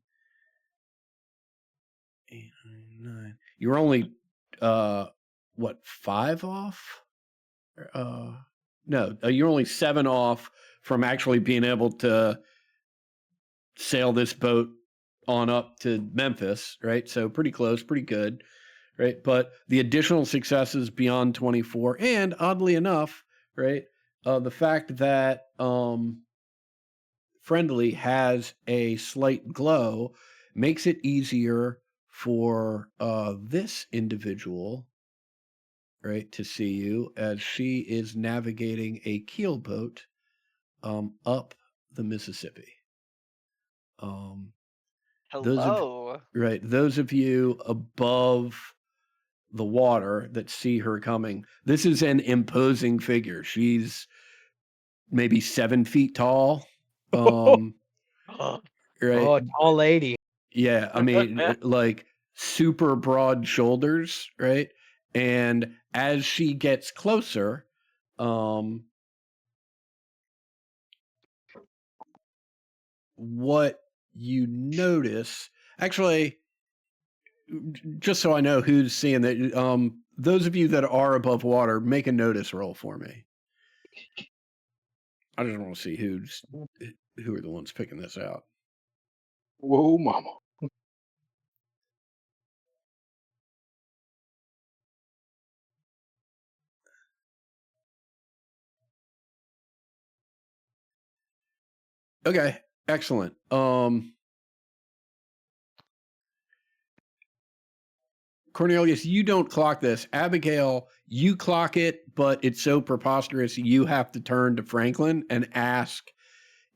Speaker 2: 8, 9. You're only 5 off? No, you're only 7 off from actually being able to sail this boat on up to Memphis, right? So pretty close, pretty good, right? But the additional successes beyond 24, and oddly enough, right, the fact that Friendly has a slight glow makes it easier for this individual, right, to see you as she is navigating a keelboat up the Mississippi.
Speaker 4: Hello.
Speaker 2: Those of you above the water that see her coming, this is an imposing figure. She's maybe 7 feet tall. Right?
Speaker 1: Oh, tall lady.
Speaker 2: Yeah, I mean, like super broad shoulders, right? And as she gets closer, what you notice, actually, just so I know who's seeing that, those of you that are above water, make a notice roll for me. I just want to see who are the ones picking this out.
Speaker 3: Whoa, mama.
Speaker 2: Okay, excellent. Cornelius, you don't clock this. Abigail, you clock it, but it's so preposterous you have to turn to Franklin and ask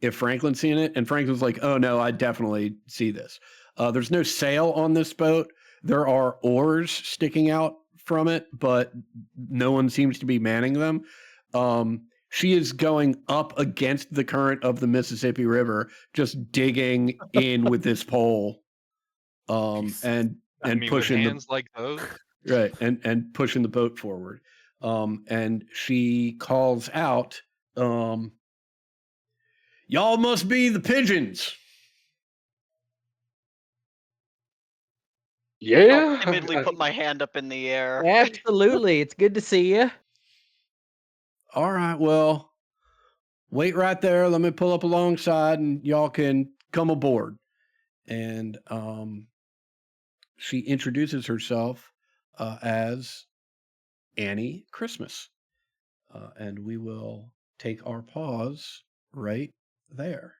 Speaker 2: if Franklin's seen it. And Franklin's like, oh no, I definitely see this. There's no sail on this boat. There are oars sticking out from it, but no one seems to be manning them. She is going up against the current of the Mississippi River, just digging in with this pole, and
Speaker 7: I mean, with
Speaker 2: pushing the
Speaker 7: hands like those.
Speaker 2: right and pushing the boat forward. And she calls out, y'all must be the pigeons.
Speaker 3: Yeah.
Speaker 4: I'll timidly put my hand up in the air.
Speaker 1: Absolutely. It's good to see you.
Speaker 2: All right, well, wait right there. Let me pull up alongside and y'all can come aboard. And she introduces herself as Annie Christmas. And we will take our pause right there.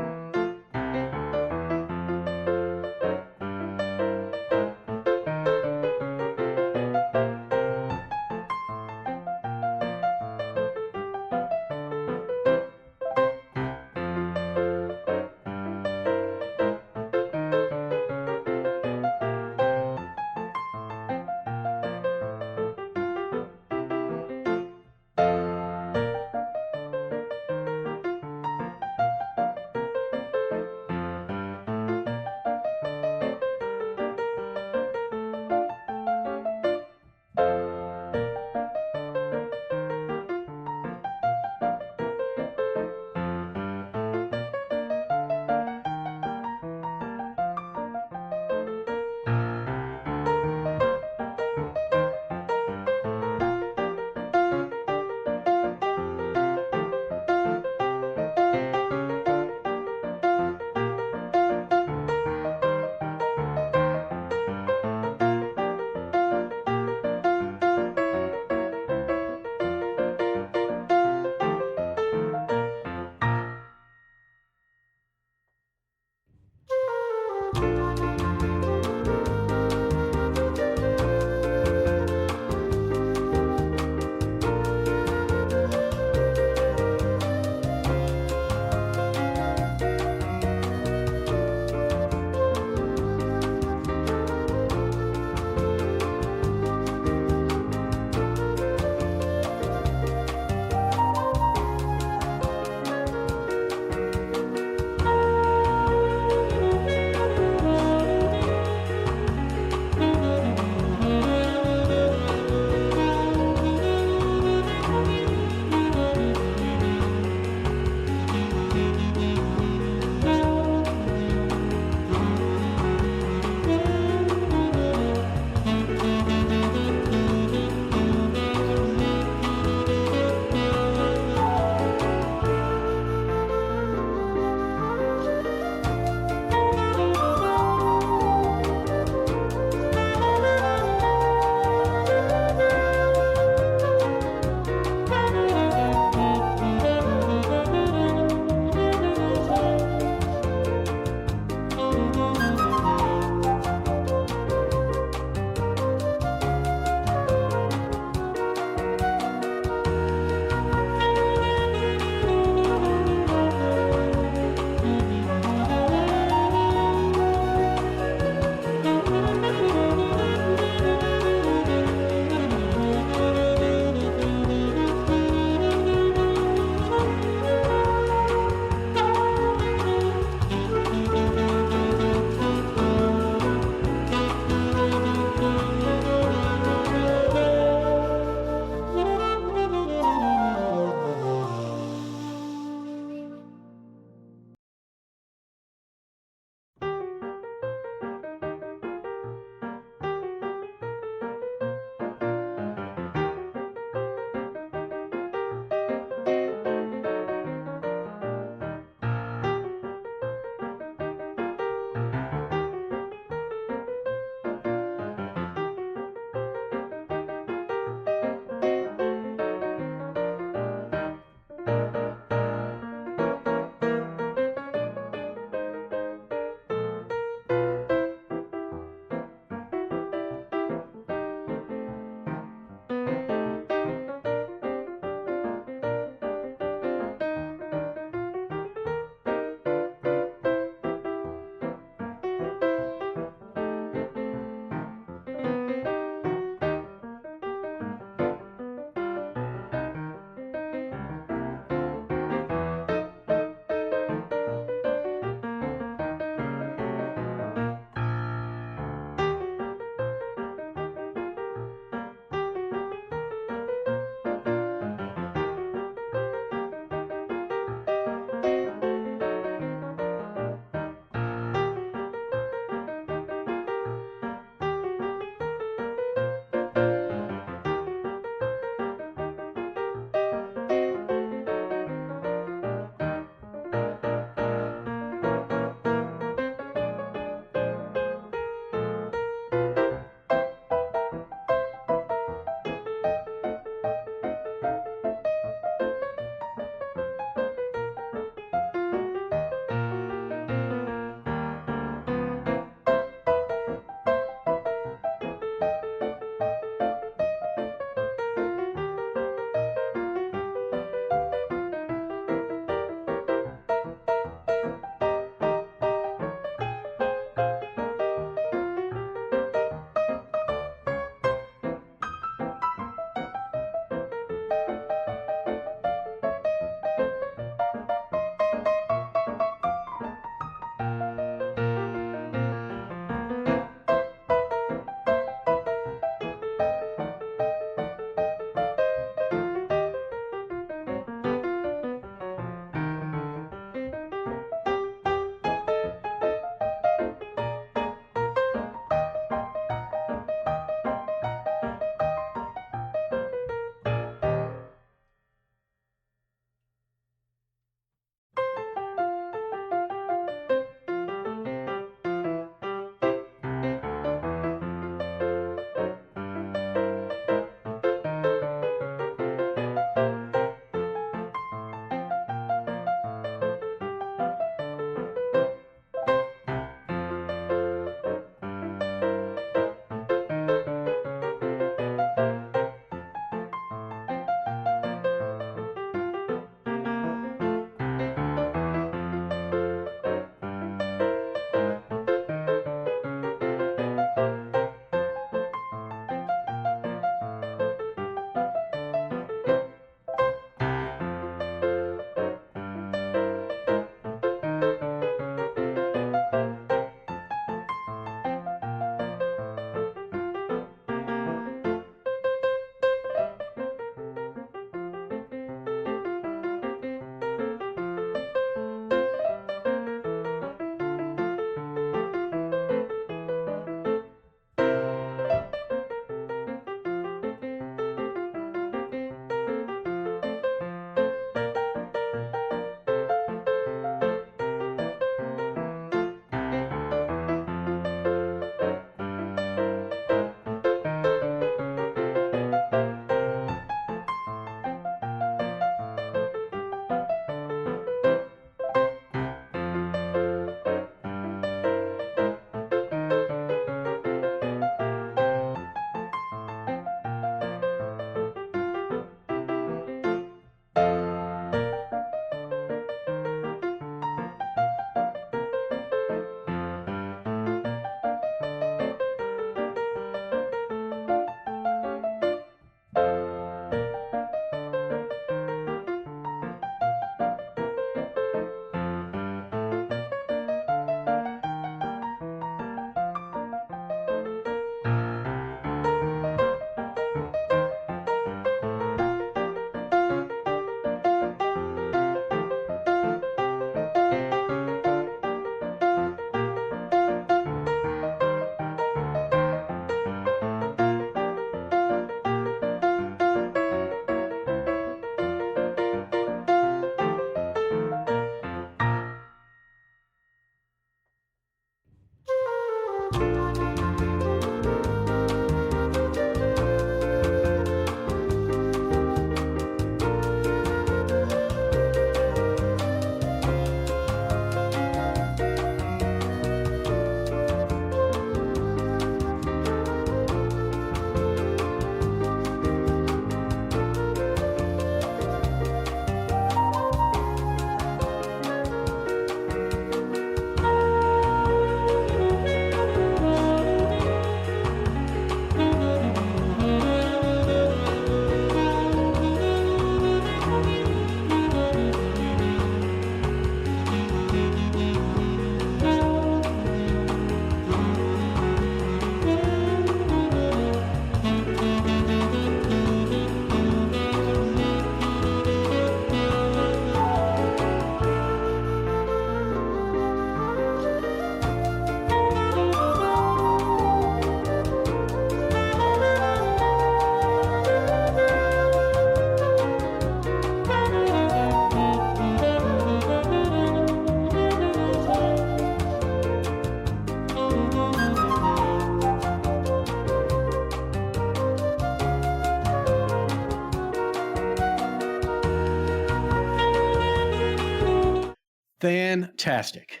Speaker 2: Fantastic.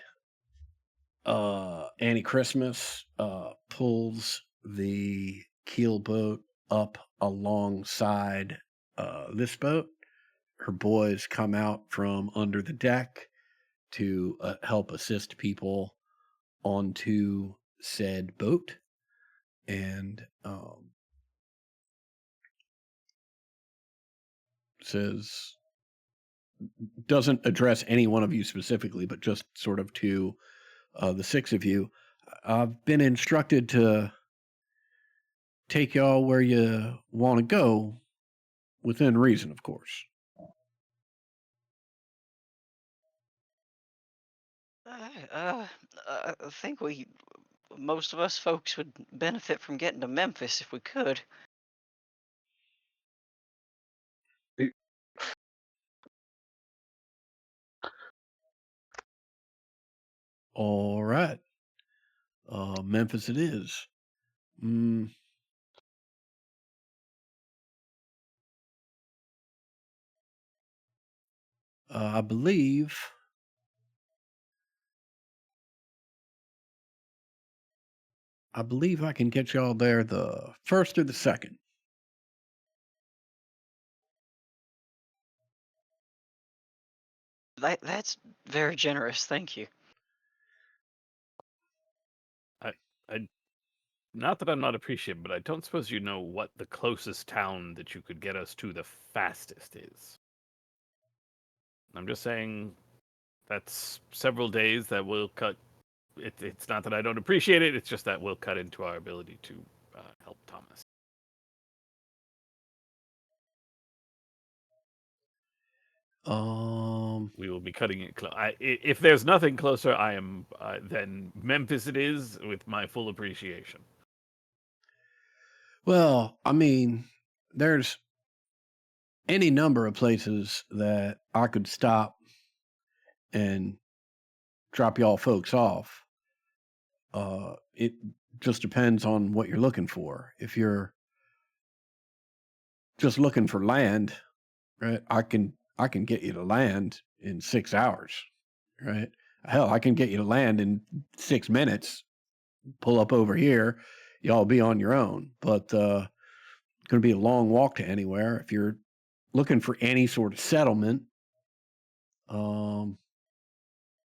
Speaker 2: Annie Christmas pulls the keel boat up alongside this boat. Her boys come out from under the deck to help assist people onto said boat, and says, doesn't address any one of you specifically, but just sort of to the six of you. I've been instructed to take y'all where you want to go, within reason, of course.
Speaker 4: I think most of us folks would benefit from getting to Memphis if we could.
Speaker 2: All right. Memphis it is. I believe I can get y'all there the 1st or the 2nd.
Speaker 4: That's very generous. Thank you.
Speaker 5: Not that I'm not appreciative, but I don't suppose you know what the closest town that you could get us to the fastest is. I'm just saying that's several days that will cut. It's not that I don't appreciate it, it's just that will cut into our ability to help Thomas. We will be cutting it close. If there's nothing closer, I am then Memphis it is, with my full appreciation.
Speaker 2: Well, I mean, there's any number of places that I could stop and drop y'all folks off. It just depends on what you're looking for. If you're just looking for land, right, I can get you to land in 6 hours, right? Hell, I can get you to land in 6 minutes. Pull up over here, y'all be on your own. But it's going to be a long walk to anywhere. If you're looking for any sort of settlement,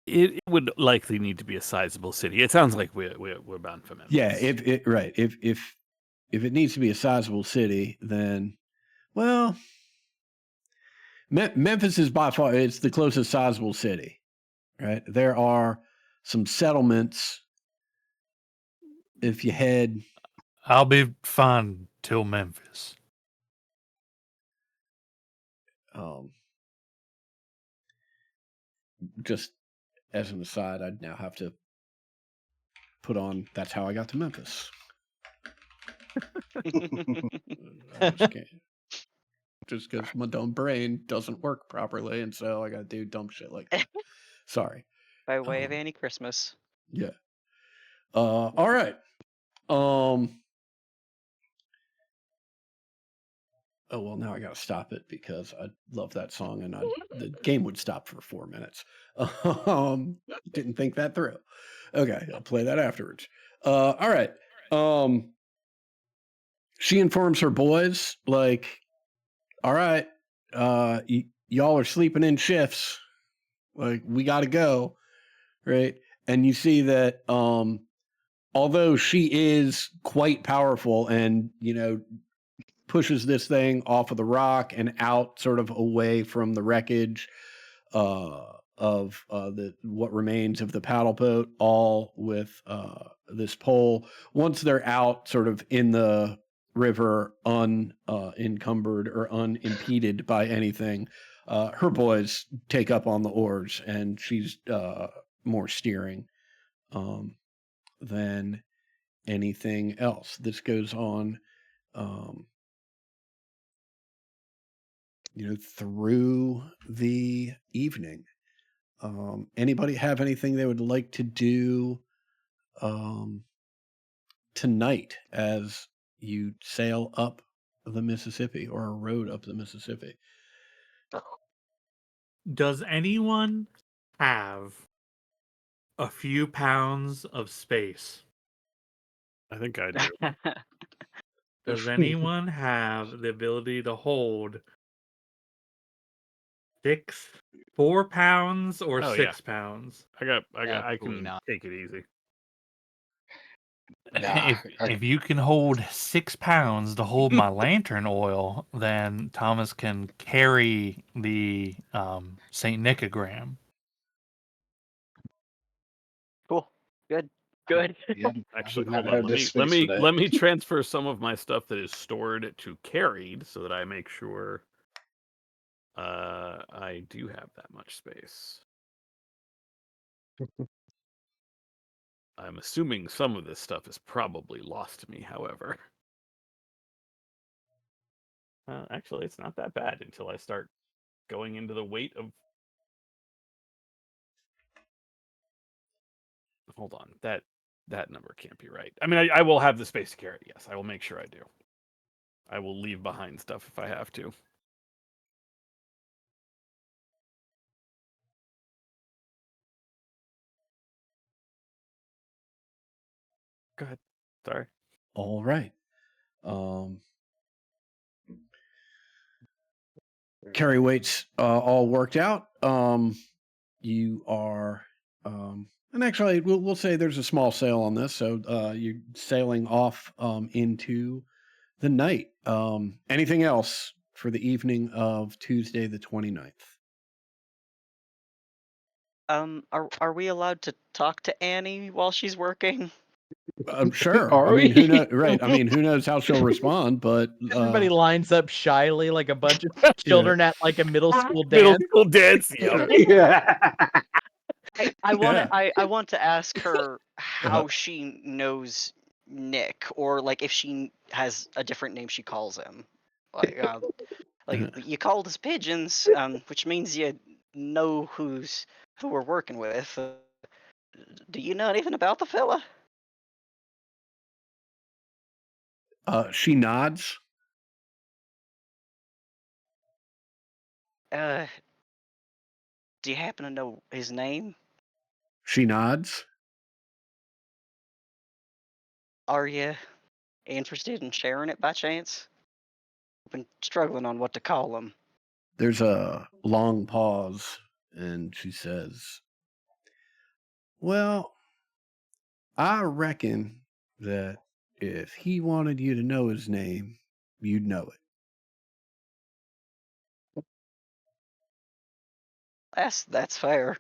Speaker 5: it would likely need to be a sizable city. It sounds like we're bound for Memphis.
Speaker 2: Yeah, if it needs to be a sizable city, then well, Memphis is by far it's the closest sizable city, right? There are some settlements. If you head,
Speaker 6: I'll be fine till Memphis.
Speaker 2: Just as an aside, I'd now have to put on That's How I Got to Memphis. Just because my dumb brain doesn't work properly, and so I got to do dumb shit like that. Sorry.
Speaker 4: By way of Annie Christmas.
Speaker 2: Yeah. All right. Oh, well, now I got to stop it because I love that song and the game would stop for 4 minutes. Didn't think that through. Okay, I'll play that afterwards. All right. She informs her boys, like, all right, y'all are sleeping in shifts. Like, we got to go, right? And you see that although she is quite powerful and, pushes this thing off of the rock and out sort of away from the wreckage of what remains of the paddle boat, all with this pole. Once they're out sort of in the river unencumbered or unimpeded by anything, her boys take up on the oars and she's more steering than anything else. This goes on through the evening. Anybody have anything they would like to do tonight as you sail up the Mississippi or rode up the Mississippi?
Speaker 6: Does anyone have a few pounds of space?
Speaker 5: I think I do.
Speaker 6: Does anyone have the ability to hold 4 pounds or
Speaker 5: Oh, yeah.
Speaker 6: 6 pounds?
Speaker 5: I can
Speaker 1: Absolutely not.
Speaker 5: take it easy.
Speaker 3: Nah,
Speaker 6: If you can hold 6 pounds to hold my lantern oil, then Thomas can carry the Saint Nicogram.
Speaker 4: Cool. Good. Good.
Speaker 3: yeah,
Speaker 5: Actually,
Speaker 3: I would
Speaker 5: hold
Speaker 3: not
Speaker 5: on.
Speaker 3: have
Speaker 5: Let
Speaker 3: the
Speaker 5: me
Speaker 3: space for that.
Speaker 5: let me transfer some of my stuff that is stored to carried so that I make sure I do have that much space. I'm assuming some of this stuff is probably lost to me, however. Actually, it's not that bad until I start going into the weight of. Hold on, that number can't be right. I mean, I will have the space to carry. Yes, I will make sure I do. I will leave behind stuff if I have to. Go ahead. Sorry.
Speaker 2: All right. Carry weights all worked out. You are, and actually, we'll say there's a small sail on this, so you're sailing off into the night. Anything else for the evening of Tuesday the 29th?
Speaker 4: Are we allowed to talk to Annie while she's working?
Speaker 2: Sure.
Speaker 3: Are
Speaker 2: I mean,
Speaker 3: we?
Speaker 2: who knows? Right. I mean, who knows how she'll respond? But
Speaker 1: Everybody lines up shyly like a bunch of
Speaker 2: yeah.
Speaker 1: children at like a middle school
Speaker 5: Middle
Speaker 1: dance.
Speaker 5: school dance. Yep.
Speaker 3: Yeah.
Speaker 4: I want
Speaker 2: Yeah.
Speaker 4: to I want to ask her
Speaker 2: Uh-huh.
Speaker 4: how she knows Nick, or like if she has a different name she calls him. Like you called us pigeons, which means you know who we're working with. Do you know anything about the fella?
Speaker 2: She nods.
Speaker 4: Do you happen to know his name?
Speaker 2: She nods.
Speaker 4: Are you interested in sharing it by chance? I've been struggling on what to call him.
Speaker 2: There's a long pause, and she says, "Well, I reckon that if he wanted you to know his name, you'd know it."
Speaker 4: That's fair.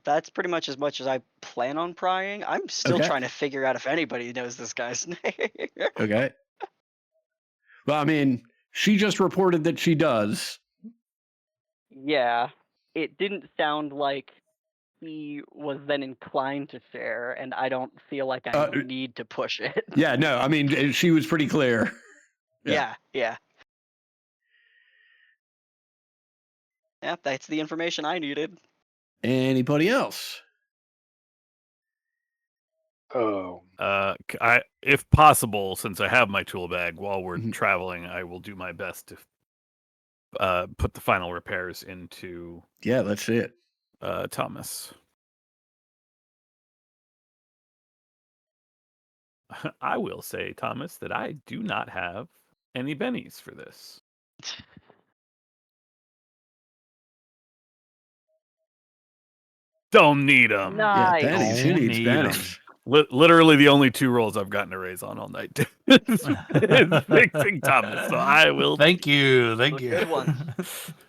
Speaker 4: That's pretty much as I plan on prying. I'm still
Speaker 2: Okay.
Speaker 4: trying to figure out if anybody knows this guy's name.
Speaker 2: Okay. Well, I mean, she just reported that she does.
Speaker 4: Yeah, it didn't sound like he was then inclined to share, and I don't feel like I need to push it.
Speaker 2: Yeah, no, I mean, she was pretty clear.
Speaker 4: Yeah. Yeah, that's the information I needed.
Speaker 2: Anybody else?
Speaker 3: Oh,
Speaker 5: If possible, since I have my tool bag while we're
Speaker 2: Mhm.
Speaker 5: traveling, I will do my best to put the final repairs into
Speaker 2: Yeah, let's see it.
Speaker 5: Thomas. I will say, Thomas, that I do not have any bennies for this. Don't need them.
Speaker 2: Yeah,
Speaker 4: Nice.
Speaker 2: pennies. Who
Speaker 6: Don't
Speaker 2: needs
Speaker 6: need 'em.
Speaker 2: pennies?
Speaker 5: Literally, the only two rolls I've gotten a raise on all night is fixing Thomas. So I will.
Speaker 6: Thank you. Thank you.
Speaker 4: Good one.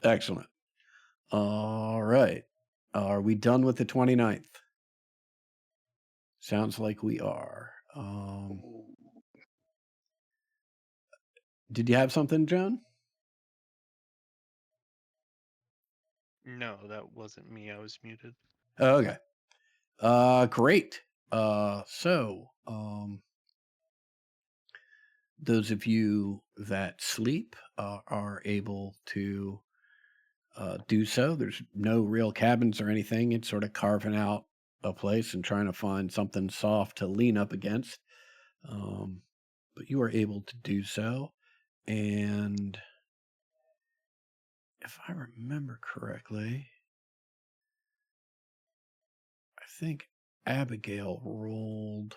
Speaker 2: Excellent. All right. Are we done with the 29th? Sounds like we are. Did you have something, Joan?
Speaker 7: No, that wasn't me. I was muted.
Speaker 2: Oh, okay. Great. Those of you that sleep are able to do so. There's no real cabins or anything. It's sort of carving out a place and trying to find something soft to lean up against. But you are able to do so. And if I remember correctly, I think Abigail rolled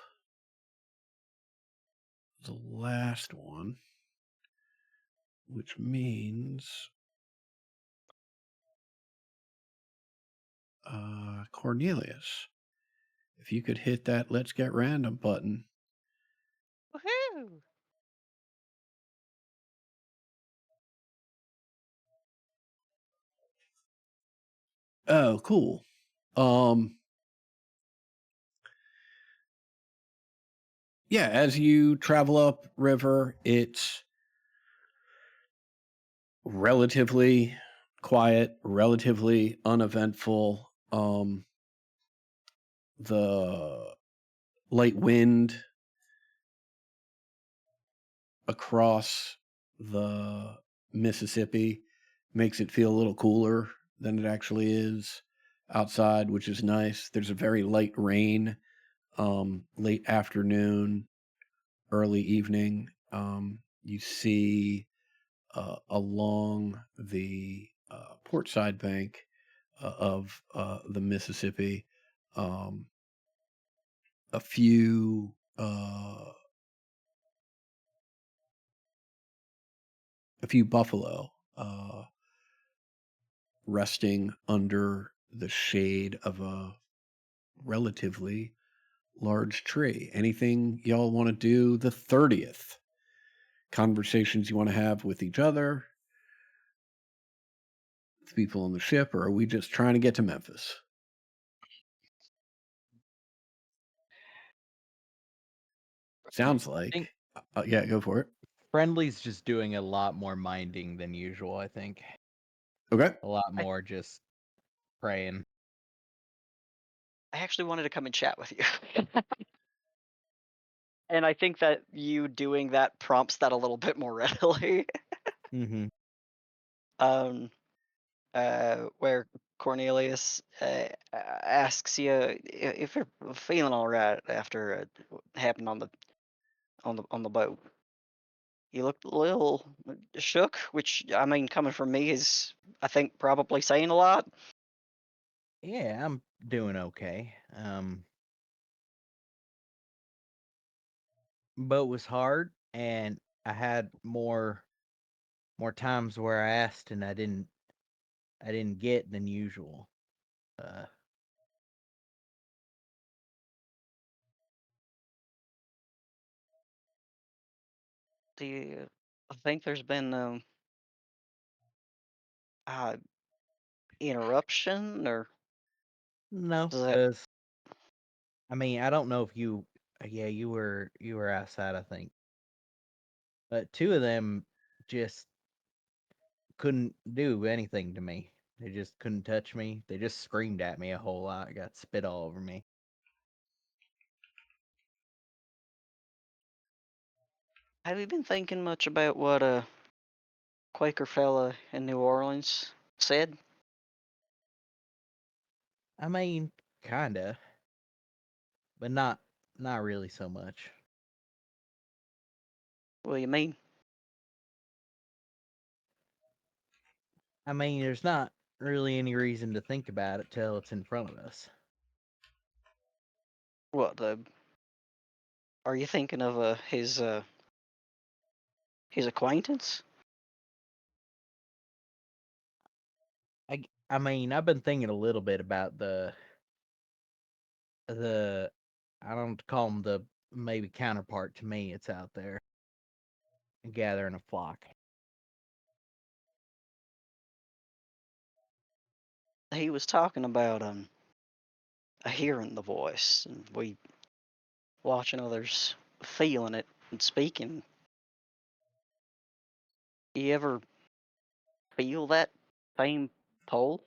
Speaker 2: the last one, which means Cornelius, if you could hit that Let's Get Random button.
Speaker 4: Woohoo!
Speaker 2: Oh, cool. Yeah, as you travel up river, it's relatively quiet, relatively uneventful. The light wind across the Mississippi makes it feel a little cooler than it actually is outside, which is nice. There's a very light rain, late afternoon, early evening. You see along the port side bank of the Mississippi a few buffalo resting under the shade of a relatively large tree. Anything y'all want to do the 30th? Conversations you want to have with each other, with people on the ship, or are we just trying to get to Memphis? Sounds like.
Speaker 1: think-
Speaker 2: Yeah, go for it.
Speaker 1: Friendly's just doing a lot more minding than usual, I think.
Speaker 2: Okay.
Speaker 1: A lot more just praying.
Speaker 4: I actually wanted to come and chat with you. And I think that you doing that prompts that a little bit more readily.
Speaker 1: Mm-hmm.
Speaker 4: Where Cornelius asks you if you're feeling all right after what happened on the boat. You looked a little shook, which I mean, coming from me is, I think, probably saying a lot.
Speaker 1: Yeah, I'm doing okay. Boat was hard, and I had more times where I asked and I didn't get than usual.
Speaker 4: Do you think there's been uh, interruption, or
Speaker 1: No,
Speaker 4: does that?
Speaker 1: 'cause I mean, I don't know if you yeah, you were outside, I think. But two of them just couldn't do anything to me. They just couldn't touch me. They just screamed at me a whole lot, got spit all over me.
Speaker 4: Have you been thinking much about what Quaker fella in New Orleans said?
Speaker 1: I mean, kinda, but not really so much.
Speaker 4: What do you mean?
Speaker 1: I mean, there's not really any reason to think about it till it's in front of us.
Speaker 4: What the? Are you thinking of his acquaintance?
Speaker 1: I mean, I've been thinking a little bit about the I don't call them the maybe counterpart to me. It's out there gathering a flock.
Speaker 4: He was talking about hearing the voice, and we watching others feeling it and speaking. You ever feel that same pull?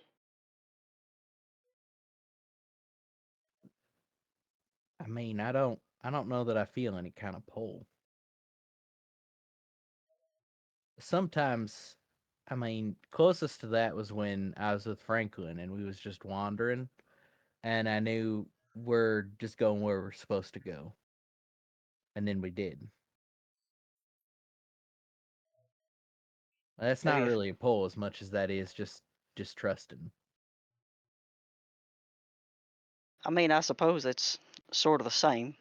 Speaker 1: I mean, I don't know that I feel any kind of pull. Sometimes, I mean, closest to that was when I was with Franklin and we was just wandering, and I knew we're just going where we're supposed to go, and then we did. That's
Speaker 4: Have
Speaker 1: not
Speaker 4: you?
Speaker 1: really a pull as much as that is just trusting.
Speaker 4: I mean, I suppose it's sort of the same.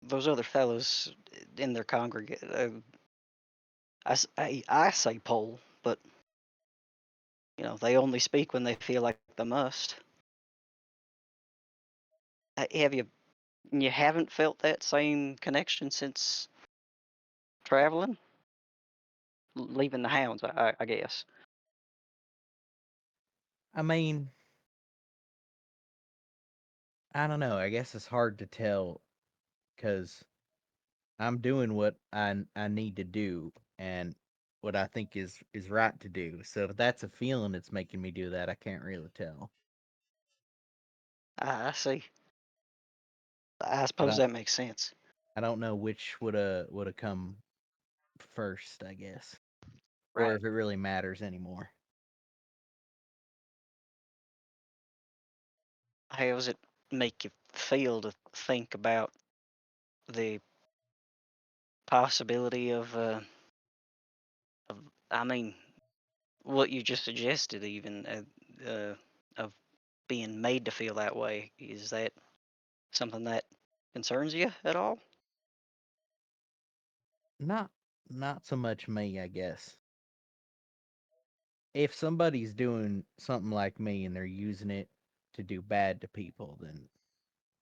Speaker 4: Those other fellows in their congregate, I say poll, but they only speak when they feel like they must. Have you haven't felt that same connection since traveling, leaving the hounds? I guess.
Speaker 1: I mean, I don't know. I guess it's hard to tell because I'm doing what I need to do and what I think is right to do. So if that's a feeling that's making me do that, I can't really tell.
Speaker 4: I see. I
Speaker 1: I
Speaker 4: suppose
Speaker 1: don't
Speaker 4: that makes sense.
Speaker 1: I don't know which would have come first, I guess, or
Speaker 4: Right.
Speaker 1: if it really matters anymore.
Speaker 4: How does it make you feel to think about the possibility of I mean, what you just suggested, even of being made to feel that way? Is that something that concerns you at all?
Speaker 1: Not not so much me, I guess. If somebody's doing something like me and they're using it to do bad to people, then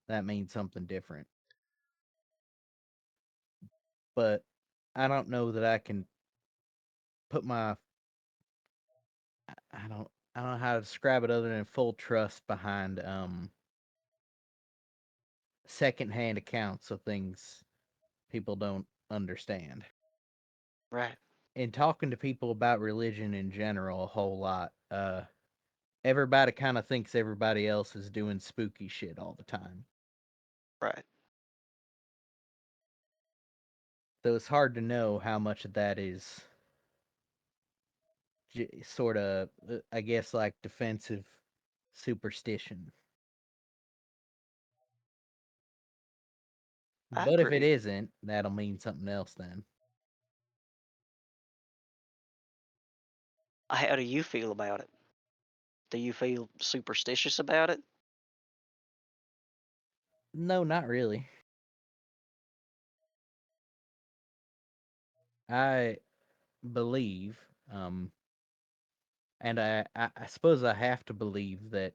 Speaker 1: that means something different. But I don't know that I can put my I don't know how to describe it other than full trust behind secondhand accounts of things people don't understand.
Speaker 4: Right.
Speaker 1: In talking to people about religion in general a whole lot, everybody kind of thinks everybody else is doing spooky shit all the time.
Speaker 4: Right.
Speaker 1: So it's hard to know how much of that is sort of, I guess, like defensive superstition.
Speaker 4: I
Speaker 1: But if it
Speaker 4: agree.
Speaker 1: isn't, that'll mean something else then.
Speaker 4: How do you feel about it? Do you feel superstitious about it?
Speaker 1: No, not really. I believe, and I suppose I have to believe that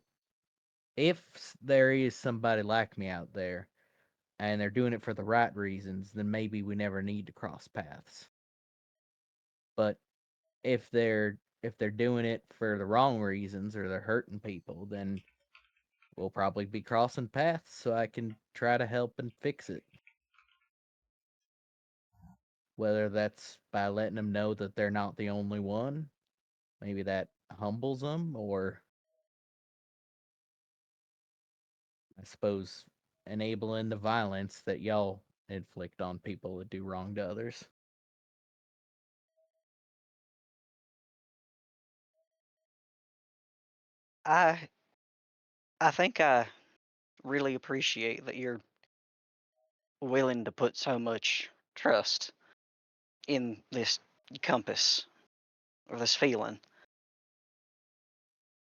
Speaker 1: if there is somebody like me out there and they're doing it for the right reasons, then maybe we never need to cross paths. But if they're doing it for the wrong reasons or they're hurting people, then we'll probably be crossing paths so I can try to help and fix it. Whether that's by letting them know that they're not the only one, maybe that humbles them, or I suppose enabling the violence that y'all inflict on people that do wrong to others.
Speaker 4: I I think I really appreciate that you're willing to put so much trust in this compass or this feeling,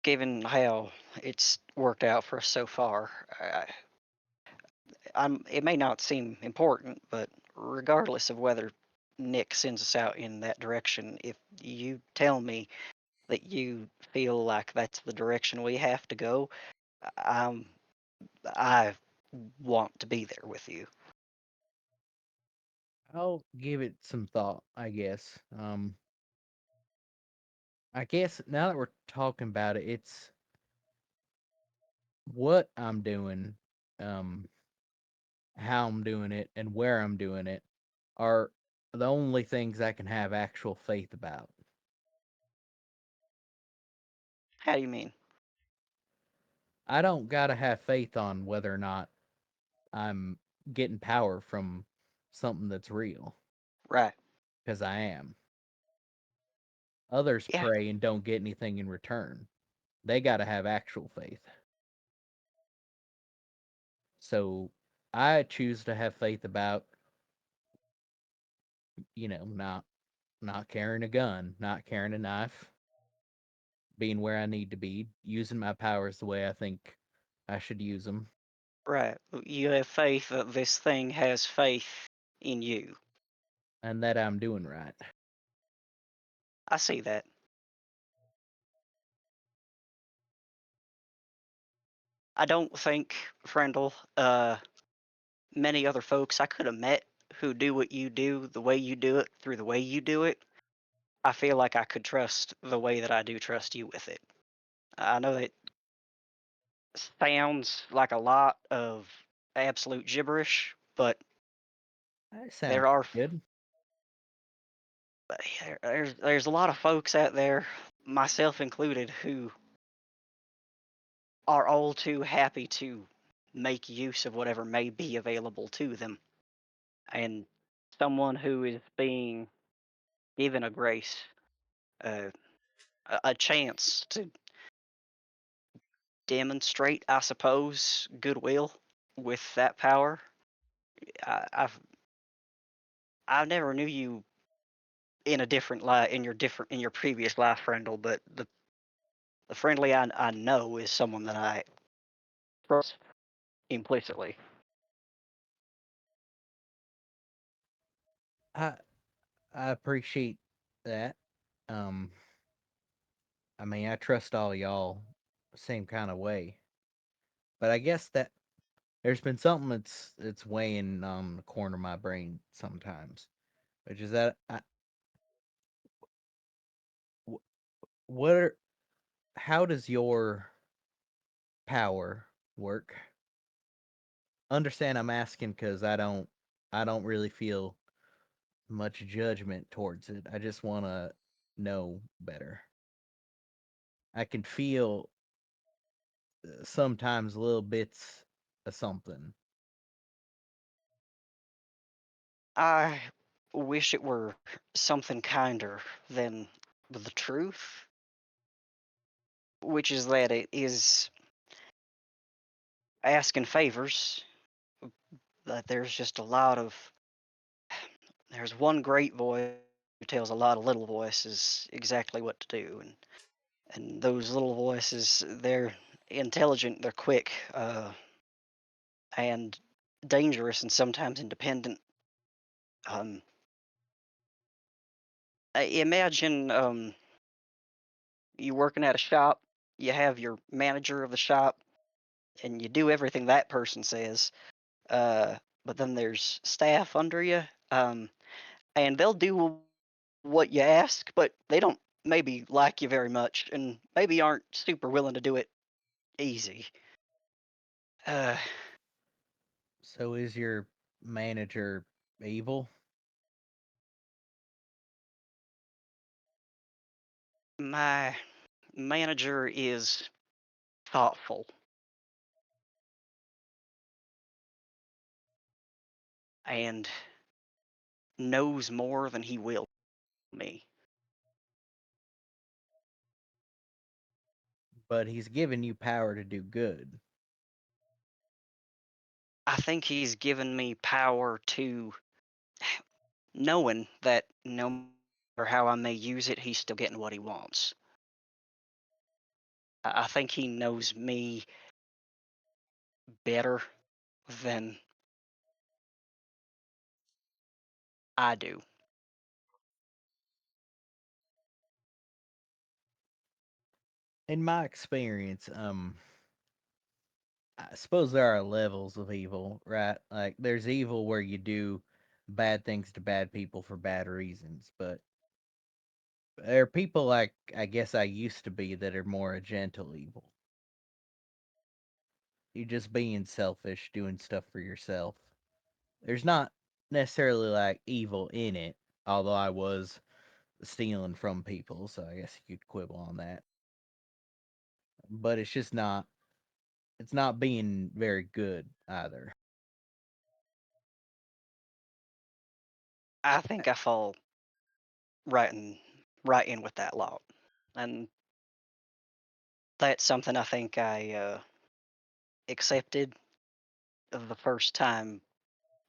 Speaker 4: given how it's worked out for us so far. It may not seem important, but regardless of whether Nick sends us out in that direction, if you tell me that you feel like that's the direction we have to go, um, I want to be there with you.
Speaker 1: I'll give it some thought, I guess. I guess now that we're talking about it, it's what I'm doing, um, how I'm doing it, and where I'm doing it are the only things I can have actual faith about.
Speaker 4: How do you mean?
Speaker 1: I don't gotta have faith on whether or not I'm getting power from something that's real,
Speaker 4: Right.
Speaker 1: because I am. Others
Speaker 4: Yeah.
Speaker 1: pray and don't get anything in return. They gotta have actual faith. So I choose to have faith about, not not carrying a gun, not carrying a knife, being where I need to be, using my powers the way I think I should use them.
Speaker 4: Right. You have faith that this thing has faith in you.
Speaker 1: And that I'm doing right.
Speaker 4: I see that. I don't think, Frendel, many other folks I could have met who do what you do, the way you do it, through the way you do it. I feel like I could trust the way that I do trust you with it. I know that sounds like a lot of absolute gibberish, but
Speaker 1: That sounds
Speaker 4: there are
Speaker 1: good.
Speaker 4: there's a lot of folks out there, myself included, who are all too happy to make use of whatever may be available to them. And someone who is being given a grace, uh, a chance to demonstrate, I suppose, goodwill with that power. I, I've I never knew you in a different life in your previous life, Frendel, but the friendly I know is someone that I trust implicitly.
Speaker 1: I I appreciate that. Um, I mean, I trust all y'all same kind of way. But I guess that there's been something that's weighing on the corner of my brain sometimes, which is that what are, how does your power work? Understand I'm asking because I don't really feel much judgment towards it. I just want to know better. I can feel sometimes little bits of something.
Speaker 4: I wish it were something kinder than the truth, which is that it is asking favors, that there's just a lot of there's one great voice who tells a lot of little voices exactly what to do, and those little voices, they're intelligent, they're quick, and dangerous, and sometimes independent. Um, Imagine you working at a shop, you have your manager of the shop, and you do everything that person says. But then there's staff under you, and they'll do what you ask, but they don't maybe like you very much, and maybe aren't super willing to do it easy. Uh,
Speaker 1: So is your manager evil?
Speaker 4: my manager is thoughtful and knows more than he will me.
Speaker 1: But he's given you power to do good.
Speaker 4: I think he's given me power to knowing that no matter how I may use it, he's still getting what he wants. I think he knows me better than I do.
Speaker 1: In my experience, I suppose there are levels of evil, right? Like there's evil where you do bad things to bad people for bad reasons, but there are people like I guess I used to be that are more a gentle evil. You just being selfish, doing stuff for yourself. There's not necessarily like evil in it, although I was stealing from people, so I guess you could quibble on that. But it's not being very good either.
Speaker 4: I think I fall right in right in with that lot, and that's something I think I accepted the first time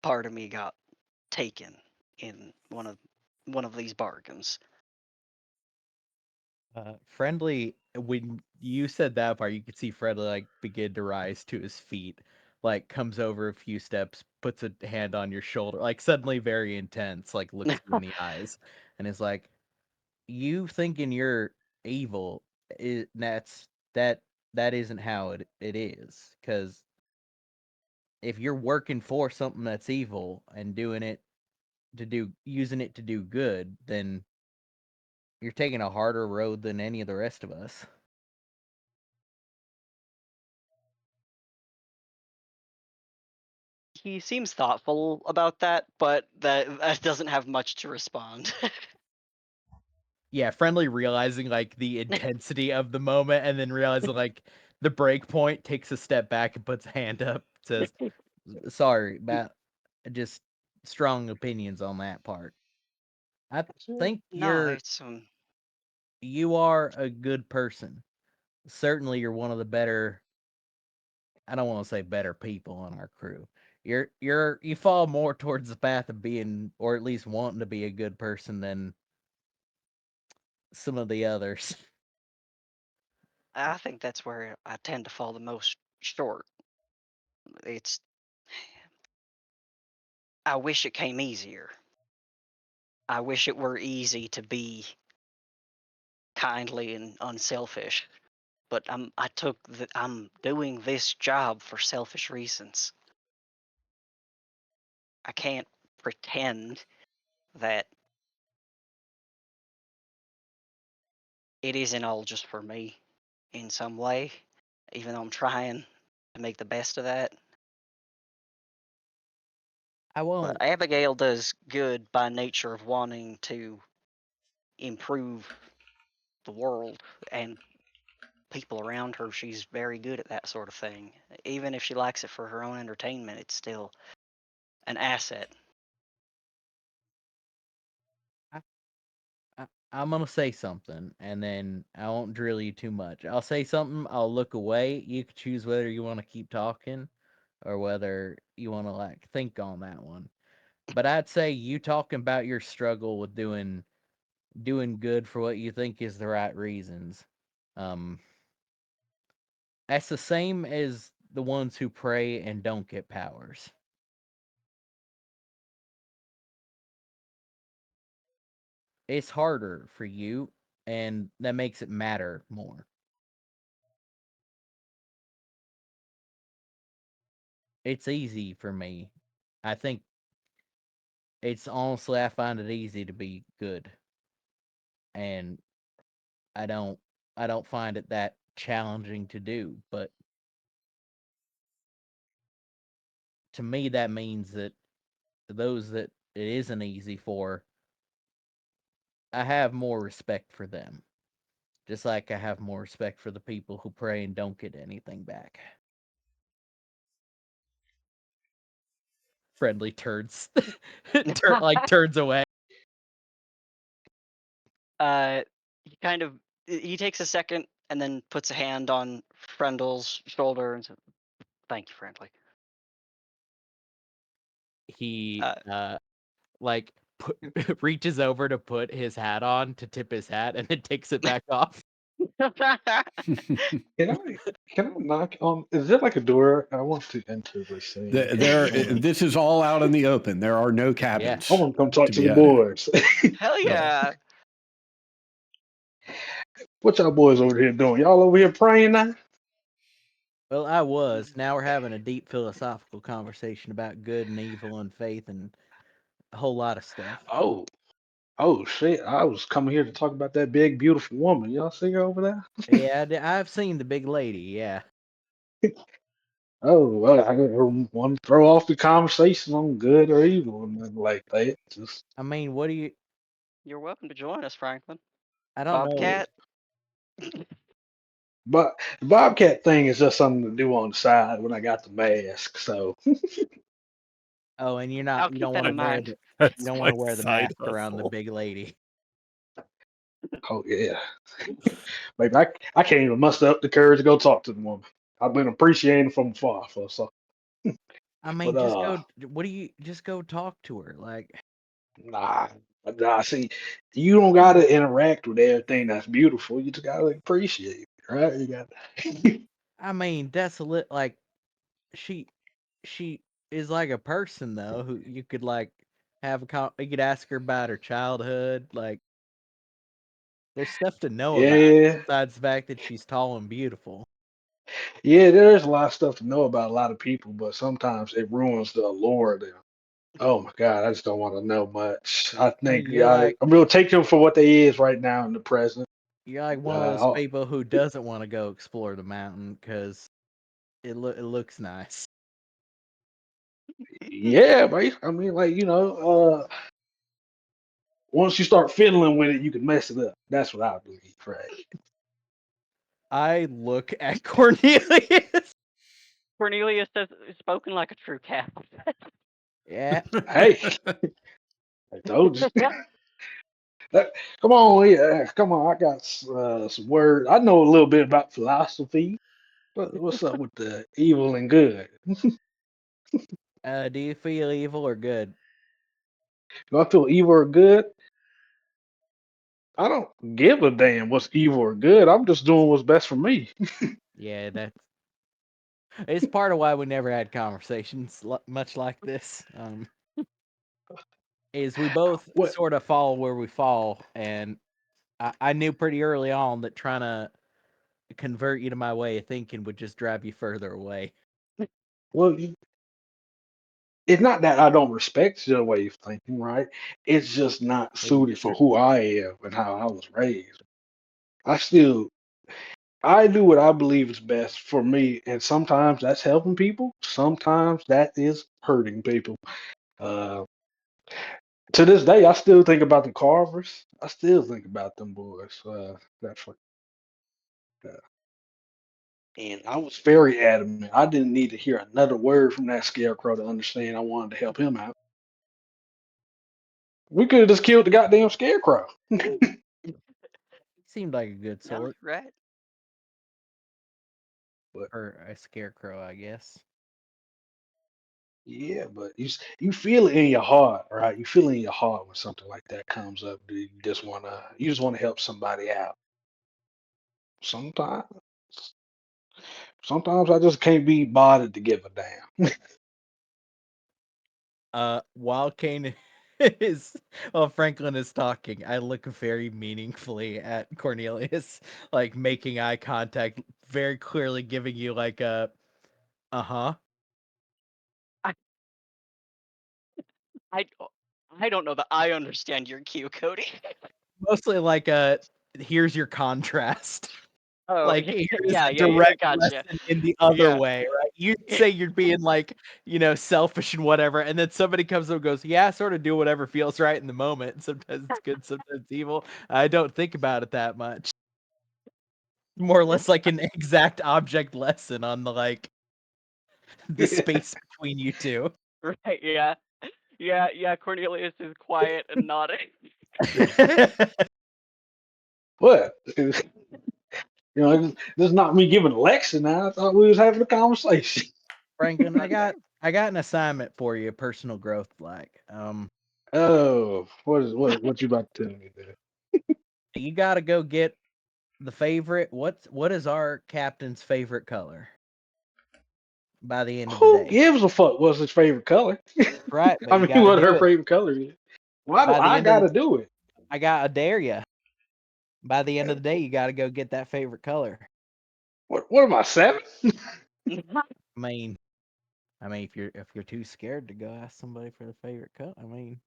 Speaker 4: part of me got taken in one of one of these bargains.
Speaker 1: Friendly, when you said that part, you could see Friendly like begin to rise to his feet, like comes over a few steps, puts a hand on your shoulder, like suddenly very intense, like looks you in the eyes, and is like, "You thinking you're evil? That isn't how it is. Because if you're working for something that's evil and using it to do good, then you're taking a harder road than any of the rest of us."
Speaker 4: He seems thoughtful about that, but that doesn't have much to respond.
Speaker 1: Yeah, Friendly realizing like the intensity of the moment, and then realizing like the break point, takes a step back and puts a hand up, says, "Sorry, Matt, just strong opinions on that part. I think
Speaker 4: No, it's
Speaker 1: you are a good person. Certainly you're one of the better, I don't want to say better people on our crew. You fall more towards the path of being, or at least wanting to be, a good person than some of the others."
Speaker 4: I think that's where I tend to fall the most short. It's I wish it came easier. I wish it were easy to be kindly and unselfish, but I'm doing this job for selfish reasons. I can't pretend that it isn't all just for me in some way, even though I'm trying to make the best of that.
Speaker 1: I
Speaker 4: But
Speaker 1: won't.
Speaker 4: Abigail does good by nature of wanting to improve the world and people around her. She's very good at that sort of thing. Even if she likes it for her own entertainment, it's still an asset.
Speaker 1: I'm gonna say something, and then I won't drill you too much. I'll say something, I'll look away. You can choose whether you want to keep talking or whether you want to like think on that one. But I'd say you talking about your struggle with doing good for what you think is the right reasons. Um, that's the same as the ones who pray and don't get powers. It's harder for you, and that makes it matter more. It's easy for me. I think it's honestly, I find it easy to be good, and I don't I don't find it that challenging to do, but to me that means that those that it isn't easy for, I have more respect for them. Just like I have more respect for the people who pray and don't get anything back. Friendly turns turns away.
Speaker 4: He takes a second and then puts a hand on Friendle's shoulder and says, "Thank you, Friendly."
Speaker 1: He like reaches over to put his hat on to tip his hat, and then takes it back off.
Speaker 3: Can I knock on? Is there like a door? I want to enter this thing.
Speaker 2: This is all out in the open. There are no cabins.
Speaker 3: I want to come talk to
Speaker 2: be
Speaker 3: the
Speaker 2: had.
Speaker 3: boys.
Speaker 4: Hell yeah!
Speaker 3: What y'all boys over here doing? Y'all over here praying now?
Speaker 1: Well, I was. Now we're having a deep philosophical conversation about good and evil and faith and a whole lot of stuff.
Speaker 3: Oh shit! I was coming here to talk about that big beautiful woman. Y'all see her over there?
Speaker 1: Yeah, I've seen the big lady. Yeah.
Speaker 3: Oh, well, I want to throw off the conversation on good or evil and nothing like that. Just
Speaker 1: I mean, what do you?
Speaker 4: You're welcome to join us, Franklin.
Speaker 1: I don't know.
Speaker 4: Bobcat.
Speaker 3: but the Bobcat thing is just something to do on the side when I got the mask. So
Speaker 1: Oh, and you
Speaker 4: I'll
Speaker 1: don't
Speaker 4: keep that
Speaker 1: want
Speaker 4: in
Speaker 1: to wear
Speaker 4: mind.
Speaker 1: you
Speaker 5: That's
Speaker 1: don't
Speaker 5: my
Speaker 1: want to wear the
Speaker 5: side
Speaker 1: mask around the
Speaker 5: hustle.
Speaker 1: big lady.
Speaker 3: oh yeah, maybe I can't even muster up the courage to go talk to the woman. I've been appreciating from afar for so.
Speaker 1: I mean,
Speaker 3: But
Speaker 1: just go. What do you? Just go talk to her. Like,
Speaker 3: nah, I see. You don't gotta interact with everything that's beautiful. You just gotta appreciate it, right? You got.
Speaker 1: I mean, that's like she she is like a person though who you could like have you could ask her about her childhood. Like, there's stuff to know about her
Speaker 3: Yeah,
Speaker 1: besides the fact that she's tall and beautiful.
Speaker 3: yeah. There's a lot of stuff to know about a lot of people, but sometimes it ruins the allure of them. Oh my God, I just don't want to know much. I
Speaker 1: I mean,
Speaker 3: think I'm gonna take them for what they is right now in the present.
Speaker 1: you're like one of those
Speaker 3: Oh,
Speaker 1: people who doesn't want to go explore the mountain because it looks nice.
Speaker 3: yeah, mate. I mean, like once you start fiddling with it, you can mess it up. That's what I believe, right?
Speaker 1: I look at Cornelius.
Speaker 4: Cornelius says, spoken like a true cat.
Speaker 1: Yeah,
Speaker 3: Hey, I told you. Come on, yeah, come on. I got some words. I know a little bit about philosophy. What's up with the evil and good?
Speaker 1: do you feel evil or good?
Speaker 3: Do I feel evil or good? I don't give a damn what's evil or good. I'm just doing what's best for me.
Speaker 1: Yeah, it's part of why we never had conversations much like this. Is we both
Speaker 3: What?
Speaker 1: sort of fall where we fall, and I knew pretty early on that trying to convert you to my way of thinking would just drive you further away.
Speaker 3: Well, it's not that I don't respect your way of thinking, right? It's just not
Speaker 1: Well, you
Speaker 3: suited
Speaker 1: just
Speaker 3: for who I am and how I was raised. I still, I do what I believe is best for me, and sometimes that's helping people. Sometimes that is hurting people. Uh, to this day, I still think about the Carvers. I still think about them boys. That's what, and I was very adamant. I didn't need to hear another word from that scarecrow to understand I wanted to help him out. We could have just killed the goddamn scarecrow.
Speaker 1: He seemed like a good
Speaker 4: No,
Speaker 1: sort,
Speaker 4: right?
Speaker 3: But
Speaker 1: or a scarecrow, I guess.
Speaker 3: yeah, but you feel it in your heart, right? You feel it in your heart when something like that comes up. You just wanna help somebody out. Sometimes, sometimes I just can't be bothered to give a damn.
Speaker 1: While Kane while Franklin is talking, I look very meaningfully at Cornelius, like making eye contact, very clearly giving you like a uh-huh.
Speaker 4: I, I, I don't know that I understand your cue, Cody.
Speaker 1: Mostly like here's your contrast.
Speaker 4: Oh,
Speaker 1: Like, here's
Speaker 4: yeah,
Speaker 1: a
Speaker 4: yeah, yeah,
Speaker 1: direct
Speaker 4: gotcha.
Speaker 1: lesson in the other
Speaker 4: Yeah.
Speaker 1: way, right? You'd say you're being like, selfish and whatever, and then somebody comes up and goes, "Yeah, sort of do whatever feels right in the moment. Sometimes it's good, sometimes it's evil. I don't think about it that much." More or less like an exact object lesson on the space between you two.
Speaker 4: Right, yeah. Yeah, yeah, Cornelius is quiet and nodding.
Speaker 3: What? This is not me giving a lecture now. I thought we was having a conversation.
Speaker 1: Franklin, I
Speaker 4: Okay.
Speaker 1: got an assignment for you, personal growth like.
Speaker 3: Oh, what you about to tell me there?
Speaker 1: You gotta go get the favorite. What is our captain's favorite color by the end of the
Speaker 3: Who
Speaker 1: day?
Speaker 3: gives a fuck what's his favorite color?
Speaker 1: Right, but
Speaker 3: I
Speaker 1: you
Speaker 3: mean,
Speaker 1: gotta
Speaker 3: what
Speaker 1: do
Speaker 3: her
Speaker 1: it
Speaker 3: favorite color is. Why do
Speaker 1: by the
Speaker 3: I
Speaker 1: end of
Speaker 3: gotta
Speaker 1: the.
Speaker 3: do it?
Speaker 1: I gotta dare you. By the end of the day, you gotta go get that favorite color.
Speaker 3: What am I, 7?
Speaker 1: I mean, if you're too scared to go ask somebody for the favorite color, I mean,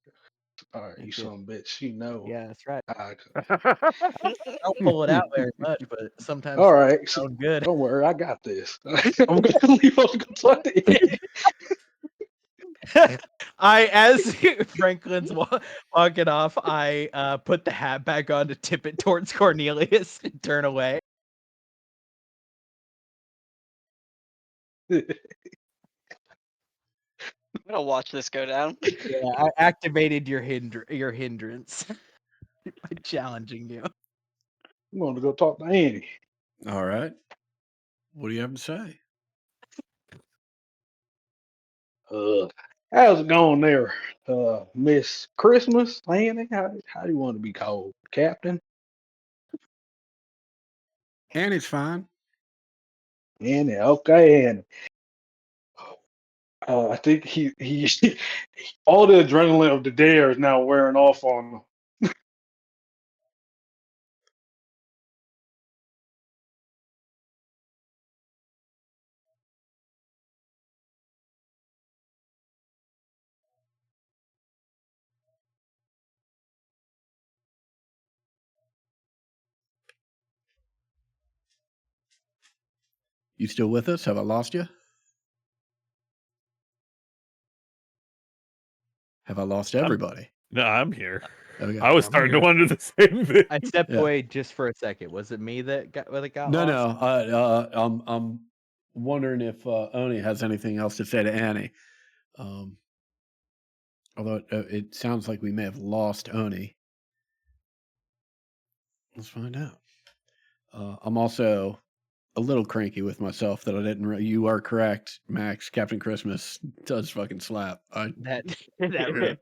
Speaker 3: All right, you
Speaker 1: if you
Speaker 3: son of a bitch. You know.
Speaker 1: yeah, that's right.
Speaker 3: I,
Speaker 1: I don't pull it out very much, but sometimes
Speaker 3: all
Speaker 1: things
Speaker 3: right.
Speaker 1: sound good.
Speaker 3: Don't worry, I got this. I'm gonna leave us to go talk to Eddie.
Speaker 1: As Franklin's walking off, I put the hat back on to tip it towards Cornelius and turn away.
Speaker 4: I'm gonna watch this go down.
Speaker 1: Yeah, I activated your hindrance by challenging you.
Speaker 3: I'm gonna go talk to Annie.
Speaker 2: All right. What do you have to say?
Speaker 3: How's it going there, Miss Christmas? Annie? How do you want to be called, Captain?
Speaker 2: Annie's fine.
Speaker 3: Annie, okay, Annie. I think he all the adrenaline of the dare is now wearing off on him.
Speaker 2: You still with us? Have I lost you? Have I lost everybody?
Speaker 5: No, I'm here.
Speaker 2: Okay.
Speaker 5: I was
Speaker 6: I'm
Speaker 5: starting to
Speaker 6: here.
Speaker 5: wonder the same thing.
Speaker 1: I stepped
Speaker 2: Yeah.
Speaker 1: away just for a second. Was it me that got
Speaker 2: No,
Speaker 1: lost?
Speaker 2: no. I'm wondering if Oni has anything else to say to Annie. Although it sounds like we may have lost Oni. Let's find out. I'm also a little cranky with myself that I didn't. You are correct, Max. Captain Christmas does fucking slap.
Speaker 1: That that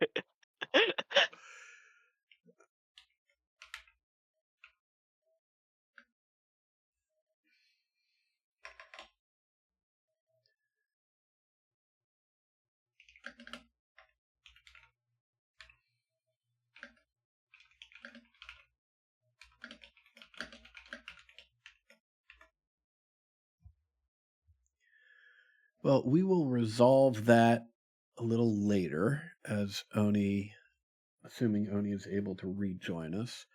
Speaker 2: Well, we will resolve that a little later, as Oni, assuming Oni is able to rejoin us.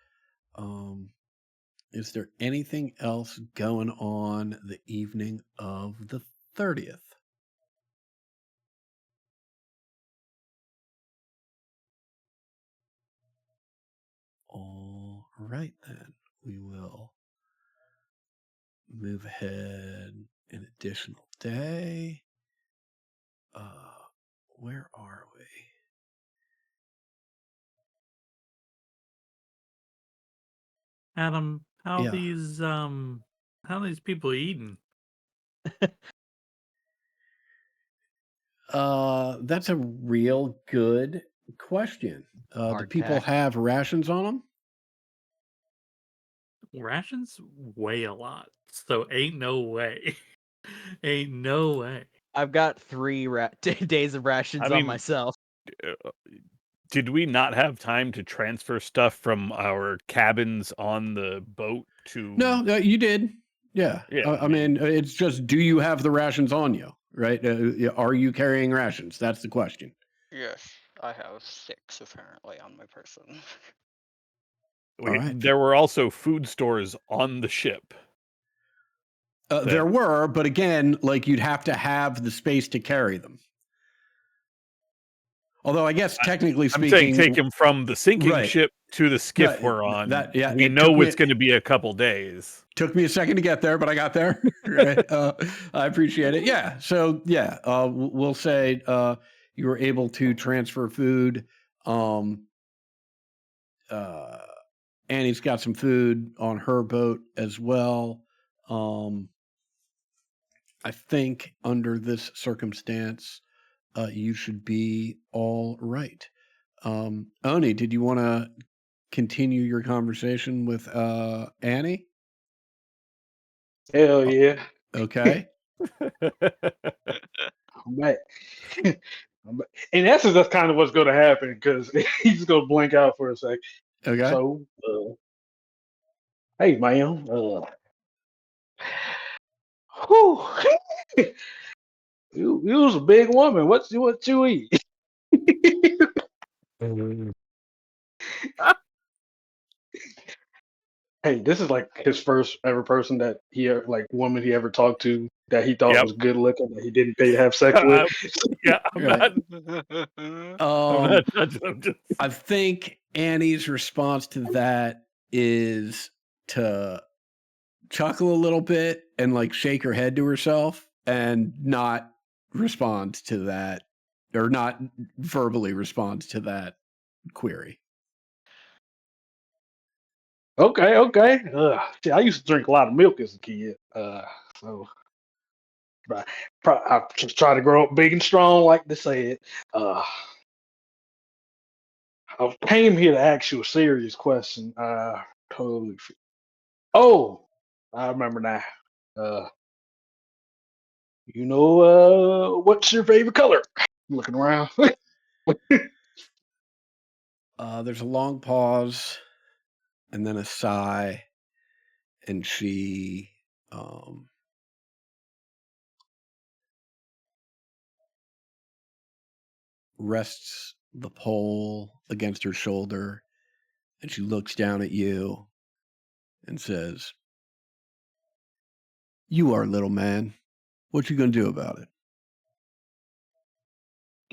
Speaker 2: Is there anything else going on the evening of the 30th? All right, then. We will move ahead an additional day. Where are we?
Speaker 6: Adam,
Speaker 2: Yeah.
Speaker 6: how these people eating?
Speaker 2: That's a real good question. Do
Speaker 1: Hard
Speaker 2: people
Speaker 1: tack.
Speaker 2: have rations on them?
Speaker 6: Rations weigh a lot, so ain't no way. Ain't no way.
Speaker 1: I've got 3 days of rations
Speaker 5: I
Speaker 1: on
Speaker 5: mean,
Speaker 1: myself.
Speaker 5: Did we not have time to transfer stuff from our cabins on the boat to?
Speaker 2: No, you did. Yeah.
Speaker 5: Yeah,
Speaker 2: I mean, it's just, do you have the rations on you? Right? Are you carrying rations? That's the question.
Speaker 4: Yes, I have 6 apparently on my person.
Speaker 5: Wait,
Speaker 2: right.
Speaker 5: there were also food stores on the ship.
Speaker 2: There were, but again, like you'd have to have the space to carry them. Although I guess technically
Speaker 5: I'm
Speaker 2: speaking,
Speaker 5: saying take them from the sinking
Speaker 2: Right.
Speaker 5: ship to the skiff
Speaker 2: Right,
Speaker 5: we're on.
Speaker 2: yeah,
Speaker 5: we
Speaker 2: it
Speaker 5: know
Speaker 2: took me-
Speaker 5: it's going to be a couple days.
Speaker 2: took me a second to get there, but I got there. Right? I appreciate it. Yeah. So yeah, we'll say you were able to transfer food. Annie's got some food on her boat as well. I think under this circumstance, you should be all right. Oni, did you want to continue your conversation with Annie?
Speaker 3: Hell yeah.
Speaker 2: Okay.
Speaker 3: I'm back. In essence, that's kind of what's going to happen because he's going to blink out for a sec.
Speaker 2: Okay.
Speaker 3: So, hey, ma'am. Whew. you was a big woman. What you eat? Hey, this is like his first ever person that woman he ever talked to that he thought
Speaker 5: Yep.
Speaker 3: was good looking that he didn't pay to have sex with.
Speaker 5: Yeah, I'm
Speaker 2: Right.
Speaker 5: not. I'm just.
Speaker 2: I think Annie's response to that is to chuckle a little bit and like shake her head to herself and not respond to that, or not verbally respond to that query.
Speaker 3: Okay. See, I used to drink a lot of milk as a kid. So But I just try to grow up big and strong, like they said. I came here to ask you a serious question. Totally. Oh, I remember now. What's your favorite color? I'm looking around.
Speaker 2: There's a long pause and then a sigh, and she rests the pole against her shoulder, and she looks down at you and says, "You are a little man. What you gonna do about it?"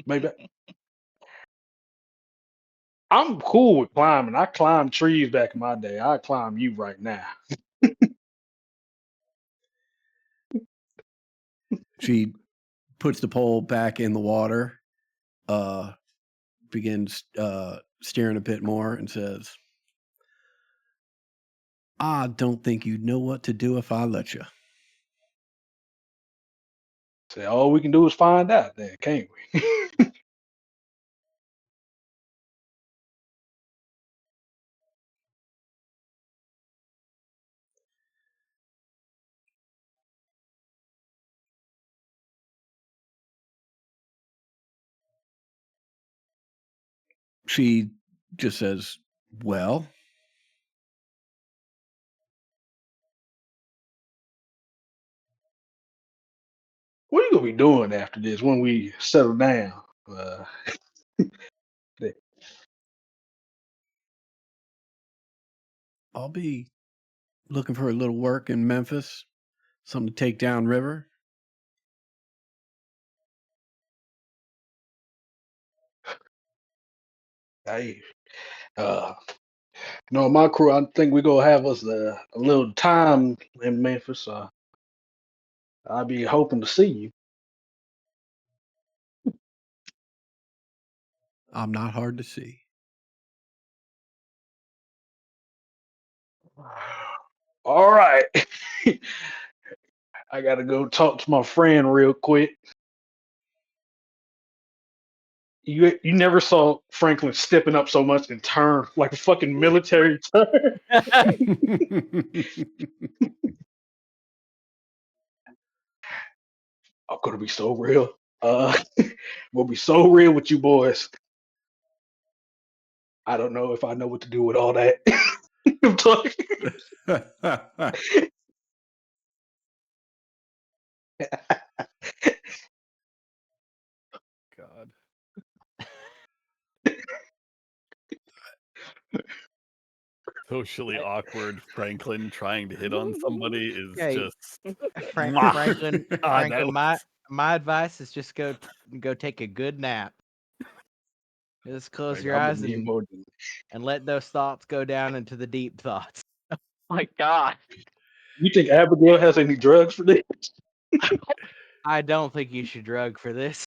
Speaker 3: Maybe I'm cool with climbing. I climbed trees back in my day. I climb you right now.
Speaker 2: She puts the pole back in the water, begins staring a bit more, and says, "I don't think you'd know what to do if I let you."
Speaker 3: Say all we can do is find out then, can't we?
Speaker 2: She just says, "Well,
Speaker 3: What are you gonna be doing after this when we settle down? Yeah.
Speaker 2: I'll be looking for a little work in Memphis, something to take down river."
Speaker 3: Hey, my crew, I think we're gonna have us a little time in Memphis. I'll be hoping to see you.
Speaker 2: I'm not hard to see.
Speaker 3: All right. I gotta go talk to my friend real quick. You never saw Franklin stepping up so much and turn like a fucking military turn. I'm gonna be so real. We'll be so real with you boys. I don't know if I know what to do with all that. I'm talking.
Speaker 5: God. Socially awkward Franklin trying to hit on somebody is
Speaker 1: Hey,
Speaker 5: just
Speaker 1: Franklin,
Speaker 5: God, that
Speaker 1: Franklin,
Speaker 5: was-
Speaker 1: my advice is just go take a good nap. Just close
Speaker 3: Like,
Speaker 1: your
Speaker 3: I'm
Speaker 1: eyes
Speaker 3: gonna need more than-
Speaker 1: and let those thoughts go down into the deep thoughts.
Speaker 4: My God.
Speaker 3: You think Abigail has any drugs for this?
Speaker 1: I don't think you should drug for this,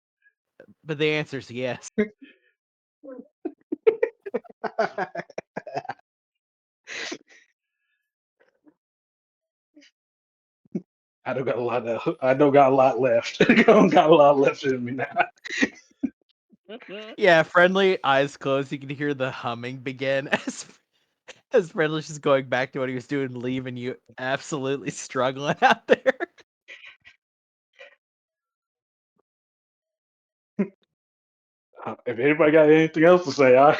Speaker 1: but the answer is yes.
Speaker 3: I don't got a lot of. I don't got a lot left. I don't got a lot left in me now.
Speaker 1: Yeah, Friendly, eyes closed. You can hear the humming begin as Friendly's just going back to what he was doing, leaving you absolutely struggling out there.
Speaker 3: If anybody got anything else to say, I'm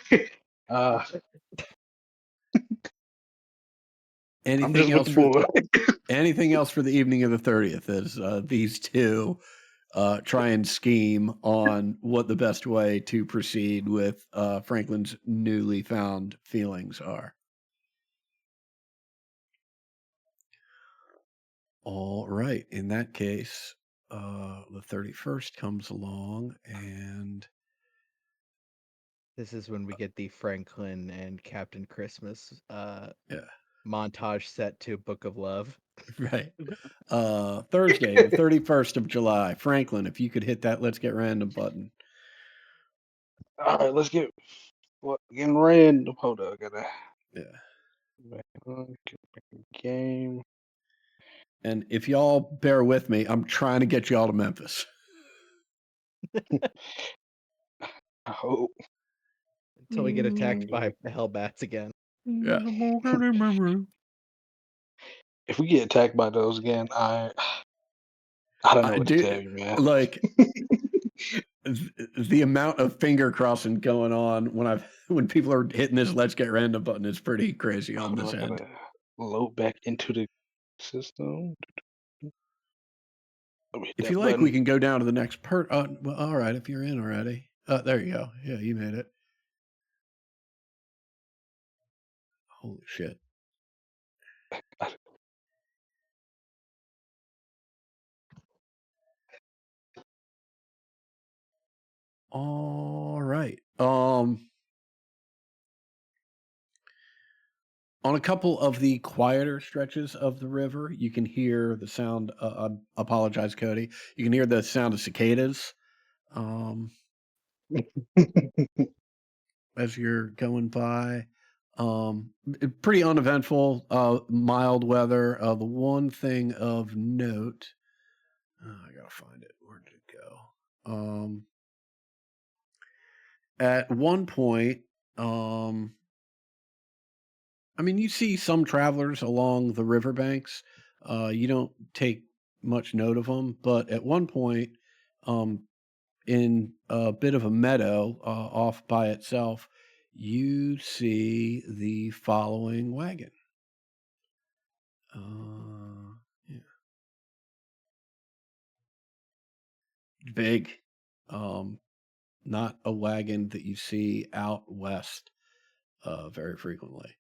Speaker 2: Anything
Speaker 3: just with
Speaker 2: else
Speaker 3: the
Speaker 2: for
Speaker 3: boy.
Speaker 2: anything else for the evening of the 30th as these two try and scheme on what the best way to proceed with Franklin's newly found feelings are. All right. In that case, the 31st comes along, and
Speaker 1: This is when we get the Franklin and Captain Christmas
Speaker 2: yeah,
Speaker 1: montage set to Book of Love.
Speaker 2: right. Thursday, the 31st of July. Franklin, if you could hit that let's get random button.
Speaker 3: All right, let's get getting random. Hold on, I gotta
Speaker 2: Yeah.
Speaker 3: game.
Speaker 2: And if y'all bear with me, I'm trying to get y'all to Memphis.
Speaker 3: I hope.
Speaker 1: Until we get attacked by hellbats again.
Speaker 2: Yeah.
Speaker 3: If we get attacked by those again, I don't know what to tell you, man.
Speaker 2: Like the amount of finger crossing going on when people are hitting this "Let's Get Random" button is pretty crazy on this
Speaker 3: I
Speaker 2: end.
Speaker 3: gotta load back into the system.
Speaker 2: If you like, we can go down to the next well, all right, if you're in already. There you go. Yeah, you made it. Holy shit. All right. On a couple of the quieter stretches of the river, you can hear the sound. I apologize, Cody. You can hear the sound of cicadas as you're going by. Pretty uneventful, mild weather. The one thing of note, I gotta find it. Where did it go? At one point, I mean, you see some travelers along the riverbanks. You don't take much note of them, but at one point, in a bit of a meadow off by itself, you see the following wagon. Yeah. Big, not a wagon that you see out west very frequently.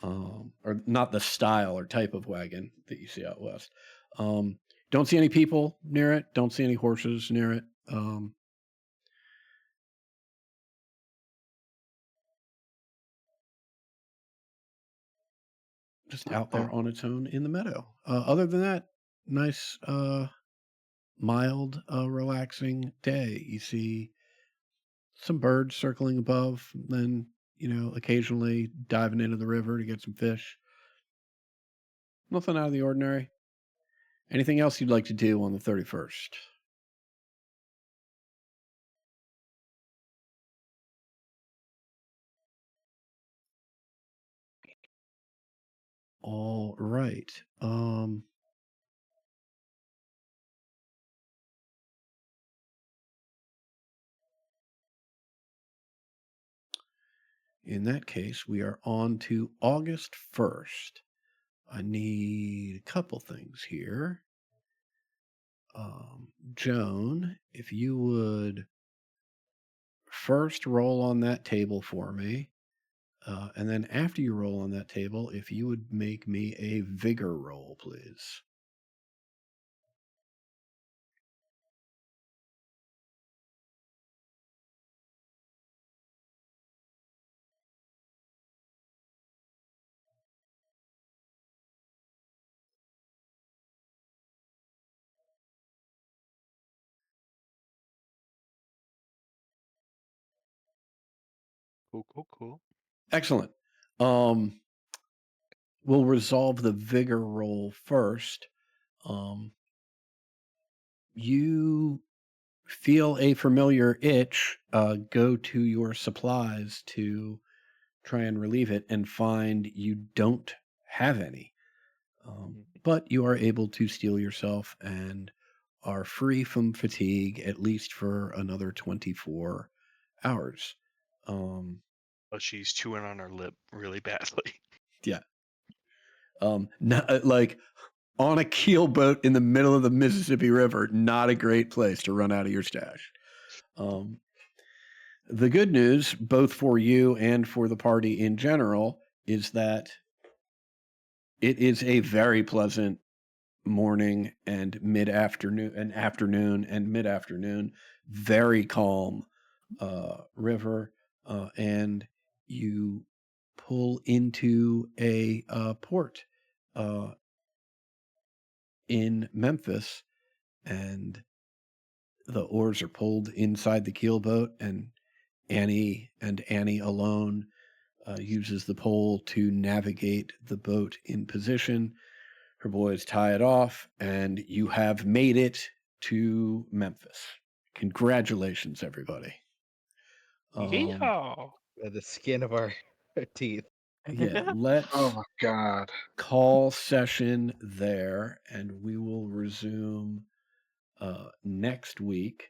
Speaker 2: Or not the style or type of wagon that you see out west. Don't see any people near it. Don't see any horses near it. Just out there on its own in the meadow. Other than that, nice, mild, relaxing day. You see some birds circling above, then, occasionally diving into the river to get some fish. Nothing out of the ordinary. Anything else you'd like to do on the 31st? All right. In that case, we are on to August 1st. I need a couple things here. Joan, if you would first roll on that table for me, and then after you roll on that table, if you would make me a vigor roll, please.
Speaker 7: Cool.
Speaker 2: Excellent. We'll resolve the vigor roll first. You feel a familiar itch. Go to your supplies to try and relieve it and find you don't have any. But you are able to steel yourself and are free from fatigue at least for another 24 hours.
Speaker 7: She's chewing on her lip really badly.
Speaker 2: Yeah. Like on a keelboat in the middle of the Mississippi River, not a great place to run out of your stash. The good news, both for you and for the party in general, is that it is a very pleasant morning and afternoon and mid-afternoon, very calm river, and you pull into a port in Memphis, and the oars are pulled inside the keelboat, and Annie alone uses the pole to navigate the boat in position. her boys tie it off, and you have made it to Memphis. Congratulations, everybody.
Speaker 3: Yeehaw.
Speaker 1: The skin of our teeth.
Speaker 2: Yeah, let's
Speaker 3: Oh my god.
Speaker 2: call session there, and we will resume next week